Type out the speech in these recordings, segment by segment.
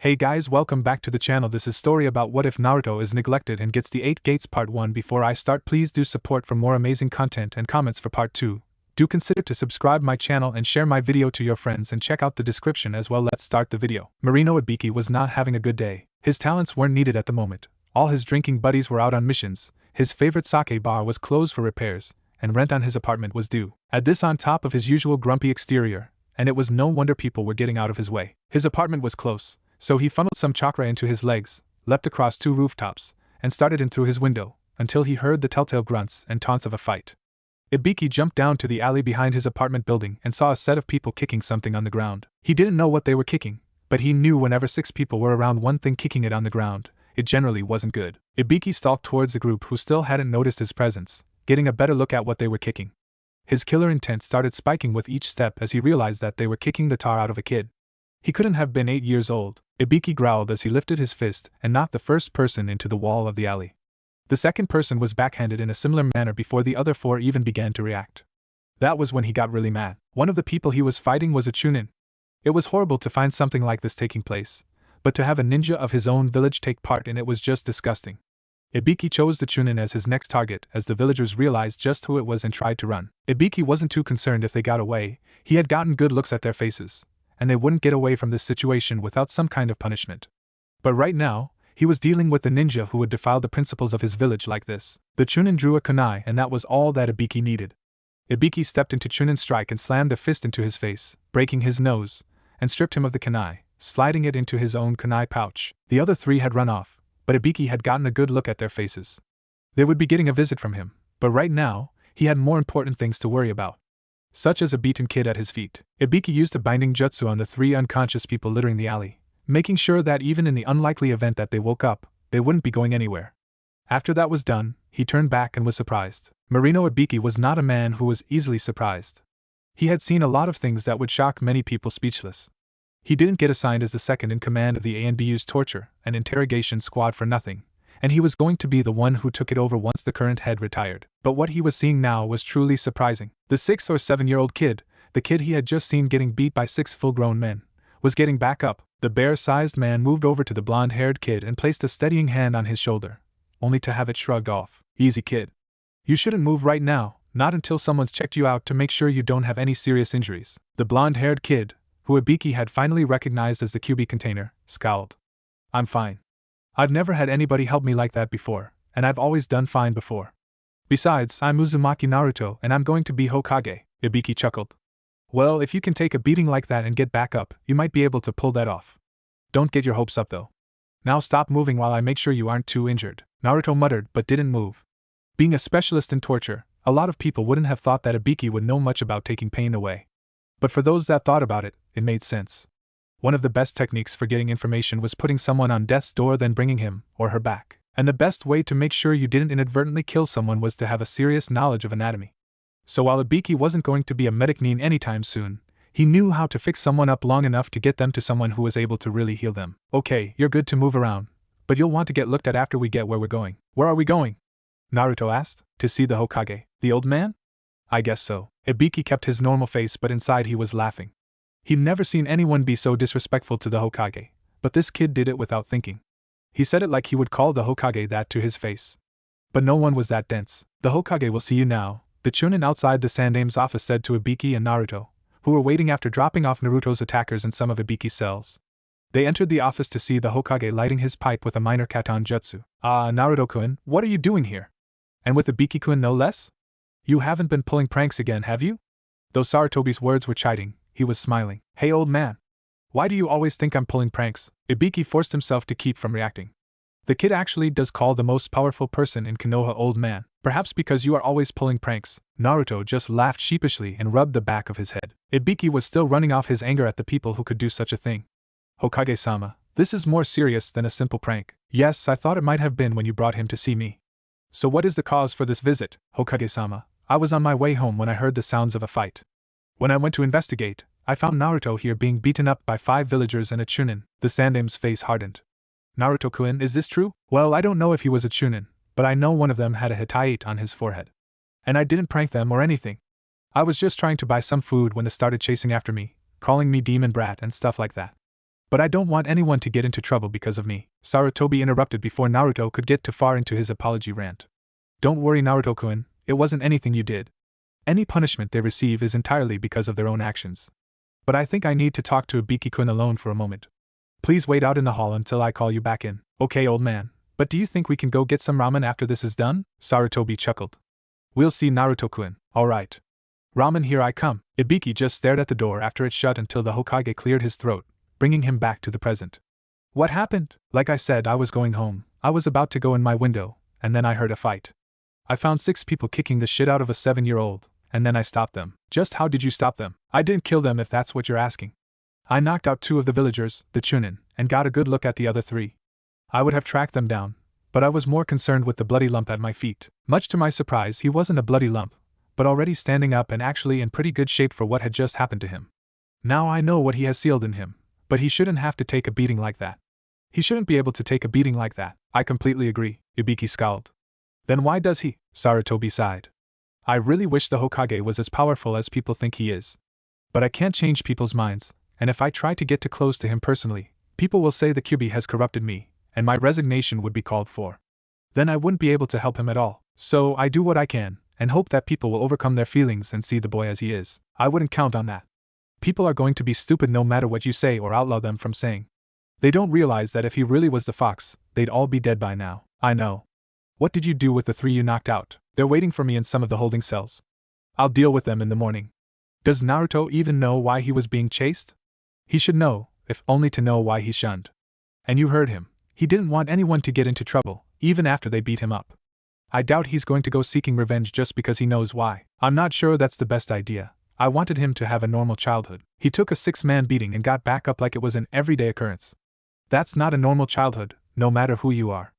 Hey guys, welcome back to the channel. This is story about what if Naruto is neglected and gets the 8 gates part 1. Before I start, please do support for more amazing content and comments for part 2. Do consider to subscribe my channel and share my video to your friends and check out the description as well. Let's start the video. Marino Ibiki was not having a good day. His talents weren't needed at the moment. All his drinking buddies were out on missions, his favorite sake bar was closed for repairs, and rent on his apartment was due. Add this on top of his usual grumpy exterior, and it was no wonder people were getting out of his way. His apartment was close, so he funneled some chakra into his legs, leapt across 2 rooftops, and started in through his window, until he heard the telltale grunts and taunts of a fight. Ibiki jumped down to the alley behind his apartment building and saw a set of people kicking something on the ground. He didn't know what they were kicking, but he knew whenever 6 people were around one thing kicking it on the ground, it generally wasn't good. Ibiki stalked towards the group who still hadn't noticed his presence, getting a better look at what they were kicking. His killer intent started spiking with each step as he realized that they were kicking the tar out of a kid. He couldn't have been 8 years old. Ibiki growled as he lifted his fist and knocked the first person into the wall of the alley. The second person was backhanded in a similar manner before the other 4 even began to react. That was when he got really mad. One of the people he was fighting was a chunin. It was horrible to find something like this taking place, but to have a ninja of his own village take part in it was just disgusting. Ibiki chose the chunin as his next target as the villagers realized just who it was and tried to run. Ibiki wasn't too concerned if they got away. He had gotten good looks at their faces, and they wouldn't get away from this situation without some kind of punishment. But right now, he was dealing with the ninja who would defile the principles of his village like this. The chunin drew a kunai, and that was all that Ibiki needed. Ibiki stepped into Chunin's strike and slammed a fist into his face, breaking his nose, and stripped him of the kunai, sliding it into his own kunai pouch. The other 3 had run off, but Ibiki had gotten a good look at their faces. They would be getting a visit from him, but right now, he had more important things to worry about, such as a beaten kid at his feet. Ibiki used a binding jutsu on the 3 unconscious people littering the alley, making sure that even in the unlikely event that they woke up, they wouldn't be going anywhere. After that was done, he turned back and was surprised. Marino Ibiki was not a man who was easily surprised. He had seen a lot of things that would shock many people speechless. He didn't get assigned as the second in command of the ANBU's torture and interrogation squad for nothing, and he was going to be the one who took it over once the current head retired. But what he was seeing now was truly surprising. The 6 or 7-year-old kid, the kid he had just seen getting beat by 6 full-grown men, was getting back up. The bear-sized man moved over to the blonde-haired kid and placed a steadying hand on his shoulder, only to have it shrugged off. "Easy, kid. You shouldn't move right now, not until someone's checked you out to make sure you don't have any serious injuries." The blonde-haired kid, who Ibiki had finally recognized as the QB container, scowled. "I'm fine. I've never had anybody help me like that before, and I've always done fine before. Besides, I'm Uzumaki Naruto and I'm going to be Hokage." Ibiki chuckled. "Well, if you can take a beating like that and get back up, you might be able to pull that off. Don't get your hopes up though. Now stop moving while I make sure you aren't too injured." Naruto muttered but didn't move. Being a specialist in torture, a lot of people wouldn't have thought that Ibiki would know much about taking pain away. But for those that thought about it, it made sense. One of the best techniques for getting information was putting someone on death's door then bringing him or her back. And the best way to make sure you didn't inadvertently kill someone was to have a serious knowledge of anatomy. So while Ibiki wasn't going to be a medic nin anytime soon, he knew how to fix someone up long enough to get them to someone who was able to really heal them. "Okay, you're good to move around, but you'll want to get looked at after we get where we're going." "Where are we going?" Naruto asked. "To see the Hokage." "The old man?" "I guess so." Ibiki kept his normal face but inside he was laughing. He'd never seen anyone be so disrespectful to the Hokage, but this kid did it without thinking. He said it like he would call the Hokage that to his face. But no one was that dense. "The Hokage will see you now," the chunin outside the Sandame's office said to Ibiki and Naruto, who were waiting after dropping off Naruto's attackers in some of Ibiki's cells. They entered the office to see the Hokage lighting his pipe with a minor katon jutsu. "Ah, Naruto-kun, what are you doing here? And with Ibiki-kun no less? You haven't been pulling pranks again, have you?" Though Sarutobi's words were chiding, he was smiling. "Hey old man. Why do you always think I'm pulling pranks?" Ibiki forced himself to keep from reacting. "The kid actually does call the most powerful person in Konoha old man. Perhaps because you are always pulling pranks." Naruto just laughed sheepishly and rubbed the back of his head. Ibiki was still running off his anger at the people who could do such a thing. "Hokage-sama, this is more serious than a simple prank." "Yes, I thought it might have been when you brought him to see me. So what is the cause for this visit?" "Hokage-sama, I was on my way home when I heard the sounds of a fight. When I went to investigate, I found Naruto here being beaten up by 5 villagers and a chunin." The Sandame's face hardened. "Naruto-kun, is this true?" "Well, I don't know if he was a chunin, but I know one of them had a hitite on his forehead. And I didn't prank them or anything. I was just trying to buy some food when they started chasing after me, calling me demon brat and stuff like that. But I don't want anyone to get into trouble because of me, Sarutobi interrupted before Naruto could get too far into his apology rant. Don't worry, Naruto-kun, it wasn't anything you did. Any punishment they receive is entirely because of their own actions. But I think I need to talk to Ibiki-kun alone for a moment. Please wait out in the hall until I call you back in. Okay, old man, but do you think we can go get some ramen after this is done? Sarutobi chuckled. We'll see, Naruto-kun. Alright. Ramen, here I come. Ibiki just stared at the door after it shut until the Hokage cleared his throat, bringing him back to the present. What happened? Like I said, I was going home. I was about to go in my window, and then I heard a fight. I found 6 people kicking the shit out of a 7-year-old, and then I stopped them. Just how did you stop them? I didn't kill them if that's what you're asking. I knocked out 2 of the villagers, the Chunin, and got a good look at the other 3. I would have tracked them down, but I was more concerned with the bloody lump at my feet. Much to my surprise, he wasn't a bloody lump, but already standing up and actually in pretty good shape for what had just happened to him. Now I know what he has sealed in him, but he shouldn't have to take a beating like that. He shouldn't be able to take a beating like that. I completely agree, Ibiki scowled. Then why does he? Sarutobi sighed. I really wish the Hokage was as powerful as people think he is. But I can't change people's minds, and if I try to get too close to him personally, people will say the Kyuubi has corrupted me, and my resignation would be called for. Then I wouldn't be able to help him at all. So I do what I can, and hope that people will overcome their feelings and see the boy as he is. I wouldn't count on that. People are going to be stupid no matter what you say or outlaw them from saying. They don't realize that if he really was the fox, they'd all be dead by now. I know. What did you do with the 3 you knocked out? They're waiting for me in some of the holding cells. I'll deal with them in the morning. Does Naruto even know why he was being chased? He should know, if only to know why he's shunned. And you heard him. He didn't want anyone to get into trouble, even after they beat him up. I doubt he's going to go seeking revenge just because he knows why. I'm not sure that's the best idea. I wanted him to have a normal childhood. He took a 6-man beating and got back up like it was an everyday occurrence. That's not a normal childhood, no matter who you are.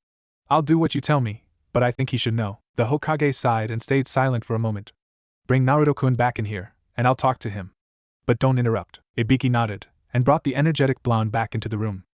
I'll do what you tell me, but I think he should know. The Hokage sighed and stayed silent for a moment. Bring Naruto-kun back in here, and I'll talk to him. But don't interrupt. Ibiki nodded, and brought the energetic blonde back into the room.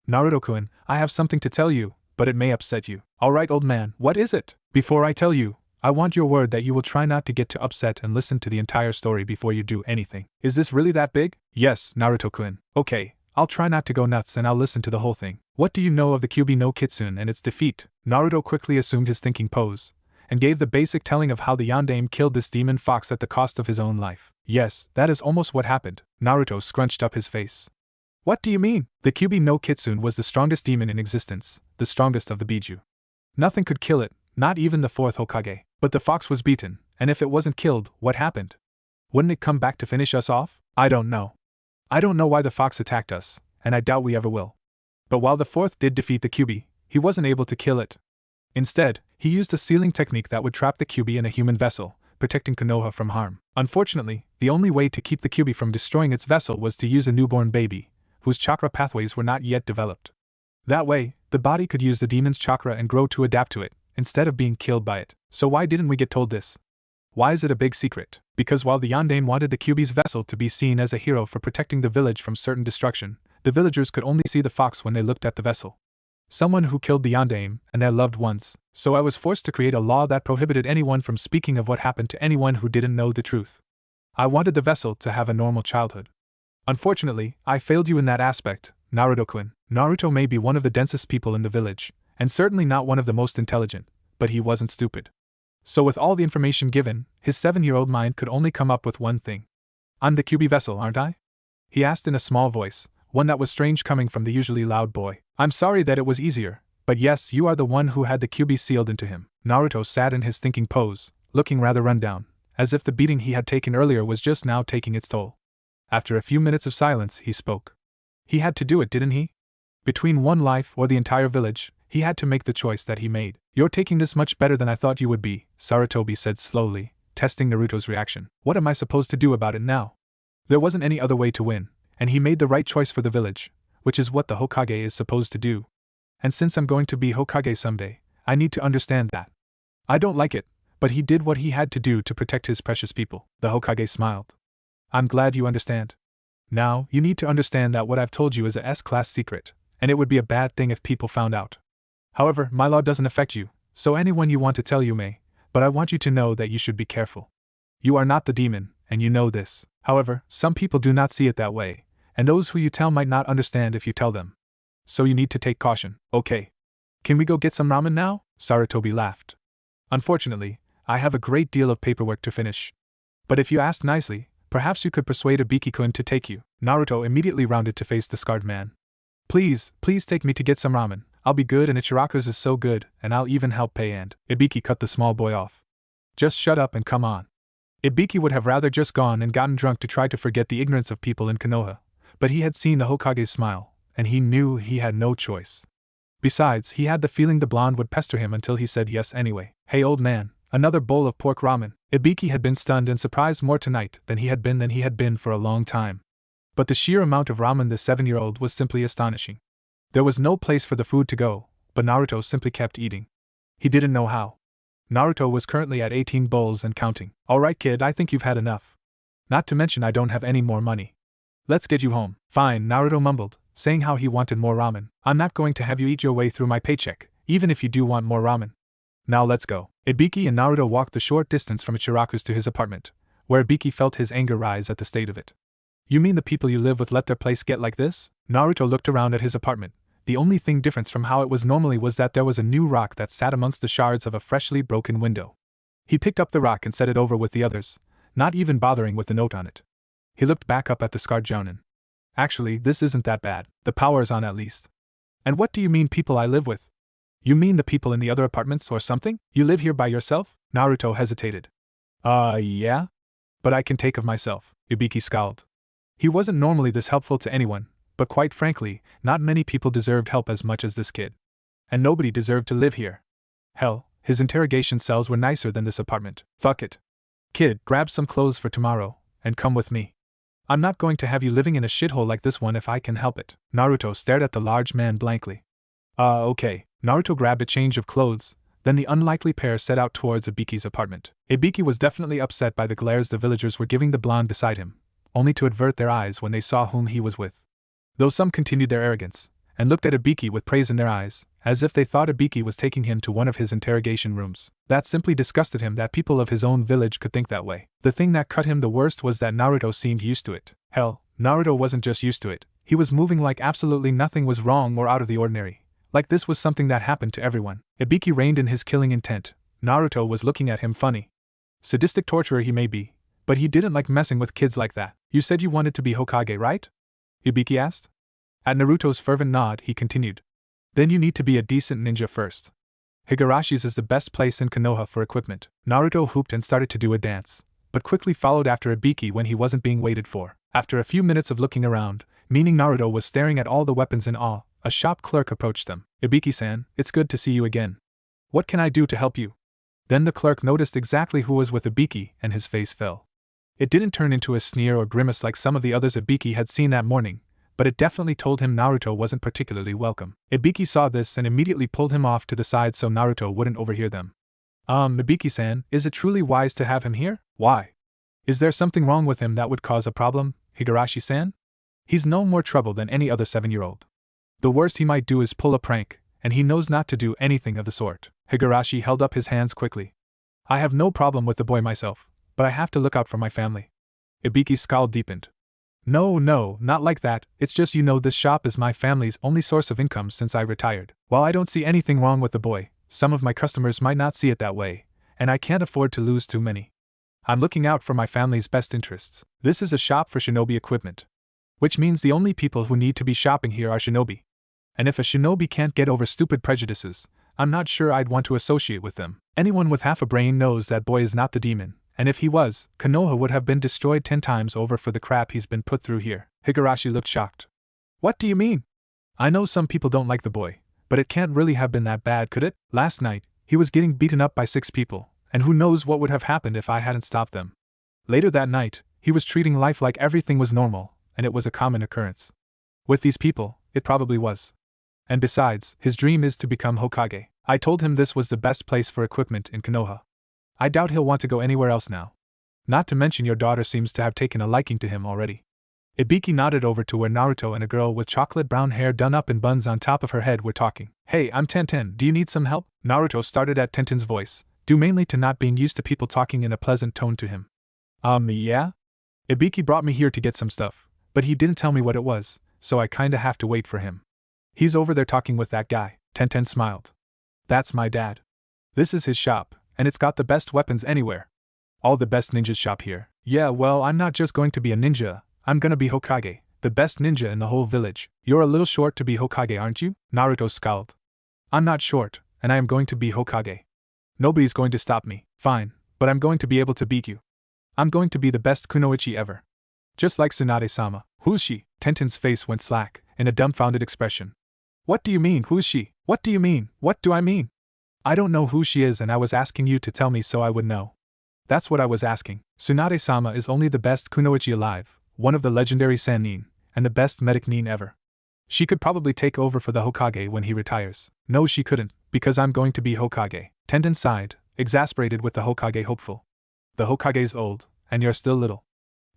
Naruto-kun, I have something to tell you, but it may upset you. Alright, old man, what is it? Before I tell you, I want your word that you will try not to get too upset and listen to the entire story before you do anything. Is this really that big? Yes, Naruto-kun. Okay, I'll try not to go nuts and I'll listen to the whole thing. What do you know of the Kyuubi no Kitsune and its defeat? Naruto quickly assumed his thinking pose, and gave the basic telling of how the Yondaime killed this demon fox at the cost of his own life. Yes, that is almost what happened. Naruto scrunched up his face. What do you mean? The Kyuubi no Kitsune was the strongest demon in existence, the strongest of the Biju. Nothing could kill it, not even the 4th Hokage. But the fox was beaten, and if it wasn't killed, what happened? Wouldn't it come back to finish us off? I don't know. I don't know why the fox attacked us, and I doubt we ever will. But while the 4th did defeat the Kyuubi, he wasn't able to kill it. Instead, he used a sealing technique that would trap the Kyuubi in a human vessel, protecting Konoha from harm. Unfortunately, the only way to keep the Kyuubi from destroying its vessel was to use a newborn baby, whose chakra pathways were not yet developed. That way, the body could use the demon's chakra and grow to adapt to it, instead of being killed by it. So why didn't we get told this? Why is it a big secret? Because while the Yondaime wanted the Kyuubi's vessel to be seen as a hero for protecting the village from certain destruction, the villagers could only see the fox when they looked at the vessel. Someone who killed the Yondaime and their loved ones. So I was forced to create a law that prohibited anyone from speaking of what happened to anyone who didn't know the truth. I wanted the vessel to have a normal childhood. Unfortunately, I failed you in that aspect, Naruto-kun. Naruto may be one of the densest people in the village, and certainly not one of the most intelligent, but he wasn't stupid. So with all the information given, his 7-year-old mind could only come up with one thing. I'm the Kyuubi vessel, aren't I? He asked in a small voice, one that was strange coming from the usually loud boy. I'm sorry that it was easier, but yes, you are the one who had the Kyuubi sealed into him. Naruto sat in his thinking pose, looking rather run down, as if the beating he had taken earlier was just now taking its toll. After a few minutes of silence, he spoke. He had to do it, didn't he? Between one life or the entire village, he had to make the choice that he made. You're taking this much better than I thought you would be, Sarutobi said slowly, testing Naruto's reaction. What am I supposed to do about it now? There wasn't any other way to win, and he made the right choice for the village, which is what the Hokage is supposed to do. And since I'm going to be Hokage someday, I need to understand that. I don't like it, but he did what he had to do to protect his precious people. The Hokage smiled. I'm glad you understand. Now, you need to understand that what I've told you is a S-class secret, and it would be a bad thing if people found out. However, my law doesn't affect you, so anyone you want to tell you may, but I want you to know that you should be careful. You are not the demon, and you know this. However, some people do not see it that way, And those who you tell might not understand if you tell them. So you need to take caution, okay? Can we go get some ramen now? Sarutobi laughed. Unfortunately, I have a great deal of paperwork to finish. But if you ask nicely, perhaps you could persuade Ibiki-kun to take you. Naruto immediately rounded to face the scarred man. Please take me to get some ramen. I'll be good and Ichiraku's is so good, and I'll even help pay. And Ibiki cut the small boy off. Just shut up and come on. Ibiki would have rather just gone and gotten drunk to try to forget the ignorance of people in Konoha, but he had seen the Hokage's smile, and he knew he had no choice. Besides, he had the feeling the blonde would pester him until he said yes anyway. Hey old man, another bowl of pork ramen. Ibiki had been stunned and surprised more tonight than he had been for a long time. But the sheer amount of ramen this 7-year-old was simply astonishing. There was no place for the food to go, but Naruto simply kept eating. He didn't know how. Naruto was currently at 18 bowls and counting. Alright kid, I think you've had enough. Not to mention I don't have any more money. Let's get you home. Fine, Naruto mumbled, saying how he wanted more ramen. I'm not going to have you eat your way through my paycheck, even if you do want more ramen. Now let's go. Ibiki and Naruto walked the short distance from Ichiraku's to his apartment, where Ibiki felt his anger rise at the state of it. You mean the people you live with let their place get like this? Naruto looked around at his apartment. The only thing different from how it was normally was that there was a new rock that sat amongst the shards of a freshly broken window. He picked up the rock and set it over with the others, not even bothering with the note on it. He looked back up at the scarred jounin. Actually, this isn't that bad. The power's on at least. And what do you mean people I live with? You mean the people in the other apartments or something? You live here by yourself? Naruto hesitated. Yeah? But I can take of myself, Ibiki scowled. He wasn't normally this helpful to anyone, but quite frankly, not many people deserved help as much as this kid. And nobody deserved to live here. Hell, his interrogation cells were nicer than this apartment. Fuck it. Kid, grab some clothes for tomorrow, and come with me. I'm not going to have you living in a shithole like this one if I can help it. Naruto stared at the large man blankly. Okay. Naruto grabbed a change of clothes, then the unlikely pair set out towards Ibiki's apartment. Ibiki was definitely upset by the glares the villagers were giving the blonde beside him, only to avert their eyes when they saw whom he was with. Though some continued their arrogance, and looked at Ibiki with praise in their eyes, as if they thought Ibiki was taking him to one of his interrogation rooms. That simply disgusted him that people of his own village could think that way. The thing that cut him the worst was that Naruto seemed used to it. Hell, Naruto wasn't just used to it, he was moving like absolutely nothing was wrong or out of the ordinary. Like this was something that happened to everyone. Ibiki reined in his killing intent. Naruto was looking at him funny. Sadistic torturer he may be, but he didn't like messing with kids like that. You said you wanted to be Hokage, right? Ibiki asked. At Naruto's fervent nod, he continued. Then you need to be a decent ninja first. Higarashi's is the best place in Konoha for equipment. Naruto hooped and started to do a dance, but quickly followed after Ibiki when he wasn't being waited for. After a few minutes of looking around, meaning Naruto was staring at all the weapons in awe, a shop clerk approached them. Ibiki-san, it's good to see you again. What can I do to help you? Then the clerk noticed exactly who was with Ibiki and his face fell. It didn't turn into a sneer or grimace like some of the others Ibiki had seen that morning, but it definitely told him Naruto wasn't particularly welcome. Ibiki saw this and immediately pulled him off to the side so Naruto wouldn't overhear them. Ibiki-san, is it truly wise to have him here? Why? Is there something wrong with him that would cause a problem, Higurashi-san? He's no more trouble than any other 7-year-old. The worst he might do is pull a prank, and he knows not to do anything of the sort. Higurashi held up his hands quickly. I have no problem with the boy myself, but I have to look out for my family. Ibiki's scowl deepened. No, not like that, it's just this shop is my family's only source of income since I retired. While I don't see anything wrong with the boy, some of my customers might not see it that way, and I can't afford to lose too many. I'm looking out for my family's best interests. This is a shop for shinobi equipment, which means the only people who need to be shopping here are shinobi. And if a shinobi can't get over stupid prejudices, I'm not sure I'd want to associate with them. Anyone with half a brain knows that boy is not the demon, and if he was, Konoha would have been destroyed 10 times over for the crap he's been put through here. Higurashi looked shocked. What do you mean? I know some people don't like the boy, but it can't really have been that bad, could it? Last night, he was getting beaten up by 6 people, and who knows what would have happened if I hadn't stopped them. Later that night, he was treating life like everything was normal, and it was a common occurrence. With these people, it probably was. And besides, his dream is to become Hokage. I told him this was the best place for equipment in Konoha. I doubt he'll want to go anywhere else now. Not to mention your daughter seems to have taken a liking to him already. Ibiki nodded over to where Naruto and a girl with chocolate brown hair done up in buns on top of her head were talking. Hey, I'm Tenten, do you need some help? Naruto started at Tenten's voice, due mainly to not being used to people talking in a pleasant tone to him. Yeah? Ibiki brought me here to get some stuff, but he didn't tell me what it was, so I kinda have to wait for him. He's over there talking with that guy, Tenten smiled. That's my dad. This is his shop, and it's got the best weapons anywhere. All the best ninjas shop here. Yeah, well, I'm not just going to be a ninja, I'm gonna be Hokage, the best ninja in the whole village. You're a little short to be Hokage, aren't you? Naruto scowled. I'm not short, and I am going to be Hokage. Nobody's going to stop me, fine, but I'm going to be able to beat you. I'm going to be the best kunoichi ever. Just like Tsunade-sama. Who's she? Tenten's face went slack, in a dumbfounded expression. What do you mean, who's she? What do you mean? What do I mean? I don't know who she is and I was asking you to tell me so I would know. That's what I was asking. Tsunade-sama is only the best kunoichi alive, one of the legendary Sannin, and the best medic nin ever. She could probably take over for the Hokage when he retires. No, she couldn't, because I'm going to be Hokage. Tenten sighed, exasperated with the Hokage hopeful. The Hokage's old, and you're still little.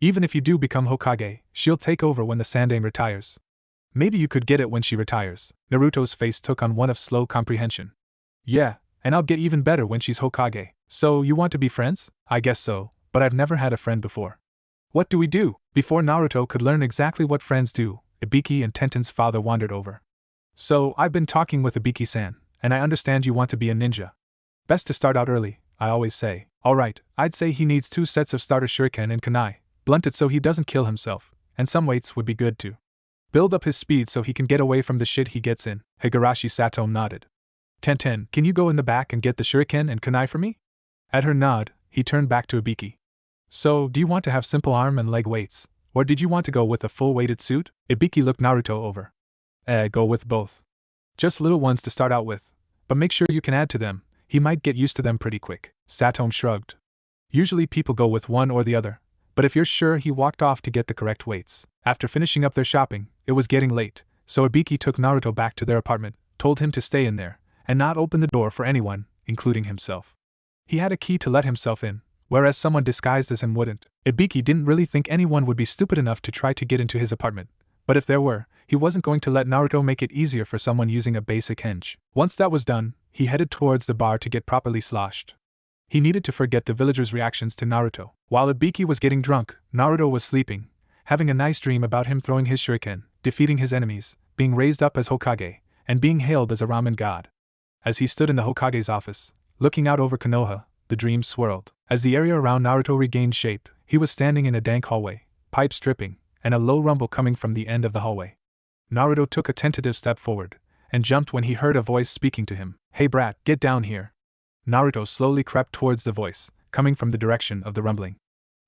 Even if you do become Hokage, she'll take over when the Sandaime retires. Maybe you could get it when she retires. Naruto's face took on one of slow comprehension. Yeah, and I'll get even better when she's Hokage. So, you want to be friends? I guess so, but I've never had a friend before. What do we do? Before Naruto could learn exactly what friends do, Ibiki and Tenten's father wandered over. So, I've been talking with Ibiki-san, and I understand you want to be a ninja. Best to start out early, I always say. Alright, I'd say he needs 2 sets of starter shuriken and kunai, blunted so he doesn't kill himself, and some weights would be good too. Build up his speed so he can get away from the shit he gets in. Higurashi Sato nodded. Tenten, can you go in the back and get the shuriken and kunai for me? At her nod, he turned back to Ibiki. So, do you want to have simple arm and leg weights, or did you want to go with a full weighted suit? Ibiki looked Naruto over. Go with both. Just little ones to start out with, but make sure you can add to them, he might get used to them pretty quick. Sato shrugged. Usually people go with one or the other, but if you're sure, he walked off to get the correct weights. After finishing up their shopping, it was getting late, so Ibiki took Naruto back to their apartment, told him to stay in there, and not open the door for anyone, including himself. He had a key to let himself in, whereas someone disguised as him wouldn't. Ibiki didn't really think anyone would be stupid enough to try to get into his apartment, but if there were, he wasn't going to let Naruto make it easier for someone using a basic henge. Once that was done, he headed towards the bar to get properly sloshed. He needed to forget the villagers' reactions to Naruto. While Ibiki was getting drunk, Naruto was sleeping, having a nice dream about him throwing his shuriken, defeating his enemies, being raised up as Hokage, and being hailed as a ramen god. As he stood in the Hokage's office, looking out over Konoha, the dream swirled. As the area around Naruto regained shape, he was standing in a dank hallway, pipes dripping, and a low rumble coming from the end of the hallway. Naruto took a tentative step forward, and jumped when he heard a voice speaking to him. Hey brat, get down here. Naruto slowly crept towards the voice, coming from the direction of the rumbling.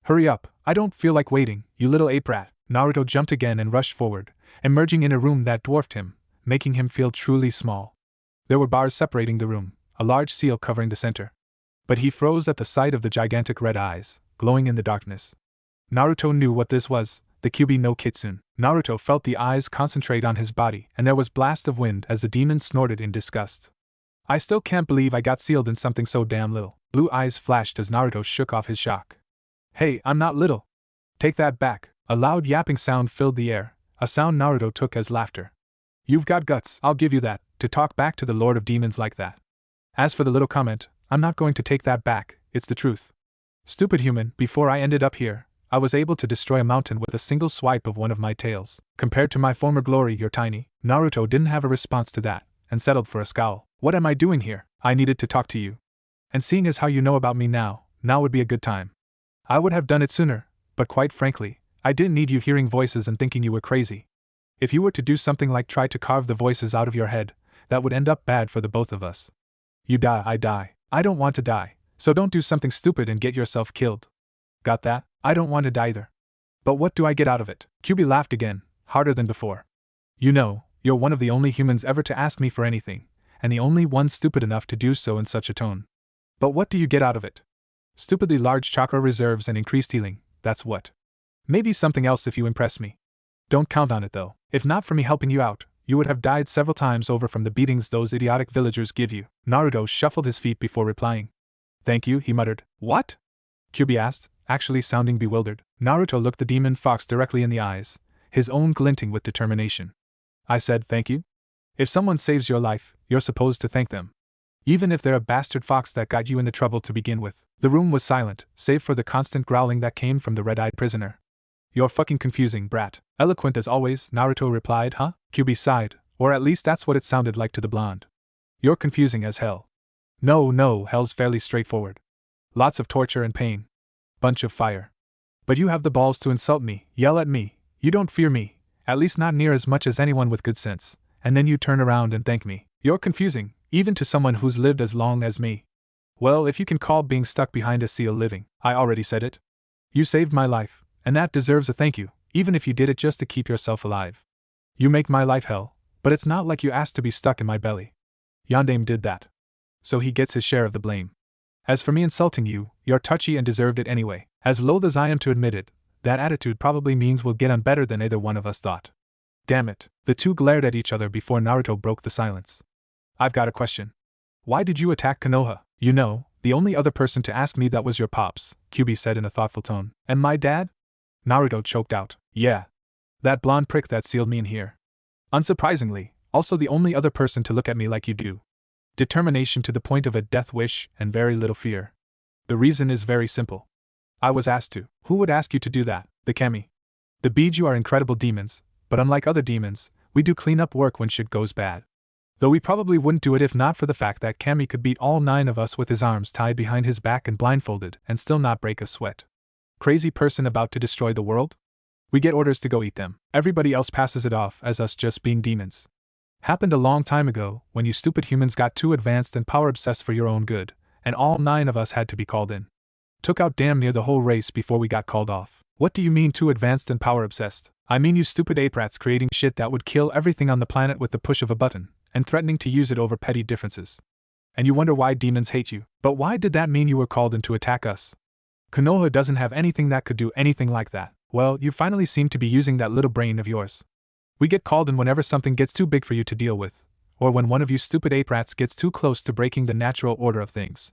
Hurry up, I don't feel like waiting, you little ape rat. Naruto jumped again and rushed forward, emerging in a room that dwarfed him, making him feel truly small. There were bars separating the room, a large seal covering the center. But he froze at the sight of the gigantic red eyes, glowing in the darkness. Naruto knew what this was, the Kyuubi no Kitsune. Naruto felt the eyes concentrate on his body, and there was blast of wind as the demon snorted in disgust. I still can't believe I got sealed in something so damn little. Blue eyes flashed as Naruto shook off his shock. Hey, I'm not little. Take that back. A loud yapping sound filled the air, a sound Naruto took as laughter. You've got guts, I'll give you that, to talk back to the Lord of Demons like that. As for the little comment, I'm not going to take that back, it's the truth. Stupid human, before I ended up here, I was able to destroy a mountain with a single swipe of one of my tails. Compared to my former glory, you're tiny. Naruto didn't have a response to that, and settled for a scowl. What am I doing here? I needed to talk to you. And seeing as how you know about me now would be a good time. I would have done it sooner, but quite frankly, I didn't need you hearing voices and thinking you were crazy. If you were to do something like try to carve the voices out of your head, that would end up bad for the both of us. You die, I die. I don't want to die, so don't do something stupid and get yourself killed. Got that? I don't want to die either. But what do I get out of it? Kyuubi laughed again, harder than before. You know, you're one of the only humans ever to ask me for anything, and the only one stupid enough to do so in such a tone. But what do you get out of it? Stupidly large chakra reserves and increased healing, that's what. Maybe something else if you impress me. Don't count on it though. If not for me helping you out, you would have died several times over from the beatings those idiotic villagers give you. Naruto shuffled his feet before replying. Thank you, he muttered. What? Kyuubi asked, actually sounding bewildered. Naruto looked the demon fox directly in the eyes, his own glinting with determination. I said thank you? If someone saves your life, you're supposed to thank them. Even if they're a bastard fox that got you in the trouble to begin with. The room was silent, save for the constant growling that came from the red-eyed prisoner. You're fucking confusing, brat. Eloquent as always, Naruto replied, huh? QB sighed, or at least that's what it sounded like to the blonde. You're confusing as hell. No, hell's fairly straightforward. Lots of torture and pain. Bunch of fire. But you have the balls to insult me, yell at me, you don't fear me, at least not near as much as anyone with good sense, and then you turn around and thank me. You're confusing, even to someone who's lived as long as me. Well, if you can call being stuck behind a seal living, I already said it. You saved my life, and that deserves a thank you, even if you did it just to keep yourself alive. You make my life hell, but it's not like you asked to be stuck in my belly. Yondaime did that. So he gets his share of the blame. As for me insulting you, you're touchy and deserved it anyway. As loath as I am to admit it, that attitude probably means we'll get on better than either one of us thought. Damn it. The two glared at each other before Naruto broke the silence. I've got a question. Why did you attack Konoha? You know, the only other person to ask me that was your pops, QB said in a thoughtful tone. And my dad? Naruto choked out. Yeah. That blonde prick that sealed me in here. Unsurprisingly, also the only other person to look at me like you do. Determination to the point of a death wish and very little fear. The reason is very simple. I was asked to. Who would ask you to do that? The Kami. The Biju are incredible demons, but unlike other demons, we do clean up work when shit goes bad. Though we probably wouldn't do it if not for the fact that Kami could beat all 9 of us with his arms tied behind his back and blindfolded and still not break a sweat. Crazy person about to destroy the world? We get orders to go eat them. Everybody else passes it off as us just being demons. Happened a long time ago, when you stupid humans got too advanced and power-obsessed for your own good, and all 9 of us had to be called in. Took out damn near the whole race before we got called off. What do you mean too advanced and power-obsessed? I mean you stupid ape rats creating shit that would kill everything on the planet with the push of a button, and threatening to use it over petty differences. And you wonder why demons hate you. But why did that mean you were called in to attack us? Konoha doesn't have anything that could do anything like that. Well, you finally seem to be using that little brain of yours. We get called in whenever something gets too big for you to deal with, or when one of you stupid ape rats gets too close to breaking the natural order of things.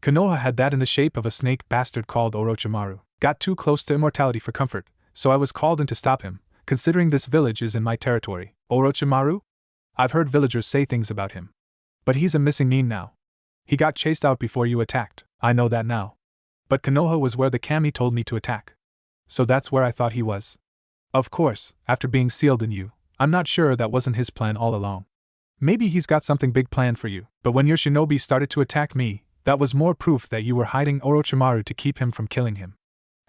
Konoha had that in the shape of a snake bastard called Orochimaru. Got too close to immortality for comfort, so I was called in to stop him, considering this village is in my territory. Orochimaru? I've heard villagers say things about him. But he's a missing nin now. He got chased out before you attacked, I know that now. But Konoha was where the Kami told me to attack. So that's where I thought he was. Of course, after being sealed in you, I'm not sure that wasn't his plan all along. Maybe he's got something big planned for you, but when your shinobi started to attack me, that was more proof that you were hiding Orochimaru to keep him from killing him.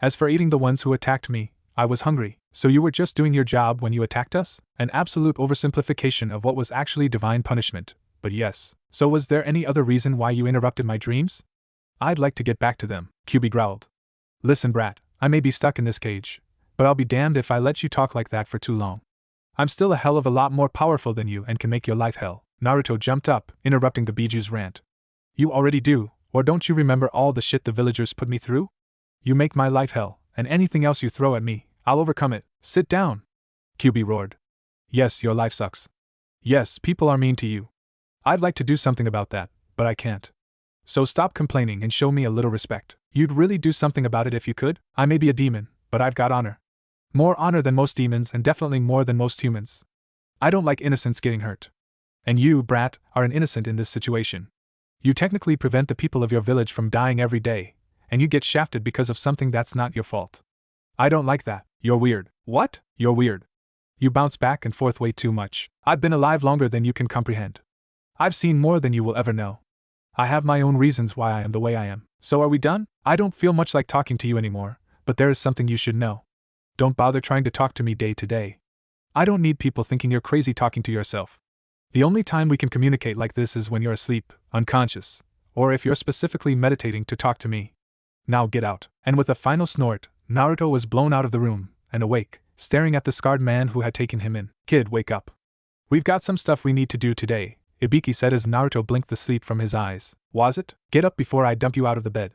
As for eating the ones who attacked me, I was hungry, so you were just doing your job when you attacked us? An absolute oversimplification of what was actually divine punishment, but yes. So was there any other reason why you interrupted my dreams? I'd like to get back to them, QB growled. Listen, brat, I may be stuck in this cage, but I'll be damned if I let you talk like that for too long. I'm still a hell of a lot more powerful than you and can make your life hell. Naruto jumped up, interrupting the Biju's rant. You already do, or don't you remember all the shit the villagers put me through? You make my life hell, and anything else you throw at me, I'll overcome it. Sit down! QB roared. Yes, your life sucks. Yes, people are mean to you. I'd like to do something about that, but I can't. So stop complaining and show me a little respect. You'd really do something about it if you could? I may be a demon, but I've got honor. More honor than most demons and definitely more than most humans. I don't like innocents getting hurt. And you, brat, are an innocent in this situation. You technically prevent the people of your village from dying every day, and you get shafted because of something that's not your fault. I don't like that. You're weird. What? You're weird. You bounce back and forth way too much. I've been alive longer than you can comprehend. I've seen more than you will ever know. I have my own reasons why I am the way I am. So are we done? I don't feel much like talking to you anymore, but there is something you should know. Don't bother trying to talk to me day to day. I don't need people thinking you're crazy talking to yourself. The only time we can communicate like this is when you're asleep, unconscious, or if you're specifically meditating to talk to me. Now get out. And with a final snort, Naruto was blown out of the room, and awake, staring at the scarred man who had taken him in. Kid, wake up. We've got some stuff we need to do today, Ibiki said as Naruto blinked the sleep from his eyes. Was it? Get up before I dump you out of the bed.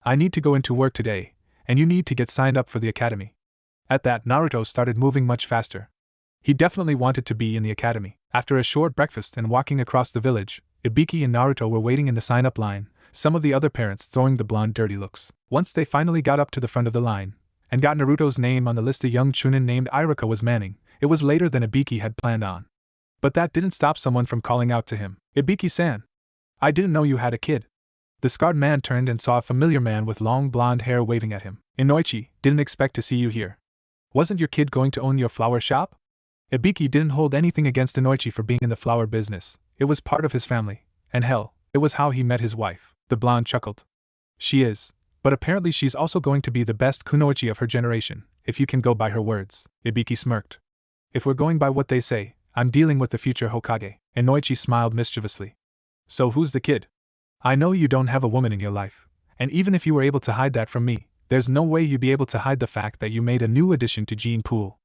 I need to go into work today, and you need to get signed up for the academy. At that, Naruto started moving much faster. He definitely wanted to be in the academy. After a short breakfast and walking across the village, Ibiki and Naruto were waiting in the sign-up line, some of the other parents throwing the blonde dirty looks. Once they finally got up to the front of the line, and got Naruto's name on the list, a young chunin named Iruka was manning. It was later than Ibiki had planned on. But that didn't stop someone from calling out to him. Ibiki-san! I didn't know you had a kid. The scarred man turned and saw a familiar man with long blonde hair waving at him. Inoichi, didn't expect to see you here. Wasn't your kid going to own your flower shop? Ibiki didn't hold anything against Inoichi for being in the flower business. It was part of his family, and hell, it was how he met his wife. The blonde chuckled. She is, but apparently she's also going to be the best kunoichi of her generation, if you can go by her words. Ibiki smirked. If we're going by what they say, I'm dealing with the future Hokage. Inoichi smiled mischievously. So who's the kid? I know you don't have a woman in your life, and even if you were able to hide that from me, there's no way you'd be able to hide the fact that you made a new addition to gene pool.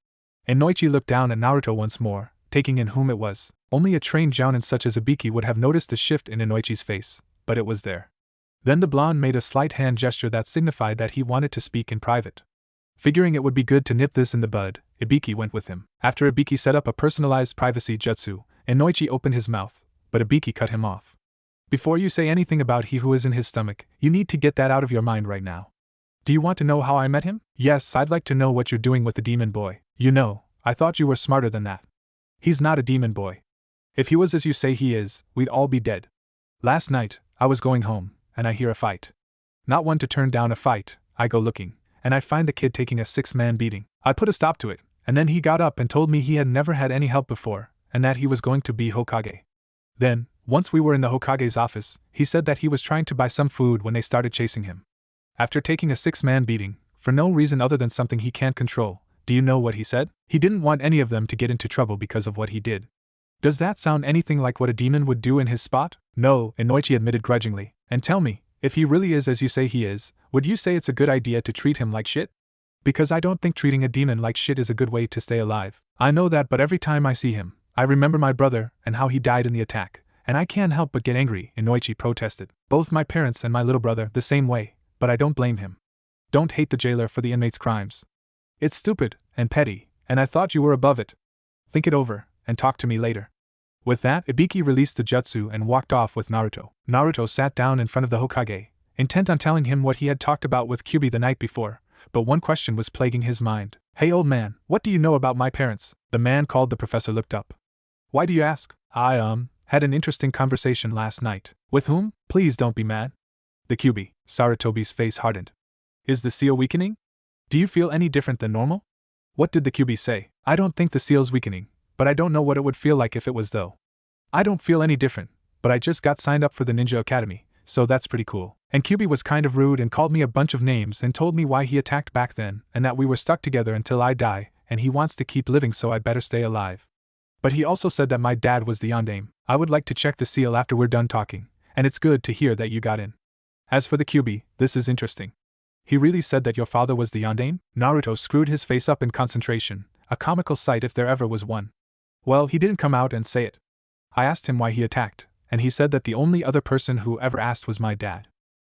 Inoichi looked down at Naruto once more, taking in whom it was. Only a trained jounin such as Ibiki would have noticed the shift in Inoichi's face, but it was there. Then the blonde made a slight hand gesture that signified that he wanted to speak in private. Figuring it would be good to nip this in the bud, Ibiki went with him. After Ibiki set up a personalized privacy jutsu, Inoichi opened his mouth, but Ibiki cut him off. Before you say anything about he who is in his stomach, you need to get that out of your mind right now. Do you want to know how I met him? Yes, I'd like to know what you're doing with the demon boy. You know, I thought you were smarter than that. He's not a demon boy. If he was as you say he is, we'd all be dead. Last night, I was going home, and I hear a fight. Not one to turn down a fight, I go looking, and I find the kid taking a 6-man beating. I put a stop to it, and then he got up and told me he had never had any help before, and that he was going to be Hokage. Then, once we were in the Hokage's office, he said that he was trying to buy some food when they started chasing him. After taking a 6-man beating, for no reason other than something he can't control, do you know what he said? He didn't want any of them to get into trouble because of what he did. Does that sound anything like what a demon would do in his spot? No, Inoichi admitted grudgingly. And tell me, if he really is as you say he is, would you say it's a good idea to treat him like shit? Because I don't think treating a demon like shit is a good way to stay alive. I know that, but every time I see him, I remember my brother and how he died in the attack, and I can't help but get angry, Inoichi protested. Both my parents and my little brother the same way, but I don't blame him. Don't hate the jailer for the inmate's crimes. It's stupid and petty, and I thought you were above it. Think it over, and talk to me later. With that, Ibiki released the jutsu and walked off with Naruto. Naruto sat down in front of the Hokage, intent on telling him what he had talked about with Kyuubi the night before, but one question was plaguing his mind. Hey old man, what do you know about my parents? The man called the professor looked up. Why do you ask? I, had an interesting conversation last night. With whom? Please don't be mad. The Kyuubi. Sarutobi's face hardened. Is the seal weakening? Do you feel any different than normal? What did the Kyuubi say? I don't think the seal's weakening, but I don't know what it would feel like if it was though. I don't feel any different, but I just got signed up for the Ninja Academy, so that's pretty cool. And Kyuubi was kind of rude and called me a bunch of names and told me why he attacked back then and that we were stuck together until I die, and he wants to keep living so I'd better stay alive. But he also said that my dad was the yondaime. I would like to check the seal after we're done talking, and it's good to hear that you got in. As for the Kyuubi, this is interesting. He really said that your father was the yondaime? Naruto screwed his face up in concentration, a comical sight if there ever was one. Well, he didn't come out and say it. I asked him why he attacked, and he said that the only other person who ever asked was my dad.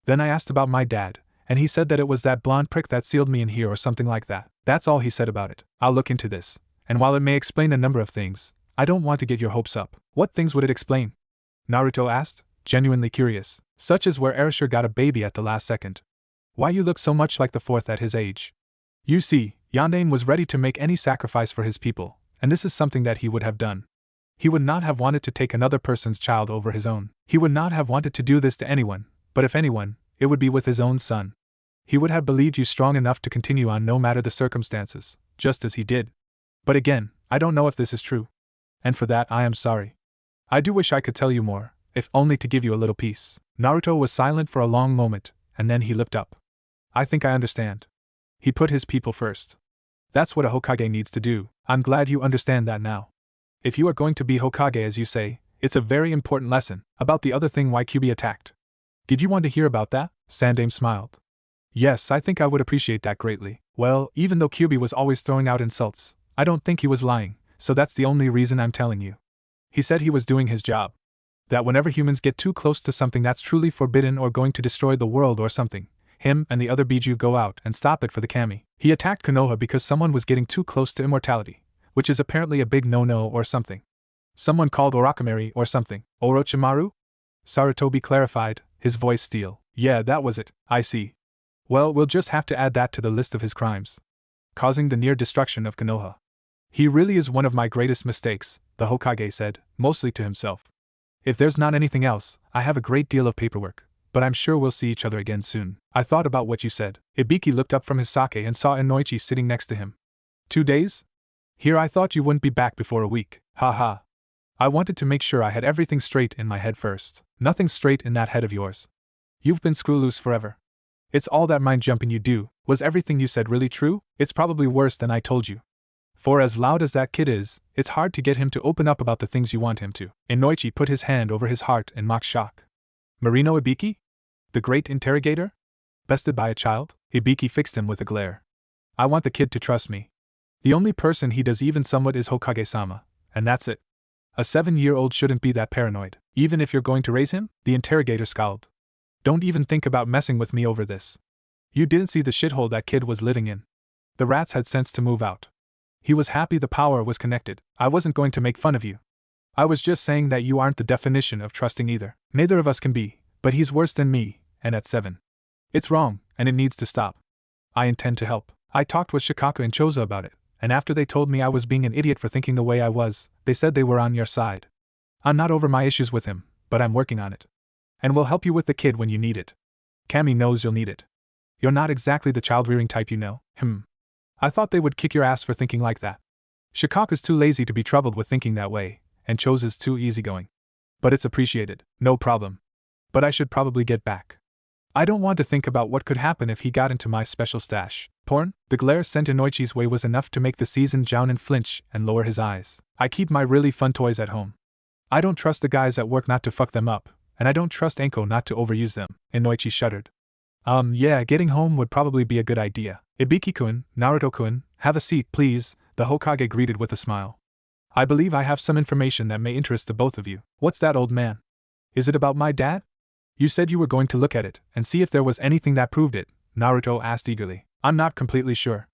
Then I asked about my dad, and he said that it was that blonde prick that sealed me in here or something like that. That's all he said about it. I'll look into this, and while it may explain a number of things, I don't want to get your hopes up. What things would it explain? Naruto asked, genuinely curious. Such as where Erasure got a baby at the last second. Why you look so much like the fourth at his age. You see, Yondaime was ready to make any sacrifice for his people, and this is something that he would have done. He would not have wanted to take another person's child over his own. He would not have wanted to do this to anyone, but if anyone, it would be with his own son. He would have believed you strong enough to continue on no matter the circumstances, just as he did. But again, I don't know if this is true. And for that I am sorry. I do wish I could tell you more, if only to give you a little peace. Naruto was silent for a long moment, and then he looked up. I think I understand. He put his people first. That's what a Hokage needs to do. I'm glad you understand that now. If you are going to be Hokage as you say, it's a very important lesson. About the other thing why Kyuubi attacked. Did you want to hear about that? Sandaime smiled. Yes, I think I would appreciate that greatly. Well, even though Kyuubi was always throwing out insults, I don't think he was lying, so that's the only reason I'm telling you. He said he was doing his job. That whenever humans get too close to something that's truly forbidden or going to destroy the world or something, him and the other Biju go out and stop it for the kami. He attacked Konoha because someone was getting too close to immortality, which is apparently a big no-no or something. Someone called Orochimaru or something. Orochimaru? Sarutobi clarified, his voice steel. Yeah, that was it. I see. Well, we'll just have to add that to the list of his crimes. Causing the near destruction of Konoha. He really is one of my greatest mistakes, the Hokage said, mostly to himself. If there's not anything else, I have a great deal of paperwork, but I'm sure we'll see each other again soon. I thought about what you said. Ibiki looked up from his sake and saw Inoichi sitting next to him. 2 days? Here I thought you wouldn't be back before a week. Haha. I wanted to make sure I had everything straight in my head first. Nothing's straight in that head of yours. You've been screw loose forever. It's all that mind jumping you do. Was everything you said really true? It's probably worse than I told you. For as loud as that kid is, it's hard to get him to open up about the things you want him to. Inoichi put his hand over his heart in mock shock. Marino Ibiki? The great interrogator? Bested by a child? Ibiki fixed him with a glare. I want the kid to trust me. The only person he does even somewhat is Hokage-sama, and that's it. A 7-year-old shouldn't be that paranoid, even if you're going to raise him? The interrogator scowled. Don't even think about messing with me over this. You didn't see the shithole that kid was living in. The rats had sense to move out. He was happy the power was connected. I wasn't going to make fun of you. I was just saying that you aren't the definition of trusting either. Neither of us can be, but he's worse than me, and at 7. It's wrong, and it needs to stop. I intend to help. I talked with Shikaka and Choza about it, and after they told me I was being an idiot for thinking the way I was, they said they were on your side. I'm not over my issues with him, but I'm working on it. And we'll help you with the kid when you need it. Cammy knows you'll need it. You're not exactly the child-rearing type, you know. I thought they would kick your ass for thinking like that. Shikaka's too lazy to be troubled with thinking that way, and Choza's too easygoing. But it's appreciated. No problem. But I should probably get back. I don't want to think about what could happen if he got into my special stash. Porn? The glare sent Inoichi's way was enough to make the seasoned jounin flinch and lower his eyes. I keep my really fun toys at home. I don't trust the guys at work not to fuck them up, and I don't trust Enko not to overuse them. Inoichi shuddered. Yeah, getting home would probably be a good idea. Ibiki-kun, Naruto-kun, have a seat, please, the Hokage greeted with a smile. I believe I have some information that may interest the both of you. What's that, old man? Is it about my dad? You said you were going to look at it and see if there was anything that proved it, Naruto asked eagerly. I'm not completely sure.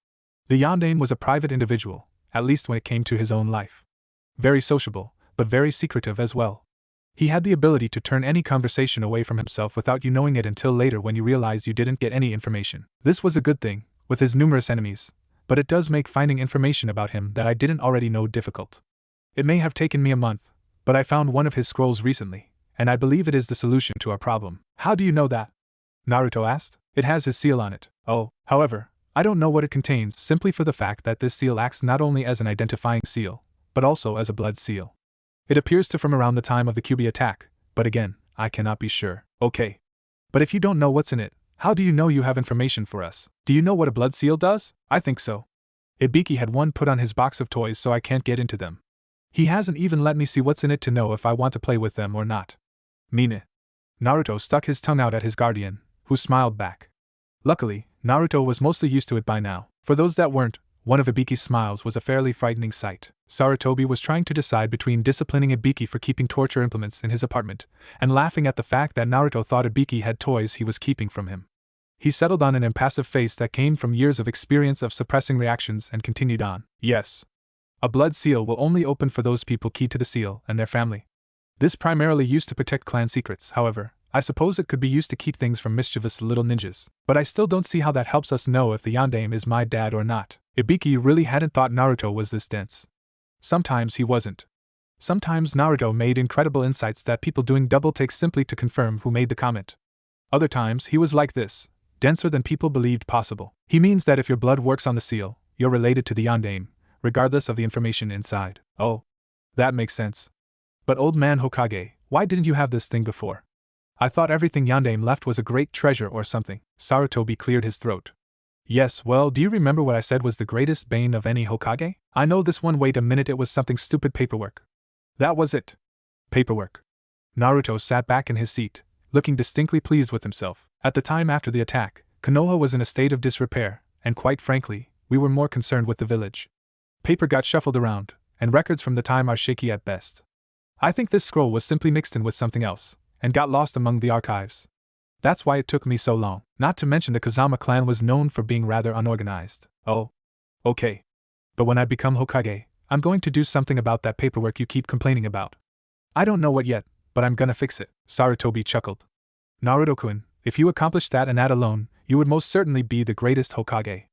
The Yondaime was a private individual, at least when it came to his own life. Very sociable, but very secretive as well. He had the ability to turn any conversation away from himself without you knowing it until later when you realized you didn't get any information. This was a good thing, with his numerous enemies, but it does make finding information about him that I didn't already know difficult. It may have taken me a month, but I found one of his scrolls recently, and I believe it is the solution to our problem. How do you know that? Naruto asked. It has his seal on it. Oh, however, I don't know what it contains simply for the fact that this seal acts not only as an identifying seal, but also as a blood seal. It appears to from around the time of the Kyuubi attack, but again, I cannot be sure. Okay. But if you don't know what's in it, how do you know you have information for us? Do you know what a blood seal does? I think so. Ibiki had one put on his box of toys so I can't get into them. He hasn't even let me see what's in it to know if I want to play with them or not. Mean it. Naruto stuck his tongue out at his guardian, who smiled back. Luckily, Naruto was mostly used to it by now. For those that weren't, one of Ibiki's smiles was a fairly frightening sight. Sarutobi was trying to decide between disciplining Ibiki for keeping torture implements in his apartment, and laughing at the fact that Naruto thought Ibiki had toys he was keeping from him. He settled on an impassive face that came from years of experience of suppressing reactions and continued on. Yes. A blood seal will only open for those people key to the seal and their family. This primarily used to protect clan secrets, however. I suppose it could be used to keep things from mischievous little ninjas, but I still don't see how that helps us know if the Yondaime is my dad or not. Ibiki really hadn't thought Naruto was this dense. Sometimes he wasn't. Sometimes Naruto made incredible insights that people doing double takes simply to confirm who made the comment. Other times he was like this, denser than people believed possible. He means that if your blood works on the seal, you're related to the Yondaime, regardless of the information inside. Oh. That makes sense. But old man Hokage, why didn't you have this thing before? I thought everything Yondaime left was a great treasure or something. Sarutobi cleared his throat. Yes, well, do you remember what I said was the greatest bane of any Hokage? I know this one. Wait a minute, it was something stupid. Paperwork. That was it. Paperwork. Naruto sat back in his seat, looking distinctly pleased with himself. At the time after the attack, Konoha was in a state of disrepair, and quite frankly, we were more concerned with the village. Paper got shuffled around, and records from the time are shaky at best. I think this scroll was simply mixed in with something else, and got lost among the archives. That's why it took me so long. Not to mention the Kazama clan was known for being rather unorganized. Oh. Okay. But when I become Hokage, I'm going to do something about that paperwork you keep complaining about. I don't know what yet, but I'm gonna fix it. Sarutobi chuckled. Naruto-kun, if you accomplish that and that alone, you would most certainly be the greatest Hokage.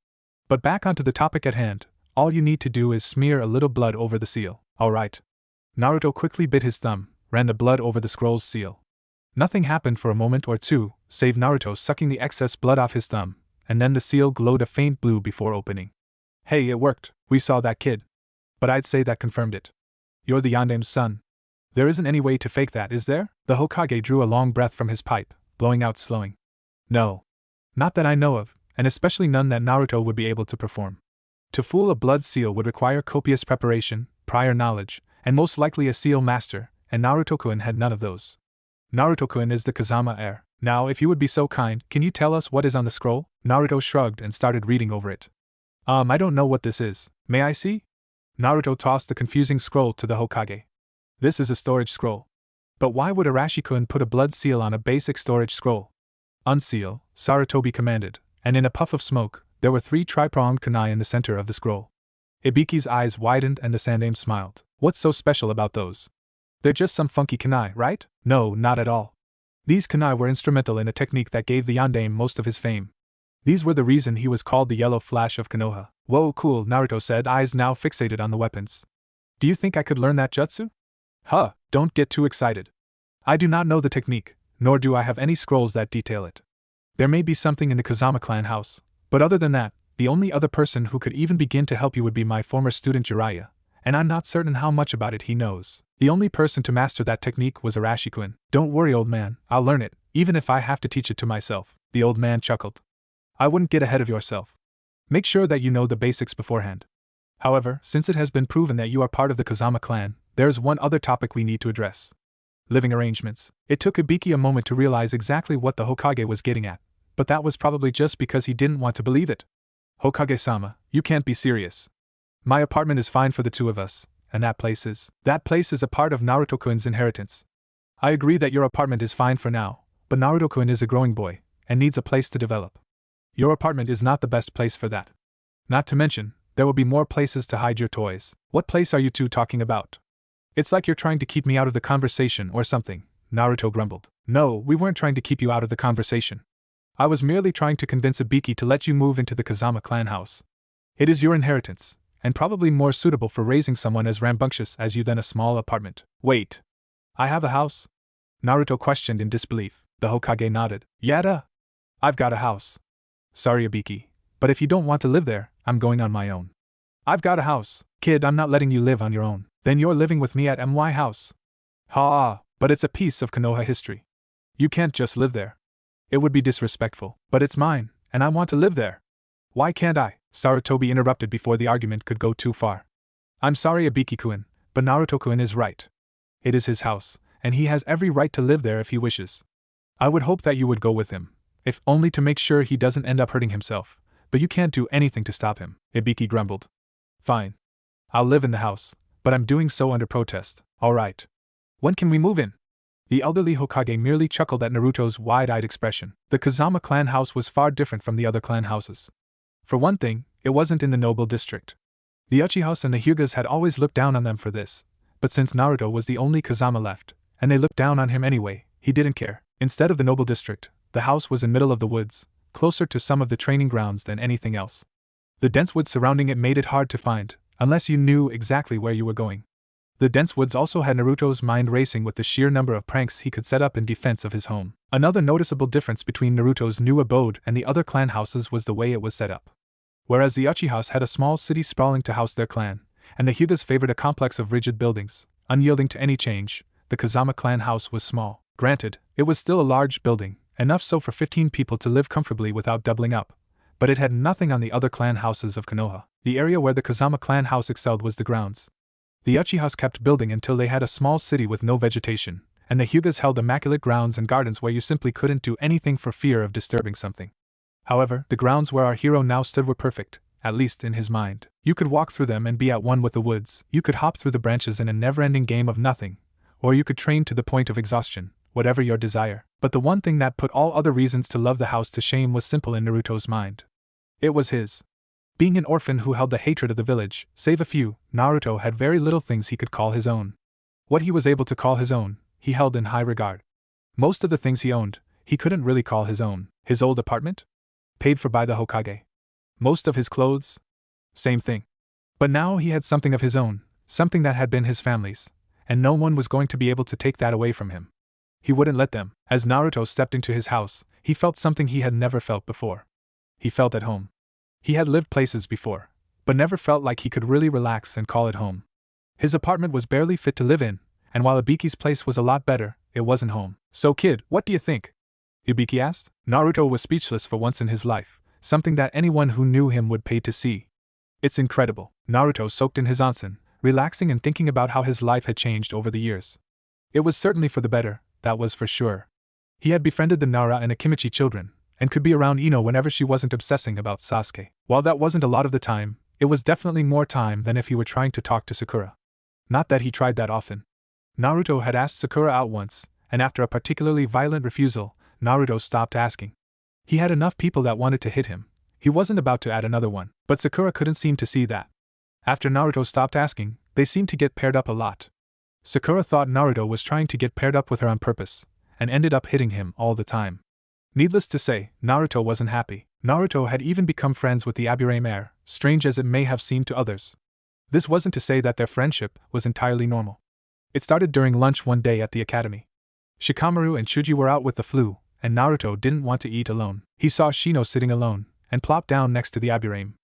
But back onto the topic at hand, all you need to do is smear a little blood over the seal. Alright. Naruto quickly bit his thumb, ran the blood over the scroll's seal. Nothing happened for a moment or two, save Naruto sucking the excess blood off his thumb, and then the seal glowed a faint blue before opening. Hey, it worked. We saw that kid. But I'd say that confirmed it. You're the Yandame's son. There isn't any way to fake that, is there? The Hokage drew a long breath from his pipe, blowing out slowing. No. Not that I know of, and especially none that Naruto would be able to perform. To fool a blood seal would require copious preparation, prior knowledge, and most likely a seal master, and Naruto-kun had none of those. Naruto-kun is the Kazama heir. Now, if you would be so kind, can you tell us what is on the scroll? Naruto shrugged and started reading over it. I don't know what this is. May I see? Naruto tossed the confusing scroll to the Hokage. This is a storage scroll. But why would Arashi-kun put a blood seal on a basic storage scroll? Unseal, Sarutobi commanded, and in a puff of smoke, there were 3 tri-pronged kunai in the center of the scroll. Ibiki's eyes widened and the Sandaime smiled. What's so special about those? They're just some funky kunai, right? No, not at all. These kunai were instrumental in a technique that gave the Yandaime most of his fame. These were the reason he was called the Yellow Flash of Konoha. Whoa, cool, Naruto said, eyes now fixated on the weapons. Do you think I could learn that jutsu? Huh, don't get too excited. I do not know the technique, nor do I have any scrolls that detail it. There may be something in the Kazama clan house, but other than that, the only other person who could even begin to help you would be my former student Jiraiya, and I'm not certain how much about it he knows. The only person to master that technique was Arashi-kun. Don't worry, old man, I'll learn it, even if I have to teach it to myself. The old man chuckled. I wouldn't get ahead of yourself. Make sure that you know the basics beforehand. However, since it has been proven that you are part of the Kazama clan, there's one other topic we need to address. Living arrangements. It took Ibiki a moment to realize exactly what the Hokage was getting at, but that was probably just because he didn't want to believe it. Hokage-sama, you can't be serious. My apartment is fine for the 2 of us, and that place is a part of Naruto-kun's inheritance. I agree that your apartment is fine for now, but Naruto-kun is a growing boy, and needs a place to develop. Your apartment is not the best place for that. Not to mention, there will be more places to hide your toys. What place are you 2 talking about? It's like you're trying to keep me out of the conversation or something, Naruto grumbled. No, we weren't trying to keep you out of the conversation. I was merely trying to convince Ibiki to let you move into the Kazama clan house. It is your inheritance, and probably more suitable for raising someone as rambunctious as you than a small apartment. Wait. I have a house? Naruto questioned in disbelief. The Hokage nodded. Yada! I've got a house. Sorry, Ibiki, but if you don't want to live there, I'm going on my own. I've got a house. Kid, I'm not letting you live on your own. Then you're living with me at my house. Ha! But it's a piece of Konoha history. You can't just live there. It would be disrespectful, but it's mine, and I want to live there. Why can't I? Sarutobi interrupted before the argument could go too far. I'm sorry, Ibiki-kun, but Naruto-kun is right. It is his house, and he has every right to live there if he wishes. I would hope that you would go with him, if only to make sure he doesn't end up hurting himself, but you can't do anything to stop him, Ibiki grumbled. Fine. I'll live in the house, but I'm doing so under protest. All right. When can we move in? The elderly Hokage merely chuckled at Naruto's wide-eyed expression. The Kazama clan house was far different from the other clan houses. For one thing, it wasn't in the noble district. The Uchihas and the Hyugas had always looked down on them for this, but since Naruto was the only Kazama left, and they looked down on him anyway, he didn't care. Instead of the noble district, the house was in middle of the woods, closer to some of the training grounds than anything else. The dense woods surrounding it made it hard to find, unless you knew exactly where you were going. The dense woods also had Naruto's mind racing with the sheer number of pranks he could set up in defense of his home. Another noticeable difference between Naruto's new abode and the other clan houses was the way it was set up. Whereas the Uchihas had a small city sprawling to house their clan, and the Hyugas favored a complex of rigid buildings, unyielding to any change, the Kazama clan house was small. Granted, it was still a large building, enough so for 15 people to live comfortably without doubling up, but it had nothing on the other clan houses of Konoha. The area where the Kazama clan house excelled was the grounds. The Uchihas kept building until they had a small city with no vegetation, and the Hyugas held immaculate grounds and gardens where you simply couldn't do anything for fear of disturbing something. However, the grounds where our hero now stood were perfect, at least in his mind. You could walk through them and be at one with the woods, you could hop through the branches in a never-ending game of nothing, or you could train to the point of exhaustion, whatever your desire. But the one thing that put all other reasons to love the house to shame was simple in Naruto's mind. It was his. Being an orphan who held the hatred of the village, save a few, Naruto had very little things he could call his own. What he was able to call his own, he held in high regard. Most of the things he owned, he couldn't really call his own. His old apartment? Paid for by the Hokage. Most of his clothes? Same thing. But now he had something of his own, something that had been his family's, and no one was going to be able to take that away from him. He wouldn't let them. As Naruto stepped into his house, he felt something he had never felt before. He felt at home. He had lived places before, but never felt like he could really relax and call it home. His apartment was barely fit to live in, and while Ibiki's place was a lot better, it wasn't home. "So kid, what do you think?" Ibiki asked. Naruto was speechless for once in his life, something that anyone who knew him would pay to see. "It's incredible." Naruto soaked in his onsen, relaxing and thinking about how his life had changed over the years. It was certainly for the better, that was for sure. He had befriended the Nara and Akimichi children, and could be around Ino whenever she wasn't obsessing about Sasuke. While that wasn't a lot of the time, it was definitely more time than if he were trying to talk to Sakura. Not that he tried that often. Naruto had asked Sakura out once, and after a particularly violent refusal, Naruto stopped asking. He had enough people that wanted to hit him. He wasn't about to add another one, but Sakura couldn't seem to see that. After Naruto stopped asking, they seemed to get paired up a lot. Sakura thought Naruto was trying to get paired up with her on purpose, and ended up hitting him all the time. Needless to say, Naruto wasn't happy. Naruto had even become friends with the Aburame heir, strange as it may have seemed to others. This wasn't to say that their friendship was entirely normal. It started during lunch one day at the academy. Shikamaru and Chuji were out with the flu, and Naruto didn't want to eat alone. He saw Shino sitting alone, and plopped down next to the Aburame.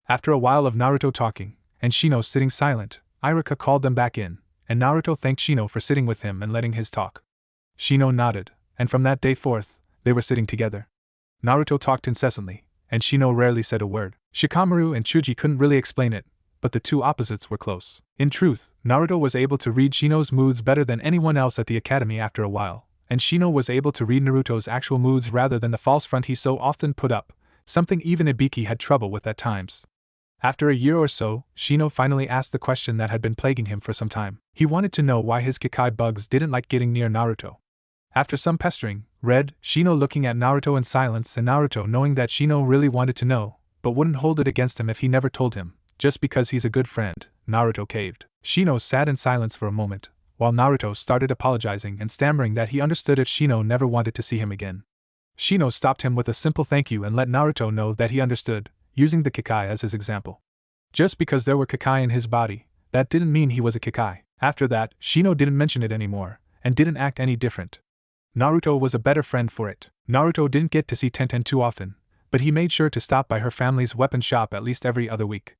After a while of Naruto talking, and Shino sitting silent, Iruka called them back in, and Naruto thanked Shino for sitting with him and letting his talk. Shino nodded, and from that day forth, they were sitting together. Naruto talked incessantly, and Shino rarely said a word. Shikamaru and Chuji couldn't really explain it, but the two opposites were close. In truth, Naruto was able to read Shino's moods better than anyone else at the academy after a while, and Shino was able to read Naruto's actual moods rather than the false front he so often put up, something even Ibiki had trouble with at times. After a year or so, Shino finally asked the question that had been plaguing him for some time. He wanted to know why his Kikai bugs didn't like getting near Naruto. After some pestering, Shino looking at Naruto in silence and Naruto knowing that Shino really wanted to know, but wouldn't hold it against him if he never told him, just because he's a good friend, Naruto caved. Shino sat in silence for a moment, while Naruto started apologizing and stammering that he understood if Shino never wanted to see him again. Shino stopped him with a simple thank you and let Naruto know that he understood, using the Kikai as his example. Just because there were Kikai in his body, that didn't mean he was a Kikai. After that, Shino didn't mention it anymore, and didn't act any different. Naruto was a better friend for it. Naruto didn't get to see Tenten too often, but he made sure to stop by her family's weapon shop at least every other week.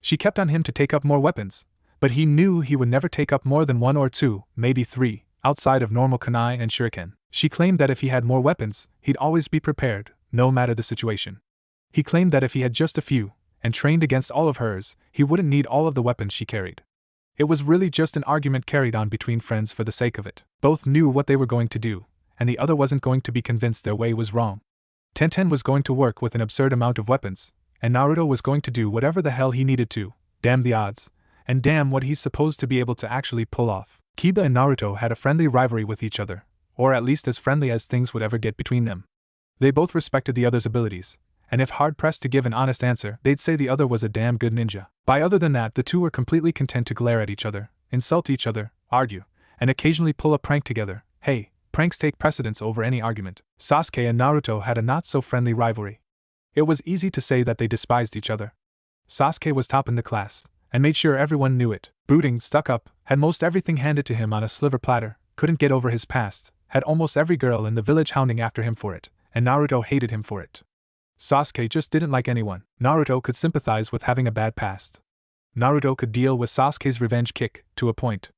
She kept on him to take up more weapons, but he knew he would never take up more than 1 or 2, maybe 3, outside of normal kunai and shuriken. She claimed that if he had more weapons, he'd always be prepared, no matter the situation. He claimed that if he had just a few, and trained against all of hers, he wouldn't need all of the weapons she carried. It was really just an argument carried on between friends for the sake of it. Both knew what they were going to do, and the other wasn't going to be convinced their way was wrong. Tenten was going to work with an absurd amount of weapons, and Naruto was going to do whatever the hell he needed to, damn the odds, and damn what he's supposed to be able to actually pull off. Kiba and Naruto had a friendly rivalry with each other, or at least as friendly as things would ever get between them. They both respected the other's abilities, and if hard-pressed to give an honest answer, they'd say the other was a damn good ninja. By other than that, the two were completely content to glare at each other, insult each other, argue, and occasionally pull a prank together. Hey, pranks take precedence over any argument. Sasuke and Naruto had a not-so-friendly rivalry. It was easy to say that they despised each other. Sasuke was top in the class, and made sure everyone knew it. Brooding, stuck up, had most everything handed to him on a silver platter, couldn't get over his past, had almost every girl in the village hounding after him for it, and Naruto hated him for it. Sasuke just didn't like anyone. Naruto could sympathize with having a bad past. Naruto could deal with Sasuke's revenge kick, to a point.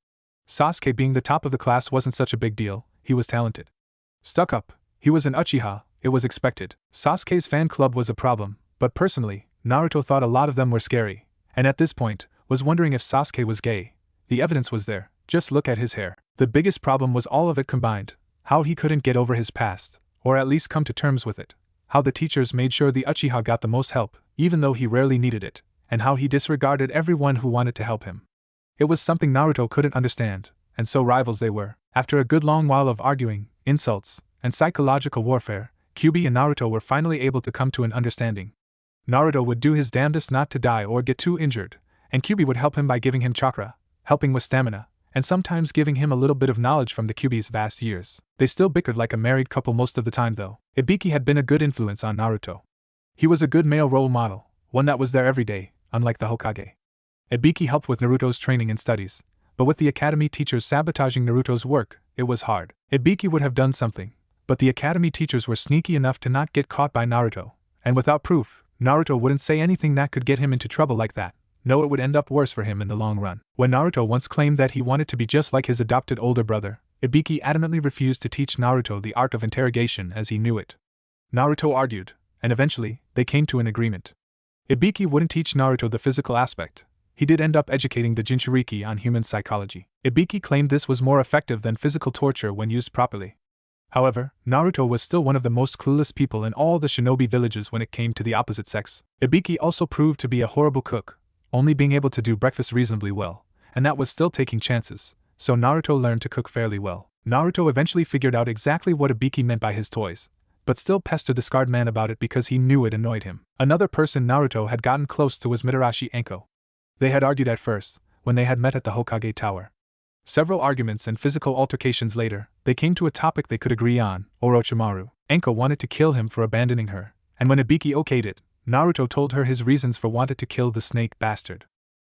Sasuke being the top of the class wasn't such a big deal, he was talented. Stuck up, he was an Uchiha, it was expected. Sasuke's fan club was a problem, but personally, Naruto thought a lot of them were scary, and at this point, was wondering if Sasuke was gay. The evidence was there, just look at his hair. The biggest problem was all of it combined, how he couldn't get over his past, or at least come to terms with it. How the teachers made sure the Uchiha got the most help, even though he rarely needed it, and how he disregarded everyone who wanted to help him. It was something Naruto couldn't understand, and so rivals they were. After a good long while of arguing, insults, and psychological warfare, Kyuubi and Naruto were finally able to come to an understanding. Naruto would do his damnedest not to die or get too injured, and Kyuubi would help him by giving him chakra, helping with stamina, and sometimes giving him a little bit of knowledge from the Kyuubi's vast years. They still bickered like a married couple most of the time though. Ibiki had been a good influence on Naruto. He was a good male role model, one that was there every day, unlike the Hokage. Ibiki helped with Naruto's training and studies, but with the academy teachers sabotaging Naruto's work, it was hard. Ibiki would have done something, but the academy teachers were sneaky enough to not get caught by Naruto, and without proof, Naruto wouldn't say anything that could get him into trouble like that. No, it would end up worse for him in the long run. When Naruto once claimed that he wanted to be just like his adopted older brother, Ibiki adamantly refused to teach Naruto the art of interrogation as he knew it. Naruto argued, and eventually, they came to an agreement. Ibiki wouldn't teach Naruto the physical aspect. He did end up educating the Jinchuriki on human psychology. Ibiki claimed this was more effective than physical torture when used properly. However, Naruto was still one of the most clueless people in all the shinobi villages when it came to the opposite sex. Ibiki also proved to be a horrible cook, only being able to do breakfast reasonably well, and that was still taking chances, so Naruto learned to cook fairly well. Naruto eventually figured out exactly what Ibiki meant by his toys, but still pestered the scarred man about it because he knew it annoyed him. Another person Naruto had gotten close to was Mitarashi Enko. They had argued at first, when they had met at the Hokage Tower. Several arguments and physical altercations later, they came to a topic they could agree on: Orochimaru. Enko wanted to kill him for abandoning her, and when Ibiki okayed it, Naruto told her his reasons for wanting to kill the snake bastard.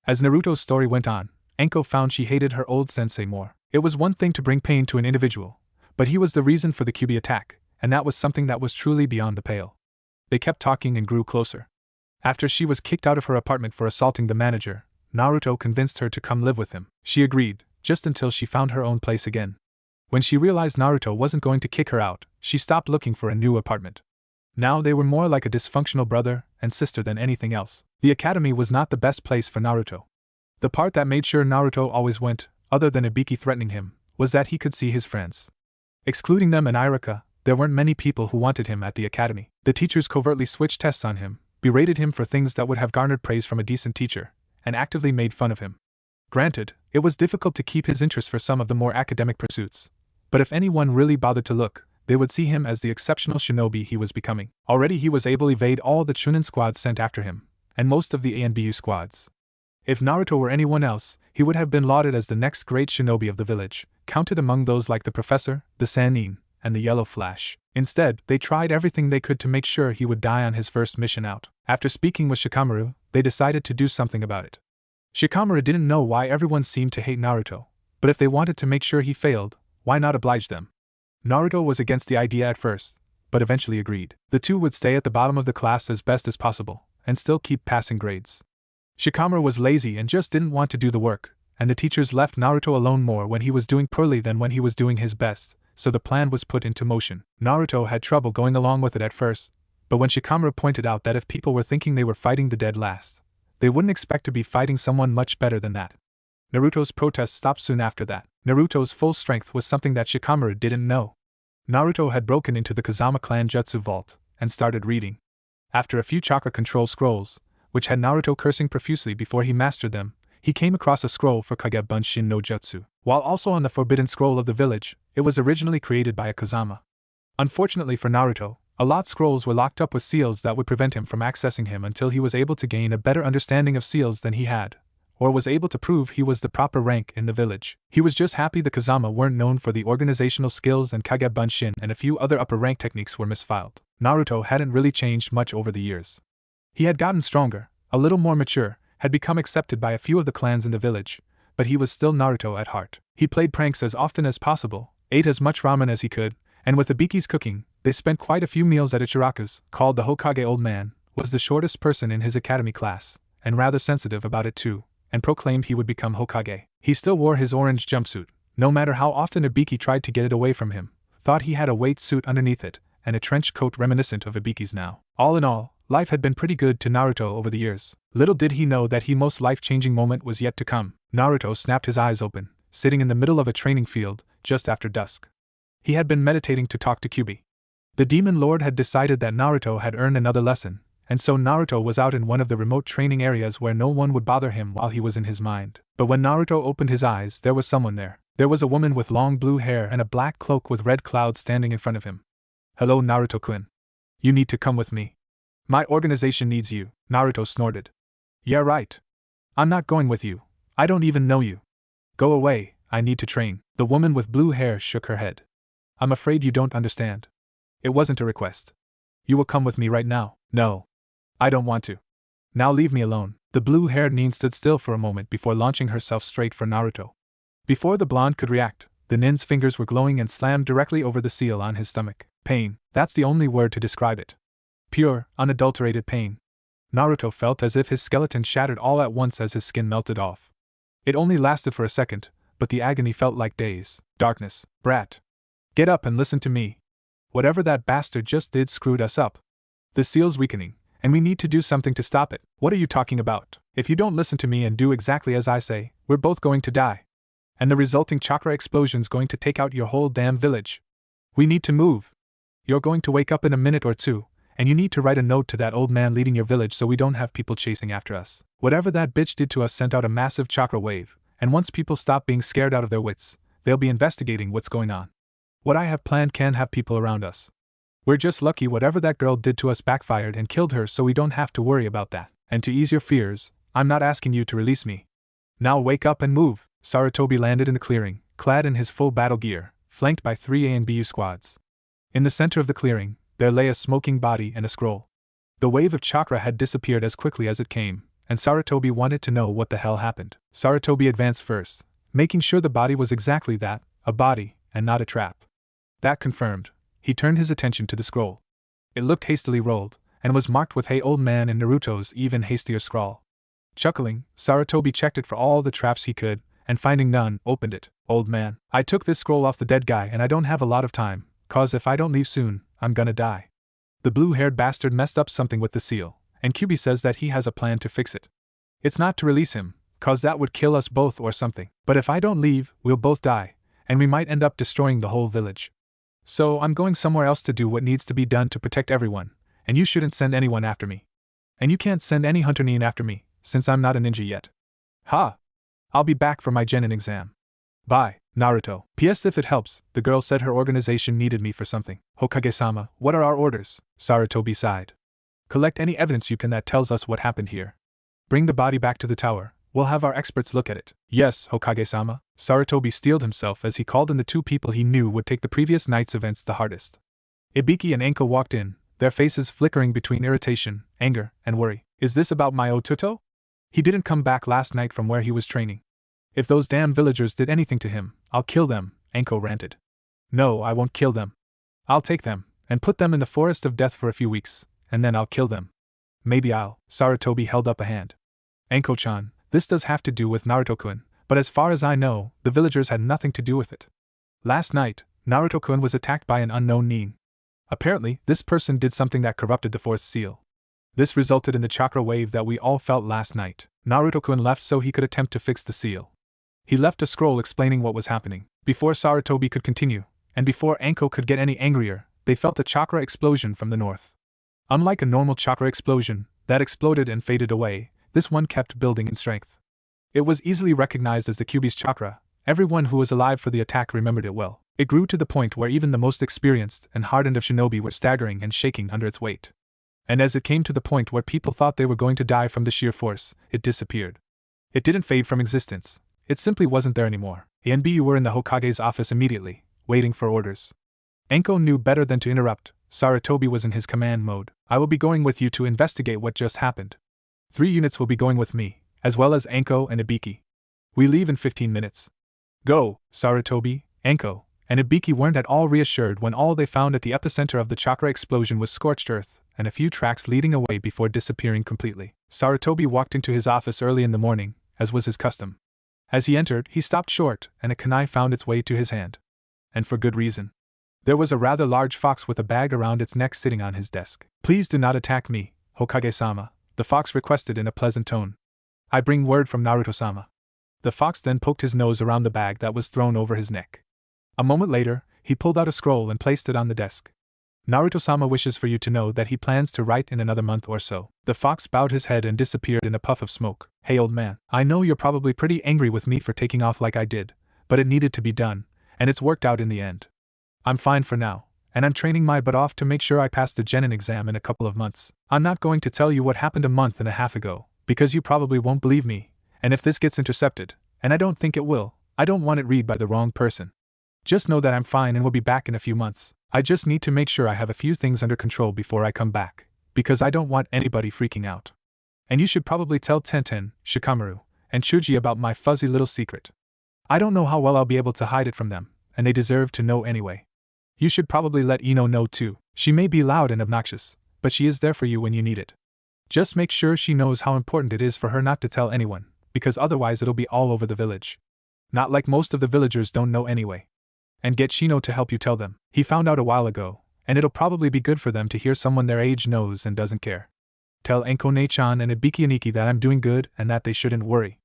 As Naruto's story went on, Enko found she hated her old sensei more. It was one thing to bring pain to an individual, but he was the reason for the Kyuubi attack, and that was something that was truly beyond the pale. They kept talking and grew closer. After she was kicked out of her apartment for assaulting the manager, Naruto convinced her to come live with him. She agreed, just until she found her own place again. When she realized Naruto wasn't going to kick her out, she stopped looking for a new apartment. Now they were more like a dysfunctional brother and sister than anything else. The academy was not the best place for Naruto. The part that made sure Naruto always went, other than Ibiki threatening him, was that he could see his friends. Excluding them and Irika, there weren't many people who wanted him at the academy. The teachers covertly switched tests on him, berated him for things that would have garnered praise from a decent teacher, and actively made fun of him. Granted, it was difficult to keep his interest for some of the more academic pursuits, but if anyone really bothered to look, they would see him as the exceptional shinobi he was becoming. Already he was able to evade all the Chunin squads sent after him, and most of the ANBU squads. If Naruto were anyone else, he would have been lauded as the next great shinobi of the village, counted among those like the Professor, the Sannin, and the Yellow Flash. Instead, they tried everything they could to make sure he would die on his first mission out. After speaking with Shikamaru, they decided to do something about it. Shikamaru didn't know why everyone seemed to hate Naruto, but if they wanted to make sure he failed, why not oblige them? Naruto was against the idea at first, but eventually agreed. The two would stay at the bottom of the class as best as possible, and still keep passing grades. Shikamaru was lazy and just didn't want to do the work, and the teachers left Naruto alone more when he was doing poorly than when he was doing his best, so the plan was put into motion. Naruto had trouble going along with it at first, but when Shikamaru pointed out that if people were thinking they were fighting the dead last, they wouldn't expect to be fighting someone much better than that. Naruto's protest stopped soon after that. Naruto's full strength was something that Shikamaru didn't know. Naruto had broken into the Kazama clan jutsu vault, and started reading. After a few chakra control scrolls, which had Naruto cursing profusely before he mastered them, he came across a scroll for Kage Bunshin no Jutsu. While also on the forbidden scroll of the village, it was originally created by a Kazama. Unfortunately for Naruto, a lot scrolls were locked up with seals that would prevent him from accessing him until he was able to gain a better understanding of seals than he had, or was able to prove he was the proper rank in the village. He was just happy the Kazama weren't known for the organizational skills and Kage Bunshin and a few other upper rank techniques were misfiled. Naruto hadn't really changed much over the years. He had gotten stronger, a little more mature, had become accepted by a few of the clans in the village, but he was still Naruto at heart. He played pranks as often as possible, ate as much ramen as he could, and with Ibiki's cooking, they spent quite a few meals at Ichiraku's. Called the Hokage Old Man, was the shortest person in his academy class, and rather sensitive about it too, and proclaimed he would become Hokage. He still wore his orange jumpsuit, no matter how often Ibiki tried to get it away from him, thought he had a weight suit underneath it, and a trench coat reminiscent of Ibiki's now. All in all, life had been pretty good to Naruto over the years. Little did he know that his most life-changing moment was yet to come. Naruto snapped his eyes open, sitting in the middle of a training field, just after dusk. He had been meditating to talk to Kyuubi. The Demon Lord had decided that Naruto had earned another lesson, and so Naruto was out in one of the remote training areas where no one would bother him while he was in his mind. But when Naruto opened his eyes, there was someone there. There was a woman with long blue hair and a black cloak with red clouds standing in front of him. "Hello, Naruto-kun. You need to come with me. My organization needs you," Naruto snorted. "Yeah, right. I'm not going with you. I don't even know you. Go away, I need to train." The woman with blue hair shook her head. "I'm afraid you don't understand. It wasn't a request. You will come with me right now." "No. I don't want to. Now leave me alone." The blue-haired nin stood still for a moment before launching herself straight for Naruto. Before the blonde could react, the nin's fingers were glowing and slammed directly over the seal on his stomach. Pain. That's the only word to describe it. Pure, unadulterated pain. Naruto felt as if his skeleton shattered all at once as his skin melted off. It only lasted for a second, but the agony felt like days. Darkness, brat. Get up and listen to me. Whatever that bastard just did screwed us up. The seal's weakening, and we need to do something to stop it. What are you talking about? If you don't listen to me and do exactly as I say, we're both going to die. And the resulting chakra explosion's going to take out your whole damn village. We need to move. You're going to wake up in a minute or two, and you need to write a note to that old man leading your village so we don't have people chasing after us. Whatever that bitch did to us sent out a massive chakra wave, and once people stop being scared out of their wits, they'll be investigating what's going on. What I have planned can have people around us. We're just lucky whatever that girl did to us backfired and killed her, so we don't have to worry about that. And to ease your fears, I'm not asking you to release me. Now wake up and move. Sarutobi landed in the clearing, clad in his full battle gear, flanked by 3 A and BU squads. In the center of the clearing, there lay a smoking body and a scroll. The wave of chakra had disappeared as quickly as it came, and Sarutobi wanted to know what the hell happened. Sarutobi advanced first, making sure the body was exactly that, a body, and not a trap. That confirmed, he turned his attention to the scroll. It looked hastily rolled, and was marked with "Hey old man" in Naruto's even hastier scrawl. Chuckling, Sarutobi checked it for all the traps he could, and finding none, opened it. Old man, I took this scroll off the dead guy and I don't have a lot of time, cause if I don't leave soon, I'm gonna die. The blue-haired bastard messed up something with the seal, and Kyubi says that he has a plan to fix it. It's not to release him, cause that would kill us both or something. But if I don't leave, we'll both die, and we might end up destroying the whole village. So I'm going somewhere else to do what needs to be done to protect everyone, and you shouldn't send anyone after me. And you can't send any hunter nin after me, since I'm not a ninja yet. Ha! I'll be back for my genin exam. Bye, Naruto. P.S. If it helps, the girl said her organization needed me for something. Hokage-sama, what are our orders? Sarutobi sighed. Collect any evidence you can that tells us what happened here. Bring the body back to the tower. We'll have our experts look at it. Yes, Hokage-sama. Sarutobi steeled himself as he called in the 2 people he knew would take the previous night's events the hardest. Ibiki and Enko walked in, their faces flickering between irritation, anger, and worry. Is this about my Otuto? He didn't come back last night from where he was training. If those damn villagers did anything to him, I'll kill them, Enko ranted. No, I won't kill them. I'll take them, and put them in the forest of death for a few weeks, and then I'll kill them. Maybe I'll. Sarutobi held up a hand. Enko-chan, this does have to do with Naruto-kun, but as far as I know, the villagers had nothing to do with it. Last night, Naruto-kun was attacked by an unknown nin. Apparently, this person did something that corrupted the fourth seal. This resulted in the chakra wave that we all felt last night. Naruto-kun left so he could attempt to fix the seal. He left a scroll explaining what was happening. Before Sarutobi could continue, and before Enko could get any angrier, they felt a chakra explosion from the north. Unlike a normal chakra explosion, that exploded and faded away, this one kept building in strength. It was easily recognized as the Kyubi's chakra. Everyone who was alive for the attack remembered it well. It grew to the point where even the most experienced and hardened of shinobi were staggering and shaking under its weight. And as it came to the point where people thought they were going to die from the sheer force, it disappeared. It didn't fade from existence. It simply wasn't there anymore. He and Bu were in the Hokage's office immediately, waiting for orders. Enko knew better than to interrupt. Sarutobi was in his command mode. I will be going with you to investigate what just happened. 3 units will be going with me, as well as Enko and Ibiki. We leave in 15 minutes. Go! Sarutobi, Enko, and Ibiki weren't at all reassured when all they found at the epicenter of the chakra explosion was scorched earth, and a few tracks leading away before disappearing completely. Sarutobi walked into his office early in the morning, as was his custom. As he entered, he stopped short, and a kunai found its way to his hand. And for good reason. There was a rather large fox with a bag around its neck sitting on his desk. Please do not attack me, Hokage-sama, the fox requested in a pleasant tone. I bring word from Naruto-sama. The fox then poked his nose around the bag that was thrown over his neck. A moment later, he pulled out a scroll and placed it on the desk. Naruto-sama wishes for you to know that he plans to write in another month or so. The fox bowed his head and disappeared in a puff of smoke. Hey old man, I know you're probably pretty angry with me for taking off like I did, but it needed to be done, and it's worked out in the end. I'm fine for now, and I'm training my butt off to make sure I pass the genin exam in a couple of months. I'm not going to tell you what happened a month and a half ago, because you probably won't believe me, and if this gets intercepted, and I don't think it will, I don't want it read by the wrong person. Just know that I'm fine and will be back in a few months. I just need to make sure I have a few things under control before I come back, because I don't want anybody freaking out. And you should probably tell Tenten, Shikamaru, and Chuji about my fuzzy little secret. I don't know how well I'll be able to hide it from them, and they deserve to know anyway. You should probably let Ino know too. She may be loud and obnoxious, but she is there for you when you need it. Just make sure she knows how important it is for her not to tell anyone, because otherwise it'll be all over the village. Not like most of the villagers don't know anyway. And get Shino to help you tell them. He found out a while ago, and it'll probably be good for them to hear someone their age knows and doesn't care. Tell Enko-ne-chan and Ibiki Aniki that I'm doing good and that they shouldn't worry.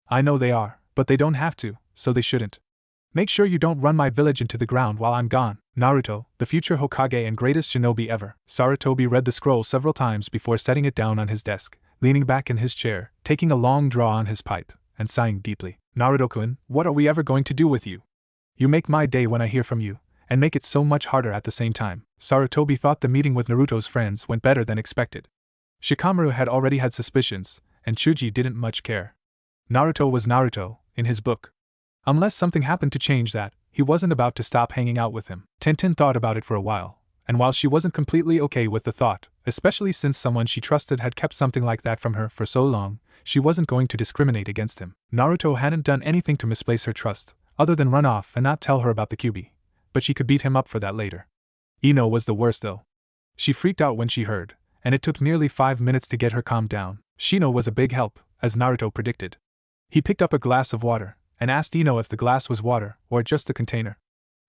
I know they are, but they don't have to, so they shouldn't. Make sure you don't run my village into the ground while I'm gone. Naruto, the future Hokage and greatest shinobi ever. Sarutobi read the scroll several times before setting it down on his desk, leaning back in his chair, taking a long draw on his pipe, and sighing deeply. Naruto-kun, what are we ever going to do with you? You make my day when I hear from you, and make it so much harder at the same time. Sarutobi thought the meeting with Naruto's friends went better than expected. Shikamaru had already had suspicions, and Chuji didn't much care. Naruto was Naruto, in his book. Unless something happened to change that, he wasn't about to stop hanging out with him. Tintin thought about it for a while, and while she wasn't completely okay with the thought, especially since someone she trusted had kept something like that from her for so long, she wasn't going to discriminate against him. Naruto hadn't done anything to misplace her trust, other than run off and not tell her about the Kyuubi, but she could beat him up for that later. Ino was the worst though. She freaked out when she heard, and it took nearly 5 minutes to get her calmed down. Shino was a big help, as Naruto predicted. He picked up a glass of water, and asked Ino if the glass was water, or just a container.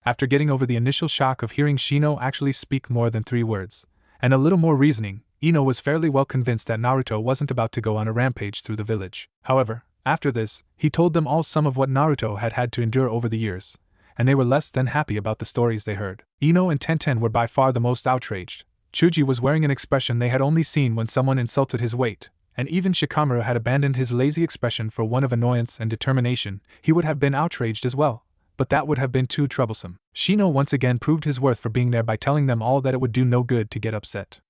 After getting over the initial shock of hearing Shino actually speak more than 3 words, and a little more reasoning, Ino was fairly well convinced that Naruto wasn't about to go on a rampage through the village. However, after this, he told them all some of what Naruto had had to endure over the years, and they were less than happy about the stories they heard. Ino and Tenten were by far the most outraged. Chuji was wearing an expression they had only seen when someone insulted his weight, and even Shikamaru had abandoned his lazy expression for one of annoyance and determination. He would have been outraged as well, but that would have been too troublesome. Shino once again proved his worth for being there by telling them all that it would do no good to get upset.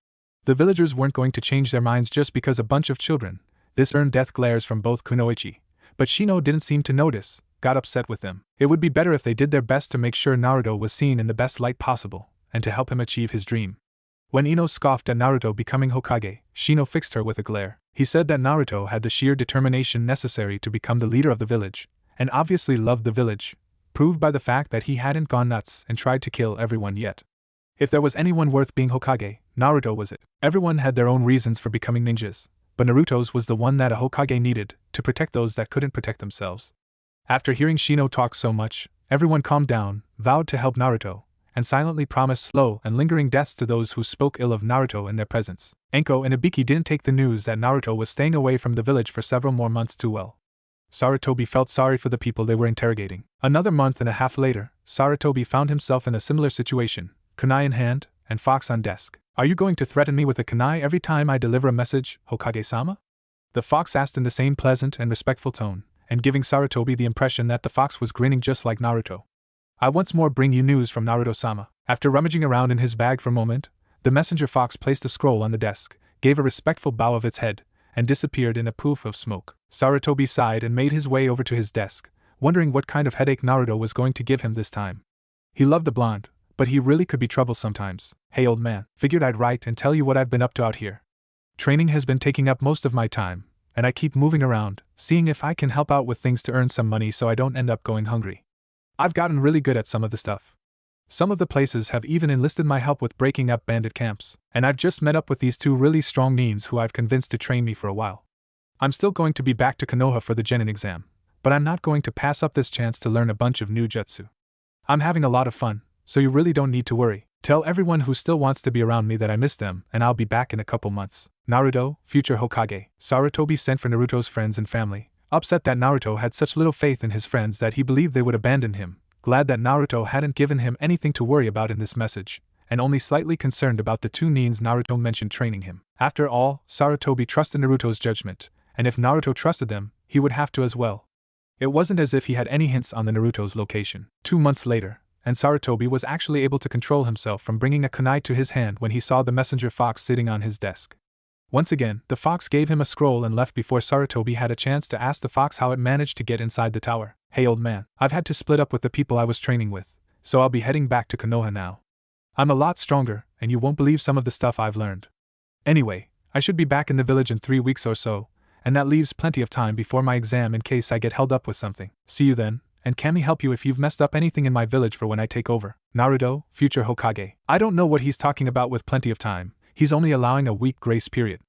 The villagers weren't going to change their minds just because a bunch of children. This earned death glares from both Kunoichi, but Shino didn't seem to notice, got upset with them. It would be better if they did their best to make sure Naruto was seen in the best light possible, and to help him achieve his dream. When Ino scoffed at Naruto becoming Hokage, Shino fixed her with a glare. He said that Naruto had the sheer determination necessary to become the leader of the village, and obviously loved the village, proved by the fact that he hadn't gone nuts and tried to kill everyone yet. If there was anyone worth being Hokage, Naruto was it. Everyone had their own reasons for becoming ninjas, but Naruto's was the one that a Hokage needed, to protect those that couldn't protect themselves. After hearing Shino talk so much, everyone calmed down, vowed to help Naruto, and silently promised slow and lingering deaths to those who spoke ill of Naruto in their presence. Enko and Ibiki didn't take the news that Naruto was staying away from the village for several more months too well. Sarutobi felt sorry for the people they were interrogating. Another month and a half later, Sarutobi found himself in a similar situation, kunai in hand, and fox on desk. Are you going to threaten me with a kunai every time I deliver a message, Hokage-sama? The fox asked in the same pleasant and respectful tone, and giving Sarutobi the impression that the fox was grinning just like Naruto. I once more bring you news from Naruto-sama. After rummaging around in his bag for a moment, the messenger fox placed a scroll on the desk, gave a respectful bow of its head, and disappeared in a poof of smoke. Sarutobi sighed and made his way over to his desk, wondering what kind of headache Naruto was going to give him this time. He loved the blonde, but he really could be trouble sometimes. Hey old man, figured I'd write and tell you what I've been up to out here. Training has been taking up most of my time, and I keep moving around, seeing if I can help out with things to earn some money so I don't end up going hungry. I've gotten really good at some of the stuff. Some of the places have even enlisted my help with breaking up bandit camps, and I've just met up with these 2 really strong nins who I've convinced to train me for a while. I'm still going to be back to Konoha for the Genin exam, but I'm not going to pass up this chance to learn a bunch of new jutsu. I'm having a lot of fun, so you really don't need to worry. Tell everyone who still wants to be around me that I miss them and I'll be back in a couple months. Naruto, future Hokage. Sarutobi sent for Naruto's friends and family, upset that Naruto had such little faith in his friends that he believed they would abandon him, glad that Naruto hadn't given him anything to worry about in this message, and only slightly concerned about the 2 nins Naruto mentioned training him. After all, Sarutobi trusted Naruto's judgment, and if Naruto trusted them, he would have to as well. It wasn't as if he had any hints on the Naruto's location. 2 months later, and Sarutobi was actually able to control himself from bringing a kunai to his hand when he saw the messenger fox sitting on his desk. Once again, the fox gave him a scroll and left before Sarutobi had a chance to ask the fox how it managed to get inside the tower. Hey old man, I've had to split up with the people I was training with, so I'll be heading back to Konoha now. I'm a lot stronger, and you won't believe some of the stuff I've learned. Anyway, I should be back in the village in 3 weeks or so, and that leaves plenty of time before my exam in case I get held up with something. See you then, and can me help you if you've messed up anything in my village for when I take over. Naruto, future Hokage. I don't know what he's talking about with plenty of time, he's only allowing a week grace period.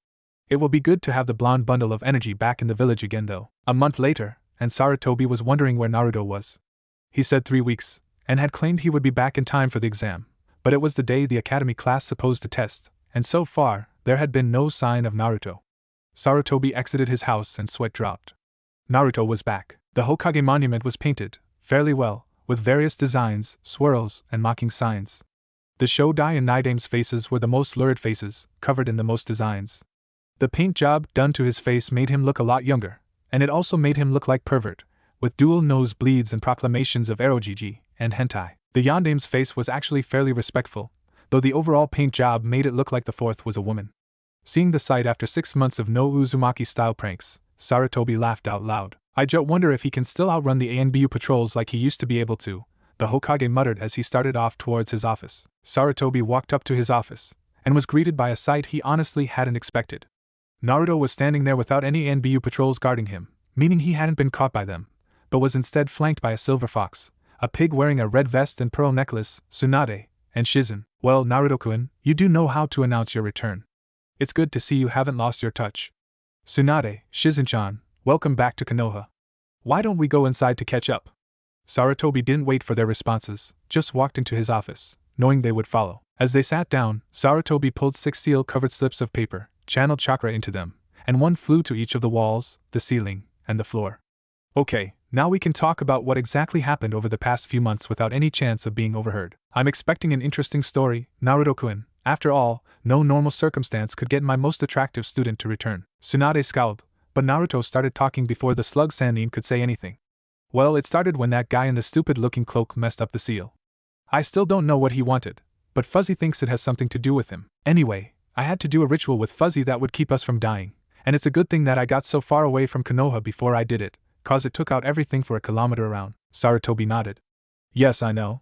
It will be good to have the blonde bundle of energy back in the village again though. A month later, and Sarutobi was wondering where Naruto was. He said 3 weeks, and had claimed he would be back in time for the exam, but it was the day the academy class supposed to test, and so far, there had been no sign of Naruto. Sarutobi exited his house and sweat dropped. Naruto was back. The Hokage monument was painted, fairly well, with various designs, swirls, and mocking signs. The Shodai and Nidame's faces were the most lurid faces, covered in the most designs. The paint job done to his face made him look a lot younger, and it also made him look like pervert, with dual nose bleeds and proclamations of erojiji and hentai. The Yandame's face was actually fairly respectful, though the overall paint job made it look like the fourth was a woman. Seeing the sight after 6 months of no Uzumaki-style pranks, Sarutobi laughed out loud. I just wonder if he can still outrun the ANBU patrols like he used to be able to, the Hokage muttered as he started off towards his office. Sarutobi walked up to his office, and was greeted by a sight he honestly hadn't expected. Naruto was standing there without any ANBU patrols guarding him, meaning he hadn't been caught by them, but was instead flanked by a silver fox, a pig wearing a red vest and pearl necklace, Tsunade, and Shizen. Well, Naruto-kun, you do know how to announce your return. It's good to see you haven't lost your touch. Tsunade, Shizen-chan, welcome back to Konoha. Why don't we go inside to catch up? Sarutobi didn't wait for their responses, just walked into his office, knowing they would follow. As they sat down, Sarutobi pulled 6 seal-covered slips of paper, channeled chakra into them, and one flew to each of the walls, the ceiling, and the floor. Okay, now we can talk about what exactly happened over the past few months without any chance of being overheard. I'm expecting an interesting story, Naruto-kun. After all, no normal circumstance could get my most attractive student to return. Tsunade scowled, but Naruto started talking before the slug Sannin could say anything. Well, it started when that guy in the stupid-looking cloak messed up the seal. I still don't know what he wanted, but Fuzzy thinks it has something to do with him. Anyway, I had to do a ritual with Fuzzy that would keep us from dying, and it's a good thing that I got so far away from Konoha before I did it, cause it took out everything for a kilometer around. Sarutobi nodded. Yes, I know.